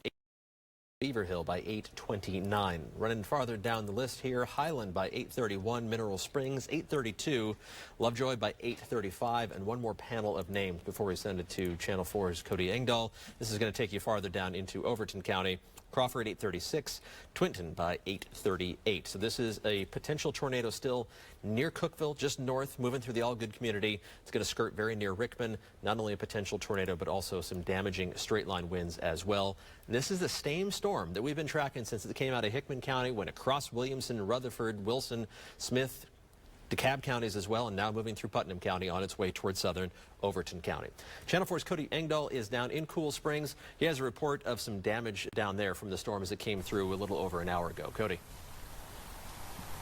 Beaver Hill by 829. Running farther down the list here, Highland by 831, Mineral Springs 832, Lovejoy by 835, and one more panel of names before we send it to Channel 4's Cody Engdahl. This is going to take you farther down into Overton County. Crawford 836, Twinton by 838. So this is a potential tornado still near Cookeville, just north, moving through the Allgood community. It's going to skirt very near Rickman. Not only a potential tornado, but also some damaging straight line winds as well. And this is the same storm that we've been tracking since it came out of Hickman County, went across Williamson, Rutherford, Wilson, Smith, DeKalb counties as well, and now moving through Putnam County on its way towards southern Overton County. Channel 4's Cody Engdahl is down in Cool Springs. He has a report of some damage down there from the storm as it came through a little over an hour ago. Cody.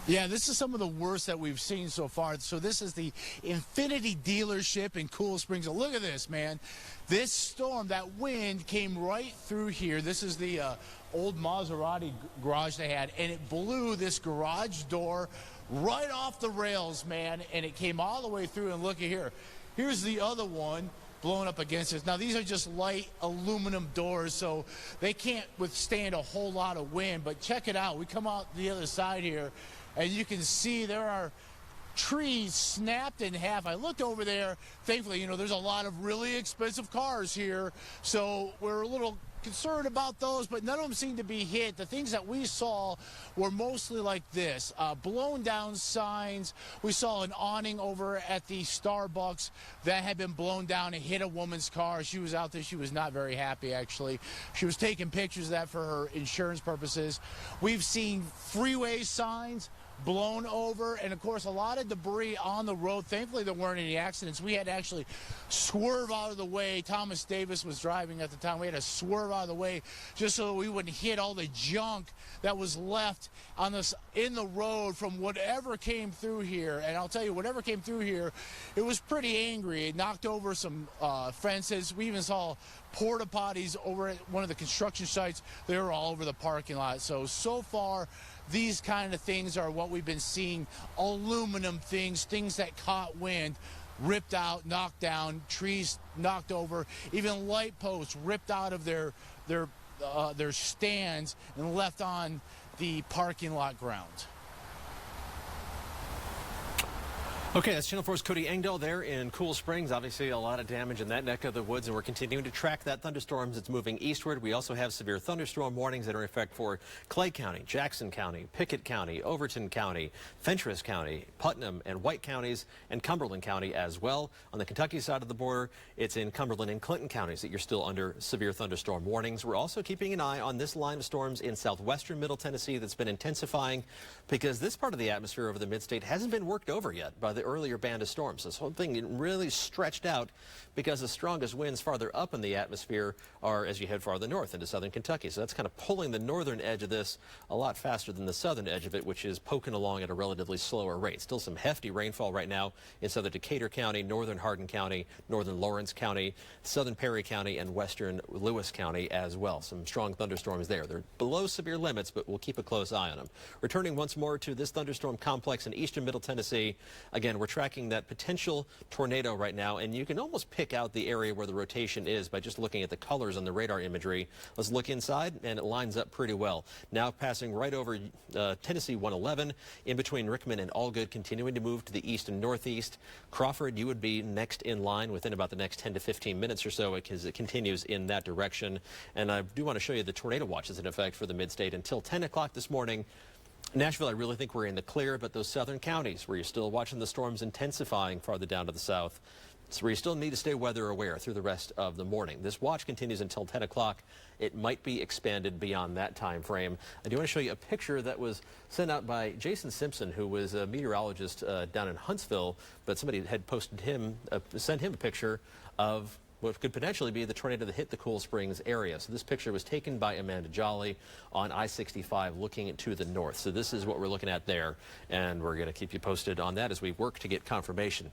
Yeah, this is some of the worst that we've seen so far. So this is the Infinity dealership in Cool Springs. And look at this, man. This storm, that wind came right through here. This is the old Maserati garage they had, and it blew this garage door right off the rails, man, and it came all the way through. And look at here. Here's the other one blown up against us. Now, these are just light aluminum doors, so they can't withstand a whole lot of wind. But check it out. We come out the other side here, and you can see there are trees snapped in half. I looked over there. Thankfully, you know, there's a lot of really expensive cars here, so we're a little concerned about those, but none of them seem to be hit. The things that we saw were mostly like this, blown down signs. We saw an awning over at the Starbucks that had been blown down and hit a woman's car. She was out there. She was not very happy, actually. She was taking pictures of that for her insurance purposes. We've seen freeway signs blown over, and of course a lot of debris on the road. Thankfully there weren't any accidents. We had to actually swerve out of the way. Thomas Davis was driving at the time. We had to swerve out of the way just so we wouldn't hit all the junk that was left on this in the road from whatever came through here. And I'll tell you, whatever came through here, it was pretty angry. It knocked over some fences. We even saw porta potties over at one of the construction sites. They were all over the parking lot. So far, these kind of things are what we've been seeing. Aluminum things, things that caught wind, ripped out, knocked down, trees knocked over, even light posts ripped out of their stands and left on the parking lot ground. Okay, that's Channel 4's Cody Engdahl there in Cool Springs. Obviously, a lot of damage in that neck of the woods, and we're continuing to track that thunderstorms. It's moving eastward. We also have severe thunderstorm warnings that are in effect for Clay County, Jackson County, Pickett County, Overton County, Fentress County, Putnam and White counties, and Cumberland County as well. On the Kentucky side of the border, it's in Cumberland and Clinton counties that you're still under severe thunderstorm warnings. We're also keeping an eye on this line of storms in southwestern Middle Tennessee that's been intensifying because this part of the atmosphere over the mid-state hasn't been worked over yet by the earlier band of storms. This whole thing really stretched out because the strongest winds farther up in the atmosphere are as you head farther north into southern Kentucky. So that's kind of pulling the northern edge of this a lot faster than the southern edge of it, which is poking along at a relatively slower rate. Still some hefty rainfall right now in southern Decatur County, northern Hardin County, northern Lawrence County, southern Perry County, and western Lewis County as well. Some strong thunderstorms there. They're below severe limits, but we'll keep a close eye on them. Returning once more to this thunderstorm complex in eastern Middle Tennessee. Again, we're tracking that potential tornado right now, and you can almost pick out the area where the rotation is by just looking at the colors on the radar imagery. Let's look inside, and it lines up pretty well. Now passing right over Tennessee 111, in between Rickman and Allgood, continuing to move to the east and northeast. Crawford, you would be next in line within about the next 10 to 15 minutes or so because it continues in that direction. And I do want to show you the tornado watch is in effect for the mid-state until 10 o'clock this morning. Nashville, I really think we're in the clear, but those southern counties where you're still watching the storms intensifying farther down to the south, it's where you still need to stay weather aware through the rest of the morning. This watch continues until 10 o'clock. It might be expanded beyond that time frame. I do want to show you a picture that was sent out by Jason Simpson, who was a meteorologist down in Huntsville, but somebody had sent him a picture of what could potentially be the tornado that hit the Cool Springs area. So this picture was taken by Amanda Jolly on I-65 looking to the north. So this is what we're looking at there, and we're going to keep you posted on that as we work to get confirmation.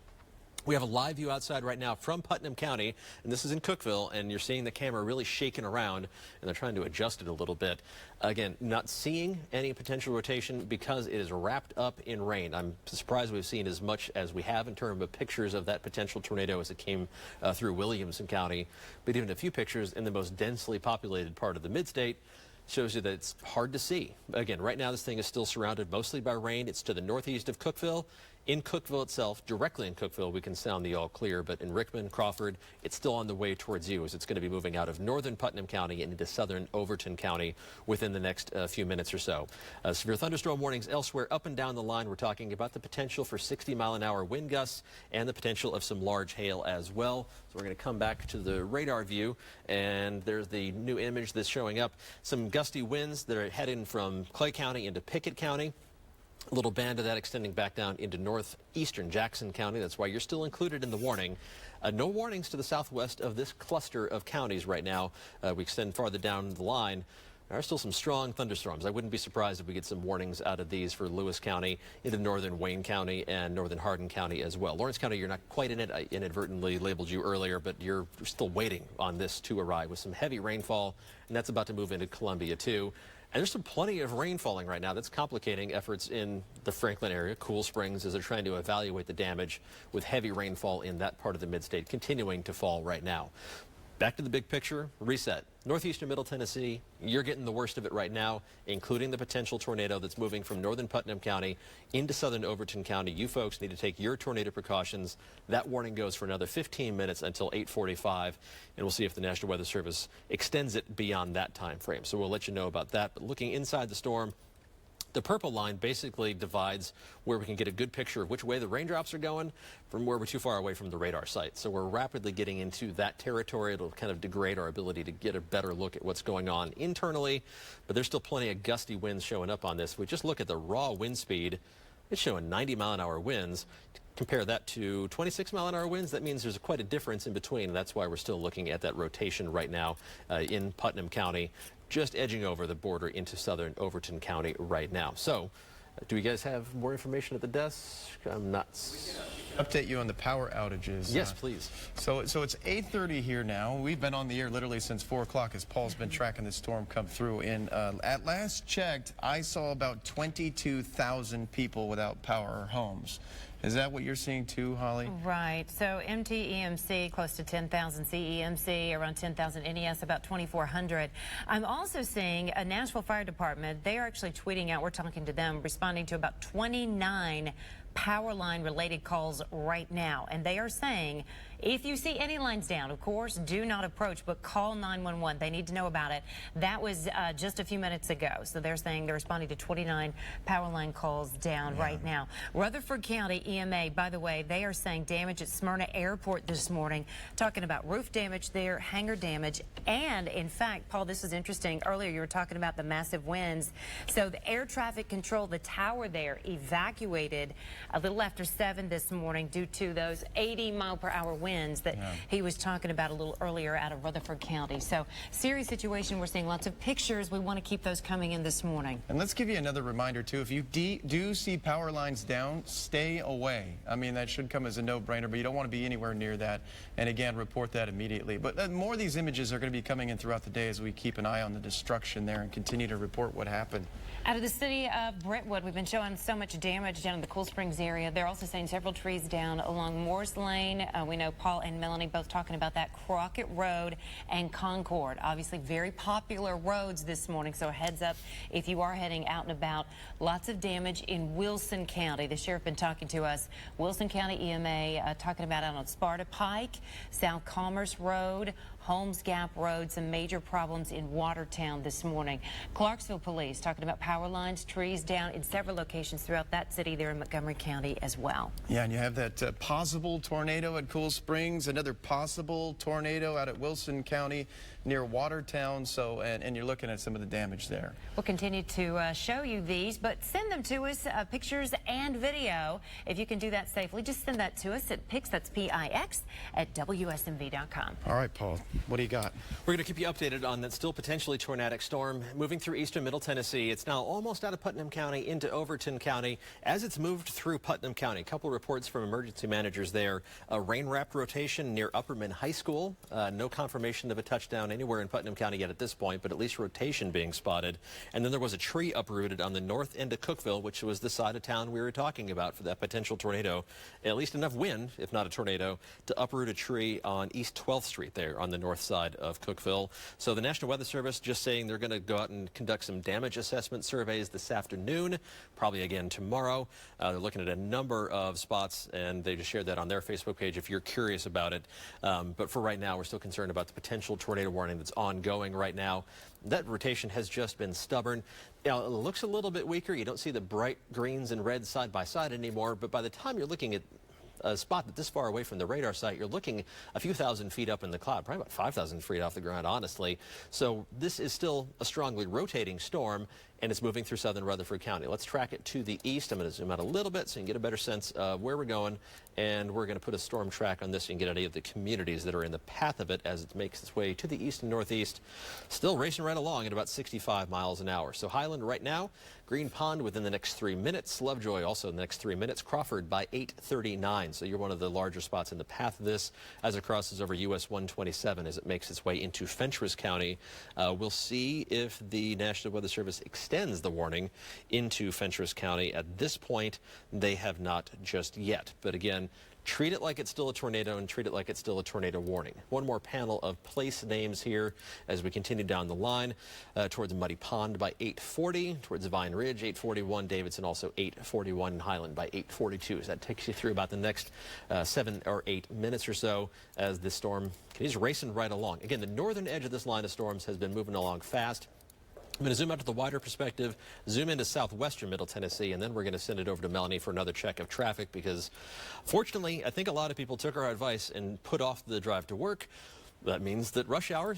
We have a live view outside right now from Putnam County, and this is in Cookeville, and you're seeing the camera really shaking around, and they're trying to adjust it a little bit. Again, not seeing any potential rotation because it is wrapped up in rain. I'm surprised we've seen as much as we have in terms of pictures of that potential tornado as it came through Williamson County, but even a few pictures in the most densely populated part of the mid-state shows you that it's hard to see. Again, right now this thing is still surrounded mostly by rain. It's to the northeast of Cookeville. In Cookeville itself, directly in Cookeville, we can sound the all clear, but in Rickman, Crawford, it's still on the way towards you as it's going to be moving out of northern Putnam County and into southern Overton County within the next few minutes or so. Severe thunderstorm warnings elsewhere up and down the line. We're talking about the potential for 60-mile-an-hour wind gusts and the potential of some large hail as well. So we're going to come back to the radar view, and there's the new image that's showing up. Some gusty winds that are heading from Clay County into Pickett County. A little band of that extending back down into northeastern Jackson County. That's why you're still included in the warning. No warnings to the southwest of this cluster of counties right now. We extend farther down the line. There are still some strong thunderstorms. I wouldn't be surprised if we get some warnings out of these for Lewis County, into northern Wayne County, and northern Hardin County as well. Lawrence County, you're not quite in it. I inadvertently labeled you earlier, but you're still waiting on this to arrive with some heavy rainfall, and that's about to move into Columbia too. And there's plenty of rain falling right now that's complicating efforts in the Franklin area, Cool Springs, as they're trying to evaluate the damage with heavy rainfall in that part of the mid-state continuing to fall right now. Back to the big picture, reset. Northeastern Middle Tennessee, you're getting the worst of it right now, including the potential tornado that's moving from northern Putnam County into southern Overton County. You folks need to take your tornado precautions. That warning goes for another 15 minutes until 8:45, and we'll see if the National Weather Service extends it beyond that time frame. So we'll let you know about that. But looking inside the storm, The purple line basically divides where we can get a good picture of which way the raindrops are going from where we're too far away from the radar site. So we're rapidly getting into that territory. It'll kind of degrade our ability to get a better look at what's going on internally, but there's still plenty of gusty winds showing up on this. If we just look at the raw wind speed, it's showing 90-mile-an-hour winds. Compare that to 26-mile-an-hour winds, that means there's quite a difference in between. That's why we're still looking at that rotation right now in Putnam County, just edging over the border into southern Overton County right now. So, do you guys have more information at the desk? I'm not. Update you on the power outages. Yes, please. So it's 8:30 here now. We've been on the air literally since 4 o'clock as Paul's been tracking this storm come through. And at last checked, I saw about 22,000 people without power or homes. Is that what you're seeing too, Holly? Right. So MTEMC, close to 10,000. CEMC, around 10,000. NES, about 2,400. I'm also seeing a Nashville Fire Department. They are actually tweeting out, we're talking to them, responding to about 29 power line related calls right now. And they are saying, if you see any lines down, of course, do not approach, but call 911. They need to know about it. That was just a few minutes ago. So they're saying they're responding to 29 power line calls down right now. Rutherford County EMA, by the way, they are saying damage at Smyrna Airport this morning, talking about roof damage there, hangar damage, and in fact, Paul, this is interesting. Earlier you were talking about the massive winds. So the air traffic control, the tower there, evacuated a little after 7 this morning due to those 80-mile-per-hour winds that he was talking about a little earlier out of Rutherford County. So serious situation. We're seeing lots of pictures. We want to keep those coming in this morning. And let's give you another reminder too. If you do see power lines down, stay away. I mean, that should come as a no-brainer, but you don't want to be anywhere near that. And again, report that immediately. But more of these images are going to be coming in throughout the day as we keep an eye on the destruction there and continue to report what happened. Out of the city of Brentwood, we've been showing so much damage down in the Cool Springs area. They're also saying several trees down along Moore's Lane. We know Paul and Melanie both talking about that, Crockett Road and Concord. Obviously very popular roads this morning, so heads up if you are heading out and about. Lots of damage in Wilson County. The sheriff been talking to us. Wilson County EMA talking about out on Sparta Pike, South Commerce Road, Holmes Gap Road, some major problems in Watertown this morning. Clarksville Police talking about power lines, trees down in several locations throughout that city there in Montgomery County as well. Yeah, and you have that possible tornado at Cool Springs, another possible tornado out at Wilson County near Watertown. So, and you're looking at some of the damage there. We'll continue to show you these, but send them to us, pictures and video. If you can do that safely, just send that to us at PIX, that's P-I-X, at WSMV.com. All right, Paul, what do you got? We're going to keep you updated on that still potentially tornadic storm moving through eastern middle Tennessee. It's now almost out of Putnam County into Overton County. As it's moved through Putnam County, a couple reports from emergency managers there. A rain-wrapped rotation near Upperman High School. No confirmation of a touchdown anywhere in Putnam County yet at this point, but at least rotation being spotted. And then there was a tree uprooted on the north end of Cookeville, which was the side of town we were talking about for that potential tornado. At least enough wind, if not a tornado, to uproot a tree on East 12th Street there on the north side of Cookeville. So the National Weather Service just saying they're going to go out and conduct some damage assessment surveys this afternoon, probably again tomorrow. They're looking at a number of spots, and they just shared that on their Facebook page if you're curious about it. But for right now, we're still concerned about the potential tornado warning that's ongoing right now. That rotation has just been stubborn. Now, it looks a little bit weaker. You don't see the bright greens and reds side by side anymore, but by the time you're looking at a spot that's this far away from the radar site, you're looking a few thousand feet up in the cloud, probably about 5,000 feet off the ground, honestly. So this is still a strongly rotating storm, and it's moving through southern Rutherford County. Let's track it to the east. I'm going to zoom out a little bit so you can get a better sense of where we're going, and we're going to put a storm track on this so you can get an idea of the communities that are in the path of it as it makes its way to the east and northeast. Still racing right along at about 65 miles an hour. So Highland right now, Green Pond within the next 3 minutes, Lovejoy also in the next 3 minutes, Crawford by 8:39. So you're one of the larger spots in the path of this as it crosses over US 127 as it makes its way into Fentress County. We'll see if the National Weather Service extends the warning into Fentress County. At this point, they have not just yet. But again, treat it like it's still a tornado and treat it like it's still a tornado warning. One more panel of place names here as we continue down the line towards Muddy Pond by 8:40, towards Vine Ridge 8:41, Davidson also 8:41, and Highland by 8:42. So that takes you through about the next 7 or 8 minutes or so as this storm is racing right along. Again, the northern edge of this line of storms has been moving along fast. I'm going to zoom out to the wider perspective, zoom into southwestern Middle Tennessee, and then we're going to send it over to Melanie for another check of traffic because, fortunately, I think a lot of people took our advice and put off the drive to work. That means that rush hour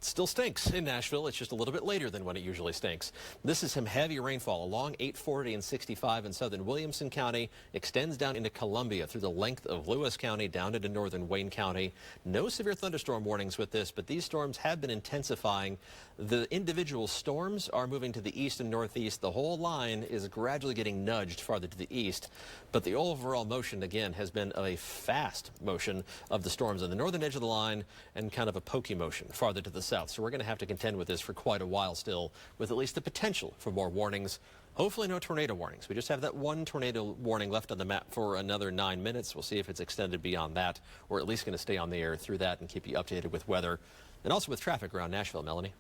still stinks in Nashville. It's just a little bit later than when it usually stinks. This is some heavy rainfall along 840 and 65 in southern Williamson County, extends down into Columbia through the length of Lewis County down into northern Wayne County. No severe thunderstorm warnings with this, but these storms have been intensifying. The individual storms are moving to the east and northeast. The whole line is gradually getting nudged farther to the east, but the overall motion, again, has been a fast motion of the storms on the northern edge of the line and kind of a pokey motion farther to the south. So we're going to have to contend with this for quite a while still, with at least the potential for more warnings. Hopefully no tornado warnings. We just have that one tornado warning left on the map for another 9 minutes. We'll see if it's extended beyond that. We're at least going to stay on the air through that and keep you updated with weather and also with traffic around Nashville. Melanie?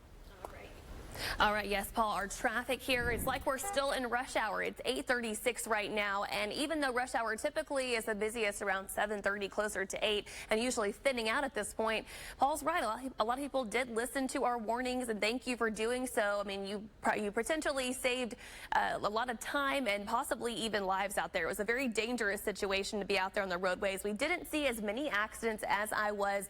All right, yes, Paul, our traffic here, it's like we're still in rush hour. It's 8:36 right now, and even though rush hour typically is the busiest around 7:30, closer to 8, and usually thinning out at this point, Paul's right. A lot of people did listen to our warnings, and thank you for doing so. I mean, you potentially saved a lot of time and possibly even lives out there. It was a very dangerous situation to be out there on the roadways. We didn't see as many accidents as I was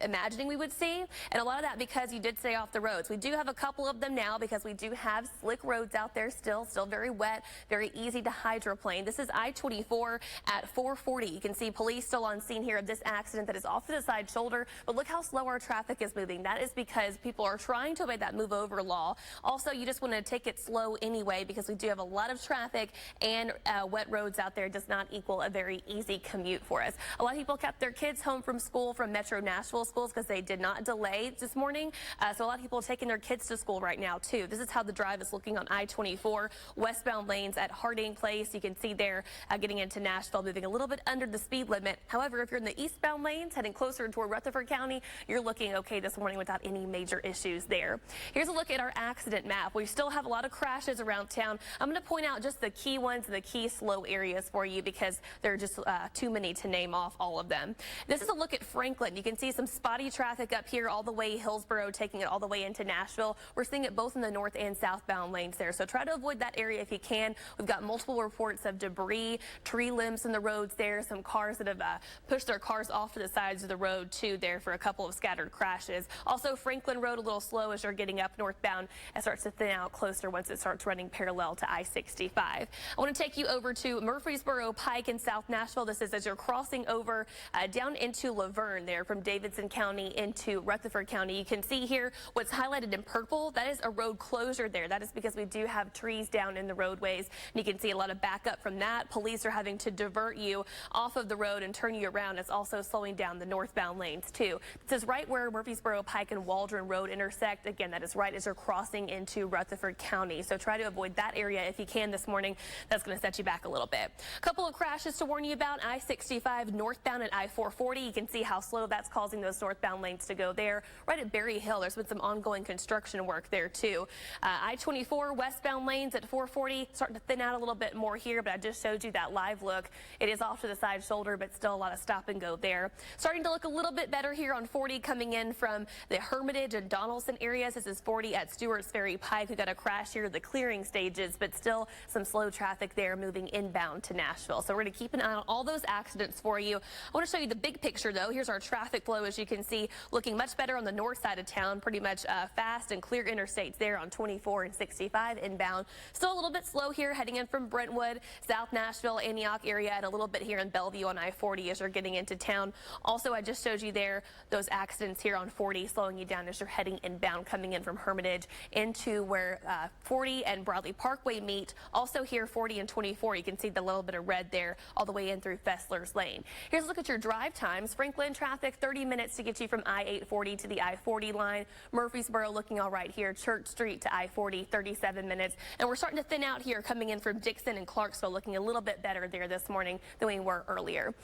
imagining we would see, and a lot of that because you did stay off the roads. We do have a couple of them now because we do have slick roads out there still very wet, very easy to hydroplane. This is I-24 at 440. You can see police still on scene here of this accident that is off to the side shoulder, but look how slow our traffic is moving. That is because people are trying to obey that move over law. Also, you just want to take it slow anyway because we do have a lot of traffic, and wet roads out there does not equal a very easy commute for us. A lot of people kept their kids home from school from Metro Nashville schools because they did not delay this morning. So a lot of people are taking their kids to school right now too. This is how the drive is looking on I-24 westbound lanes at Harding Place. You can see there getting into Nashville, moving a little bit under the speed limit. However, if you're in the eastbound lanes heading closer toward Rutherford County, you're looking okay this morning without any major issues there. Here's a look at our accident map. We still have a lot of crashes around town. I'm going to point out just the key ones and the key slow areas for you because there are just too many to name off all of them. This is a look at Franklin. You can see some spotty traffic up here all the way Hillsborough, taking it all the way into Nashville. We're seeing it both in the north and southbound lanes there, so try to avoid that area if you can. We've got multiple reports of debris, tree limbs in the roads there, some cars that have pushed their cars off to the sides of the road too there for a couple of scattered crashes. Also, Franklin Road a little slow as you're getting up northbound. It starts to thin out closer once it starts running parallel to I-65. I want to take you over to Murfreesboro Pike in South Nashville. This is as you're crossing over down into Laverne there from Davidson County into Rutherford County. You can see here what's highlighted in purple. That is a road closure there. That is because we do have trees down in the roadways, and you can see a lot of backup from that. Police are having to divert you off of the road and turn you around. It's also slowing down the northbound lanes too. This is right where Murfreesboro Pike and Waldron Road intersect. Again, that is right as you're crossing into Rutherford County. So try to avoid that area if you can this morning. That's going to set you back a little bit. A couple of crashes to warn you about. I-65 northbound at I-440. You can see how slow that's causing those northbound lanes to go there. Right at Berry Hill, there's been some ongoing construction work there too. I-24 westbound lanes at 440 starting to thin out a little bit more here, but I just showed you that live look. It is off to the side shoulder, but still a lot of stop and go there. Starting to look a little bit better here on 40 coming in from the Hermitage and Donaldson areas. This is 40 at Stewart's Ferry Pike. We got a crash here at the clearing stages, but still some slow traffic there moving inbound to Nashville. So we're going to keep an eye on all those accidents for you. I want to show you the big picture though. Here's our traffic flow, as you can see, looking much better on the north side of town. Pretty much fast and clear interstates there on 24 and 65 inbound. Still a little bit slow here heading in from Brentwood, South Nashville, Antioch area, and a little bit here in Bellevue on I-40 as you're getting into town. Also, I just showed you there those accidents here on 40 slowing you down as you're heading inbound, coming in from Hermitage into where 40 and Broadley Parkway meet. Also here 40 and 24, you can see the little bit of red there all the way in through Fessler's Lane. Here's a look at your drive times. Franklin traffic 30 minutes to get you from I-840 to the I-40 line. Murfreesboro looking all right here. Church Street to I-40, 37 minutes. And we're starting to thin out here coming in from Dixon and Clarksville, looking a little bit better there this morning than we were earlier.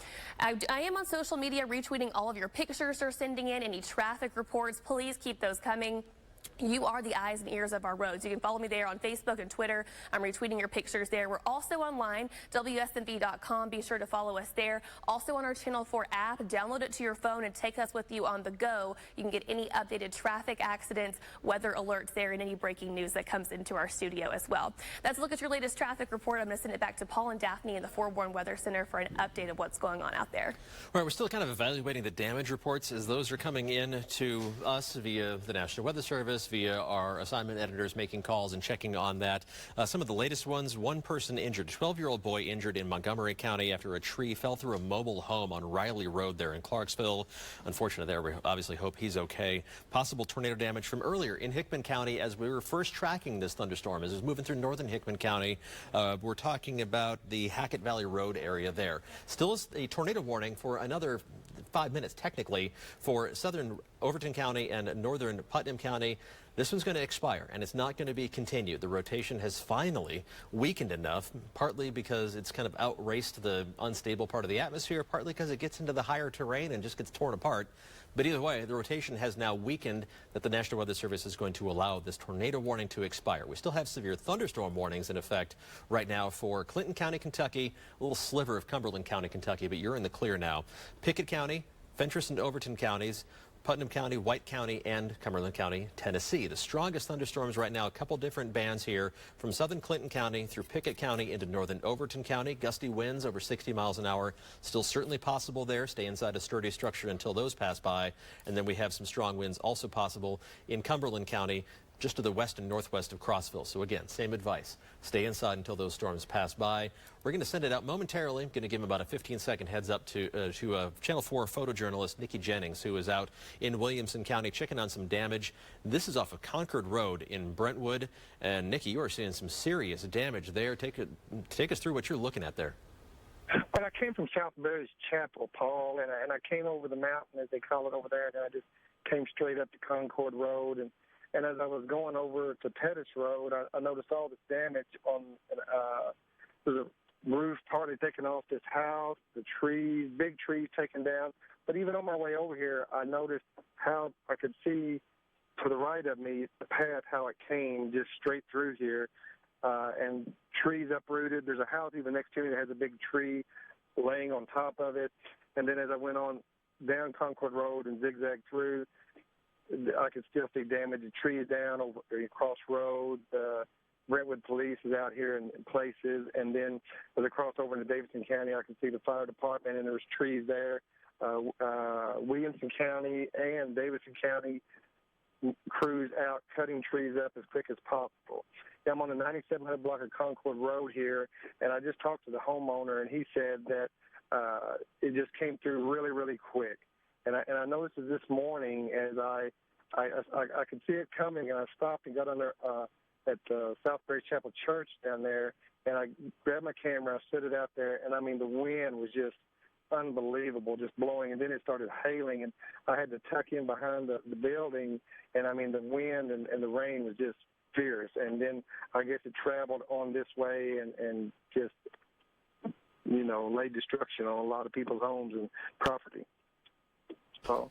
I am on social media retweeting all of your pictures you're sending in, any traffic reports. Please keep those coming. You are the eyes and ears of our roads. You can follow me there on Facebook and Twitter. I'm retweeting your pictures there. We're also online, WSMV.com. Be sure to follow us there. Also on our Channel 4 app, download it to your phone and take us with you on the go. You can get any updated traffic accidents, weather alerts there, and any breaking news that comes into our studio as well. That's a look at your latest traffic report. I'm going to send it back to Paul and Daphne in the Fort Warren Weather Center for an update of what's going on out there. All right, we're still kind of evaluating the damage reports as those are coming in to us via the National Weather Service, via our assignment editors making calls and checking on that. Some of the latest ones, one person injured, a 12-year-old boy injured in Montgomery County after a tree fell through a mobile home on Riley Road there in Clarksville. Unfortunately, there we obviously hope he's okay. Possible tornado damage from earlier in Hickman County as we were first tracking this thunderstorm as it was moving through northern Hickman County. We're talking about the Hackett Valley Road area there. Still is a tornado warning for another 5 minutes technically for southern Overton County and northern Putnam County. This one's going to expire, and it's not going to be continued. The rotation has finally weakened enough, partly because it's kind of outraced the unstable part of the atmosphere, partly because it gets into the higher terrain and just gets torn apart. But either way, the rotation has now weakened that the National Weather Service is going to allow this tornado warning to expire. We still have severe thunderstorm warnings in effect right now for Clinton County, Kentucky, a little sliver of Cumberland County, Kentucky, but you're in the clear now. Pickett County, Fentress and Overton counties, Putnam County, White County, and Cumberland County, Tennessee. The strongest thunderstorms right now, a couple different bands here from southern Clinton County through Pickett County into northern Overton County. Gusty winds over 60 miles an hour. Still certainly possible there. Stay inside a sturdy structure until those pass by. And then we have some strong winds also possible in Cumberland County, just to the west and northwest of Crossville. So again, same advice. Stay inside until those storms pass by. We're going to send it out momentarily. I'm going to give him about a 15-second heads up to Channel 4 photojournalist Nikki Jennings, who is out in Williamson County checking on some damage. This is off of Concord Road in Brentwood. And Nikki, you are seeing some serious damage there. Take us through what you're looking at there. Well, I came from South Barry's Chapel, Paul, and I came over the mountain, as they call it over there, and I just came straight up to Concord Road. And as I was going over to Pettis Road, I noticed all this damage on the roof partly taken off this house, the trees, big trees taken down. But even on my way over here, I noticed how I could see to the right of me the path, how it came just straight through here, and trees uprooted. There's a house even next to me that has a big tree laying on top of it. And then as I went on down Concord Road and zigzagged through, I could still see damage. The tree is down over across road. Brentwood Police is out here in places. And then as I crossed over into Davidson County, I could see the fire department, and there's trees there. Williamson County and Davidson County crews out cutting trees up as quick as possible. I'm on the 9700 block of Concord Road here, and I just talked to the homeowner, and he said that it just came through really, really quick. And I noticed it this morning as I could see it coming, and I stopped and got under at Southbury Chapel Church down there, and I grabbed my camera, I set it out there, and I mean the wind was just unbelievable, just blowing, and then it started hailing, and I had to tuck in behind the building, and I mean the wind and the rain was just fierce, and then I guess it traveled on this way and just, laid destruction on a lot of people's homes and property. Paul.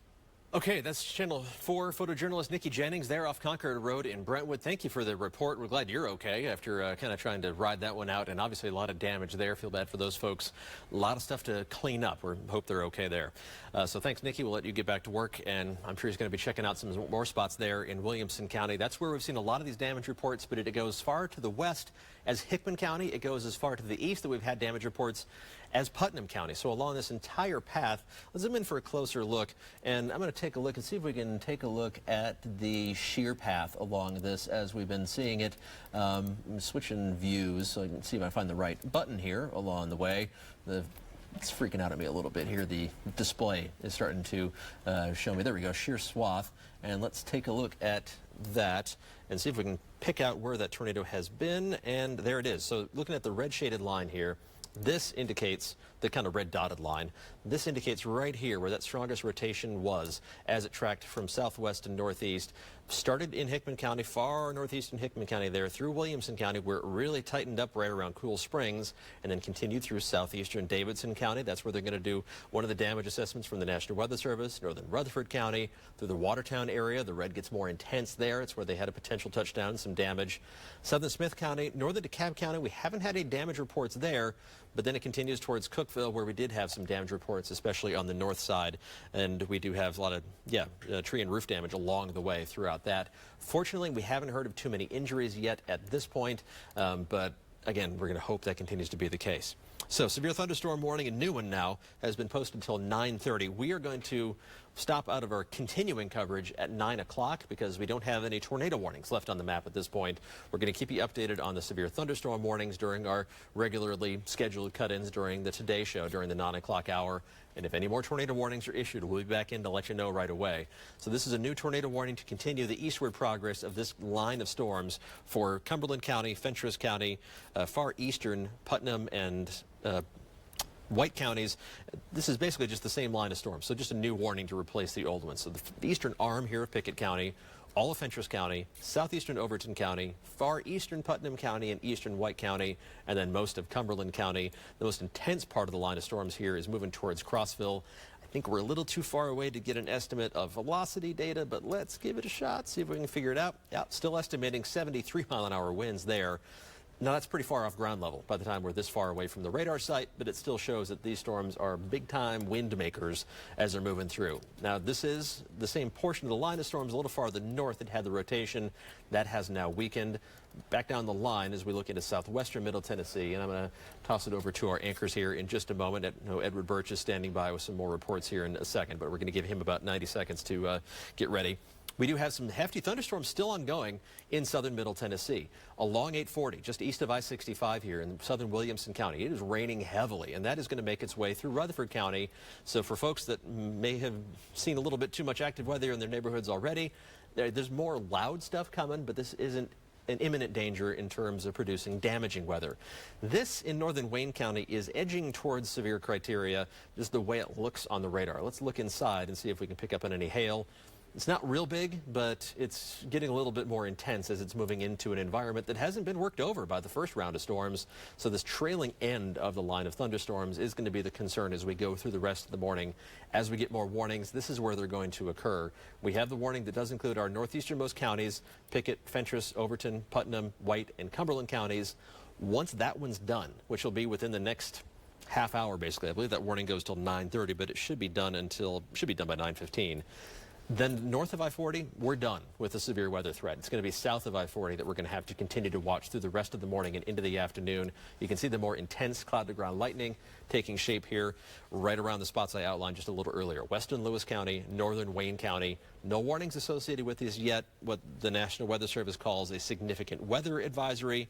Okay, that's Channel 4 photojournalist Nikki Jennings there off Concord Road in Brentwood. Thank you for the report. We're glad you're okay after kind of trying to ride that one out, and obviously a lot of damage there. Feel bad for those folks. A lot of stuff to clean up. We hope they're okay there. So thanks, Nikki. We'll let you get back to work, and I'm sure he's going to be checking out some more spots there in Williamson County. That's where we've seen a lot of these damage reports, but it goes far to the west as Hickman County. It goes as far to the east that we've had damage reports as Putnam County. So along this entire path, let's zoom in for a closer look, and I'm going to take a look and see if we can take a look at the shear path along this as we've been seeing it. I'm switching views so I can see if I find the right button here along the way. It's freaking out at me a little bit here. The display is starting to show me. There we go, shear swath. And let's take a look at that and see if we can pick out where that tornado has been. And there it is. So looking at the red shaded line here, this indicates the kind of red dotted line. This indicates right here where that strongest rotation was as it tracked from southwest to northeast. Started in Hickman County, far northeastern Hickman County there, through Williamson County, where it really tightened up right around Cool Springs, and then continued through southeastern Davidson County. That's where they're going to do one of the damage assessments from the National Weather Service. Northern Rutherford County, through the Watertown area, the red gets more intense there. It's where they had a potential touchdown, some damage. Southern Smith County, northern DeKalb County, we haven't had any damage reports there, but then it continues towards Cookeville, where we did have some damage reports, especially on the north side. And we do have a lot of, tree and roof damage along the way throughout that. Fortunately, we haven't heard of too many injuries yet at this point, but again, we're going to hope that continues to be the case. So, severe thunderstorm warning, a new one now, has been posted until 9:30. We are going to stop out of our continuing coverage at 9 o'clock because we don't have any tornado warnings left on the map at this point. We're going to keep you updated on the severe thunderstorm warnings during our regularly scheduled cut-ins during the Today Show during the 9 o'clock hour. And if any more tornado warnings are issued, we'll be back in to let you know right away. So this is a new tornado warning to continue the eastward progress of this line of storms for Cumberland County, Fentress County, far eastern Putnam and White counties. This is basically just the same line of storms, so just a new warning to replace the old one. So the eastern arm here of Pickett County, all of Fentress County, southeastern Overton County, far eastern Putnam County and eastern White County, and then most of Cumberland County. The most intense part of the line of storms here is moving towards Crossville. I think we're a little too far away to get an estimate of velocity data, but let's give it a shot, see if we can figure it out. Yeah, still estimating 73-mile-an-hour winds there. Now, that's pretty far off ground level by the time we're this far away from the radar site, but it still shows that these storms are big-time wind makers as they're moving through. Now, this is the same portion of the line of storms a little farther north. It had the rotation. That has now weakened. Back down the line as we look into southwestern Middle Tennessee, and I'm going to toss it over to our anchors here in just a moment. I know Edward Birch is standing by with some more reports here in a second, but we're going to give him about 90 seconds to get ready. We do have some hefty thunderstorms still ongoing in southern Middle Tennessee. Along 840, just east of I-65 here in southern Williamson County, it is raining heavily, and that is going to make its way through Rutherford County. So for folks that may have seen a little bit too much active weather in their neighborhoods already, there's more loud stuff coming, but this isn't an imminent danger in terms of producing damaging weather. This in northern Wayne County is edging towards severe criteria, just the way it looks on the radar. Let's look inside and see if we can pick up on any hail. It's not real big, but it's getting a little bit more intense as it's moving into an environment that hasn't been worked over by the first round of storms. So this trailing end of the line of thunderstorms is going to be the concern as we go through the rest of the morning. As we get more warnings, this is where they're going to occur. We have the warning that does include our northeasternmost counties, Pickett, Fentress, Overton, Putnam, White, and Cumberland counties. Once that one's done, which will be within the next half hour basically, I believe that warning goes till 9:30, but it should be done by 9:15. Then north of I-40, we're done with the severe weather threat. It's going to be south of I-40 that we're going to have to continue to watch through the rest of the morning and into the afternoon. You can see the more intense cloud-to-ground lightning taking shape here right around the spots I outlined just a little earlier. Western Lewis County, northern Wayne County. No warnings associated with these yet. What the National Weather Service calls a significant weather advisory.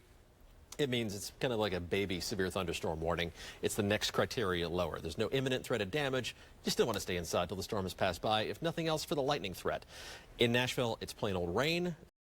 It means it's kind of like a baby severe thunderstorm warning. It's the next criteria lower. There's no imminent threat of damage. You still want to stay inside till the storm has passed by, if nothing else for the lightning threat. In Nashville, it's plain old rain.